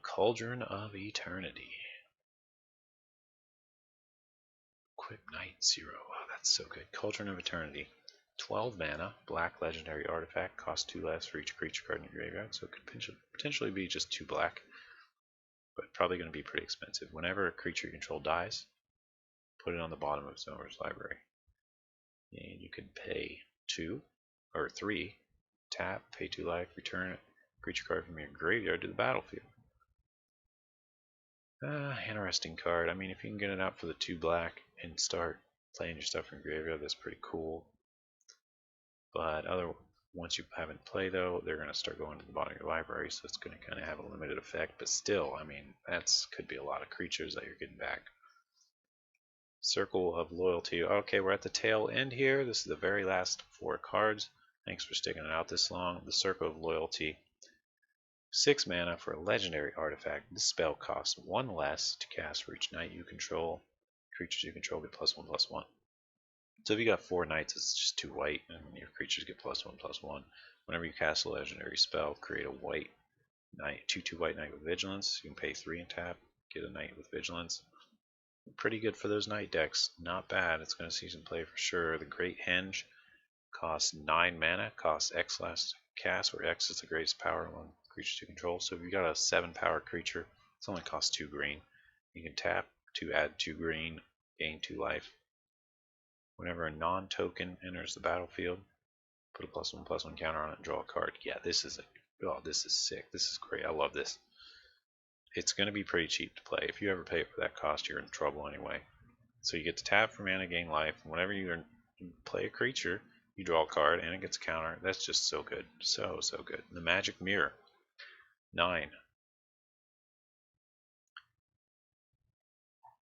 Cauldron of Eternity. Equip Knight 0. Oh, that's so good. Cauldron of Eternity. 12 mana, black legendary artifact, costs 2 less for each creature card in your graveyard, so it could potentially be just 2 black, but probably going to be pretty expensive. Whenever a creature you control dies, put it on the bottom of its owner's library. And you can pay 2 or 3, tap, pay 2 life, return a creature card from your graveyard to the battlefield. Interesting card. I mean, if you can get it out for the 2 black and start playing your stuff from your graveyard, that's pretty cool. But once you haven't played though, they're going to start going to the bottom of your library, so it's going to kind of have a limited effect. But still, I mean, that's could be a lot of creatures that you're getting back. Circle of Loyalty. Okay, we're at the tail end here. This is the very last 4 cards. Thanks for sticking it out this long. The Circle of Loyalty. 6 mana for a legendary artifact. This spell costs 1 less to cast for each knight you control. Creatures you control get +1/+1. So if you got 4 knights, it's just 2 white, and your creatures get +1/+1. Whenever you cast a legendary spell, create a white knight, 2/2 white knight with vigilance. You can pay 3 and tap, get a knight with vigilance. Pretty good for those knight decks. Not bad. It's going to see some play for sure. The Great Henge costs 9 mana, costs X last cast, where X is the greatest power among creatures you control. So if you got a 7 power creature, it's only costs 2 green. You can tap to add 2 green, gain 2 life. Whenever a non-token enters the battlefield, put a +1/+1 counter on it and draw a card. Yeah, this is sick. This is great. I love this. It's going to be pretty cheap to play. If you ever pay it for that cost, you're in trouble anyway. So you get to tap for mana, gain life. Whenever you play a creature, you draw a card and it gets a counter. That's just so good. So good. The Magic Mirror. 9.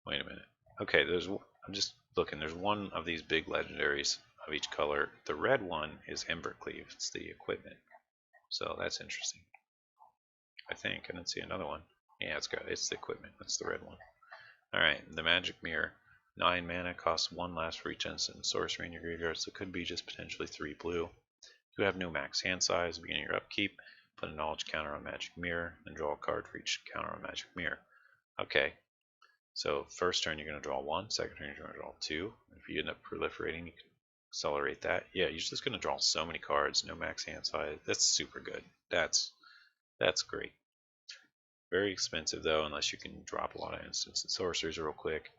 Wait a minute. Okay, I'm just looking. There's one of these big legendaries of each color. The red one is Embercleave. It's the equipment. So that's interesting. I think. I didn't see another one. Yeah, it's the equipment. That's the red one. Alright, the Magic Mirror. 9 mana, costs 1 less for each instant sorcery in your graveyard, so it could be just potentially 3 blue. You have no max hand size. Beginning your upkeep, put a knowledge counter on Magic Mirror, and draw a card for each counter on Magic Mirror. Okay, so first turn you're going to draw 1, second turn you're going to draw 2. If you end up proliferating, you can accelerate that. Yeah, you're just going to draw so many cards, no max hand size. That's super good. That's great. Very expensive though, unless you can drop a lot of instants and sorceries real quick.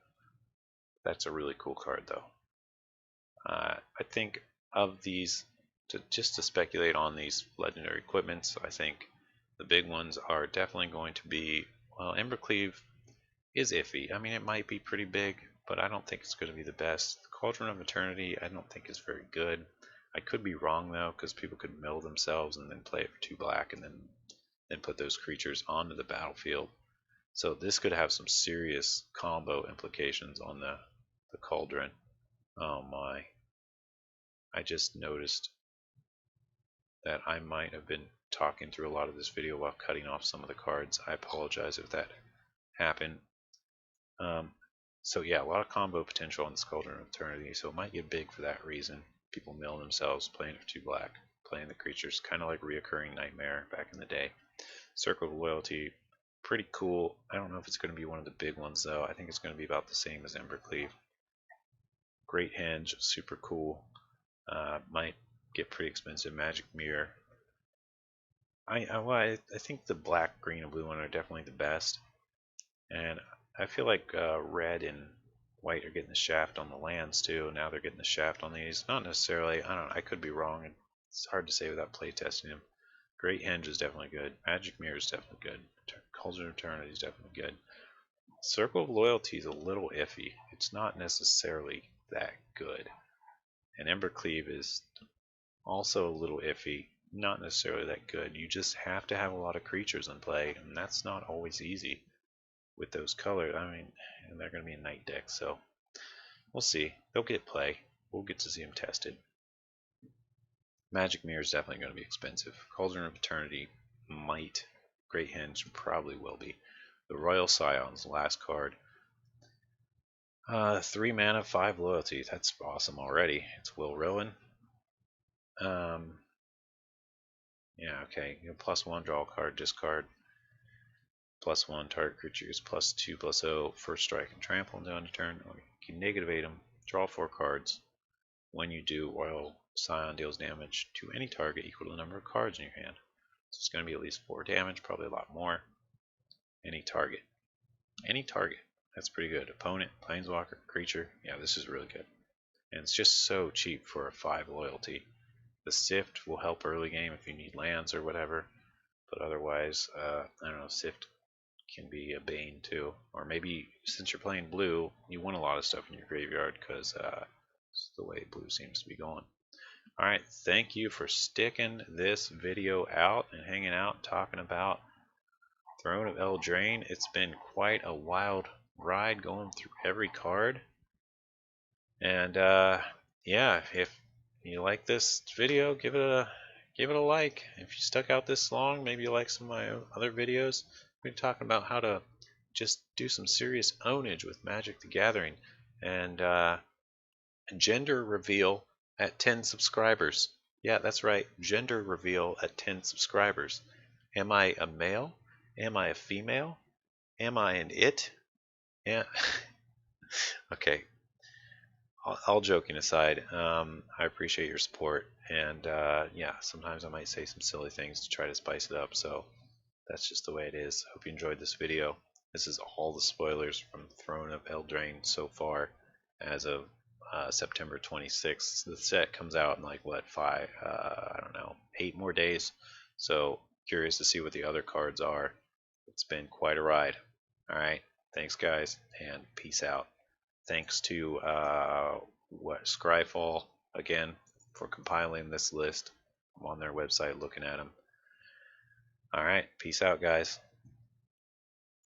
That's a really cool card though. I think of these, just to speculate on these legendary equipments, I think the big ones are definitely going to be, well, Embercleave is iffy. I mean, it might be pretty big, but I don't think it's going to be the best. The Cauldron of Eternity, I don't think is very good. I could be wrong though, because people could mill themselves and then play it for 2 black and then put those creatures onto the battlefield. So this could have some serious combo implications on the Cauldron. Oh my. I just noticed that I might have been talking through a lot of this video while cutting off some of the cards. I apologize if that happened. So yeah, a lot of combo potential on this Cauldron of Eternity, so it might get big for that reason. People mill themselves, playing for 2 black, playing the creatures, kind of like Reoccurring Nightmare back in the day. Circle of Loyalty, pretty cool. I don't know if it's going to be one of the big ones though. I think it's going to be about the same as Embercleave. Great Henge, super cool. Might get pretty expensive. Magic Mirror. I think the black, green, and blue one are definitely the best. And I feel like red and white are getting the shaft on the lands too. Now they're getting the shaft on these. Not necessarily. I don't know. I could be wrong. It's hard to say without playtesting them. Great Henge is definitely good. Magic Mirror is definitely good. Cauldron of Eternity is definitely good. Circle of Loyalty is a little iffy. It's not necessarily that good. And Embercleave is also a little iffy. Not necessarily that good. You just have to have a lot of creatures in play, and that's not always easy with those colors. I mean, and they're going to be a night deck, so we'll see. They'll get play. We'll get to see them tested. Magic Mirror is definitely going to be expensive. Cauldron of Eternity might. Great Henge probably will be. The Royal Scions, the last card. 3 mana, 5 loyalty. That's awesome already. It's Will Rowan. Yeah, okay. +1, draw a card, discard. +1, target creature is +2/+0, first strike and trample until end of turn. Or you can -8 them, draw 4 cards. When you do, Royal Scion deals damage to any target equal to the number of cards in your hand. So it's going to be at least 4 damage, probably a lot more. Any target. Any target. That's pretty good. Opponent, Planeswalker, creature. Yeah, this is really good. And it's just so cheap for a 5 loyalty. The Sift will help early game if you need lands or whatever. But otherwise, I don't know, Sift can be a bane too. Or maybe since you're playing blue, you want a lot of stuff in your graveyard because it's the way blue seems to be going. Alright, thank you for sticking this video out and hanging out talking about Throne of Eldraine. It's been quite a wild ride going through every card. And yeah, if you like this video, give it a like. If you stuck out this long, maybe you like some of my other videos. We've been talking about how to just do some serious ownage with Magic the Gathering. And gender reveal at 10 subscribers. Yeah, that's right. Gender reveal at 10 subscribers. Am I a male? Am I a female? Am I an it? Yeah. Okay. All joking aside, I appreciate your support, and yeah, sometimes I might say some silly things to try to spice it up, so that's just the way it is. Hope you enjoyed this video. This is all the spoilers from Throne of Eldraine so far as of September 26th. The set comes out in like, what, I don't know, 8 more days, so curious to see what the other cards are. It's been quite a ride. Alright, thanks guys, and peace out. Thanks to Scryfall again for compiling this list. I'm on their website looking at them. All right, peace out, guys.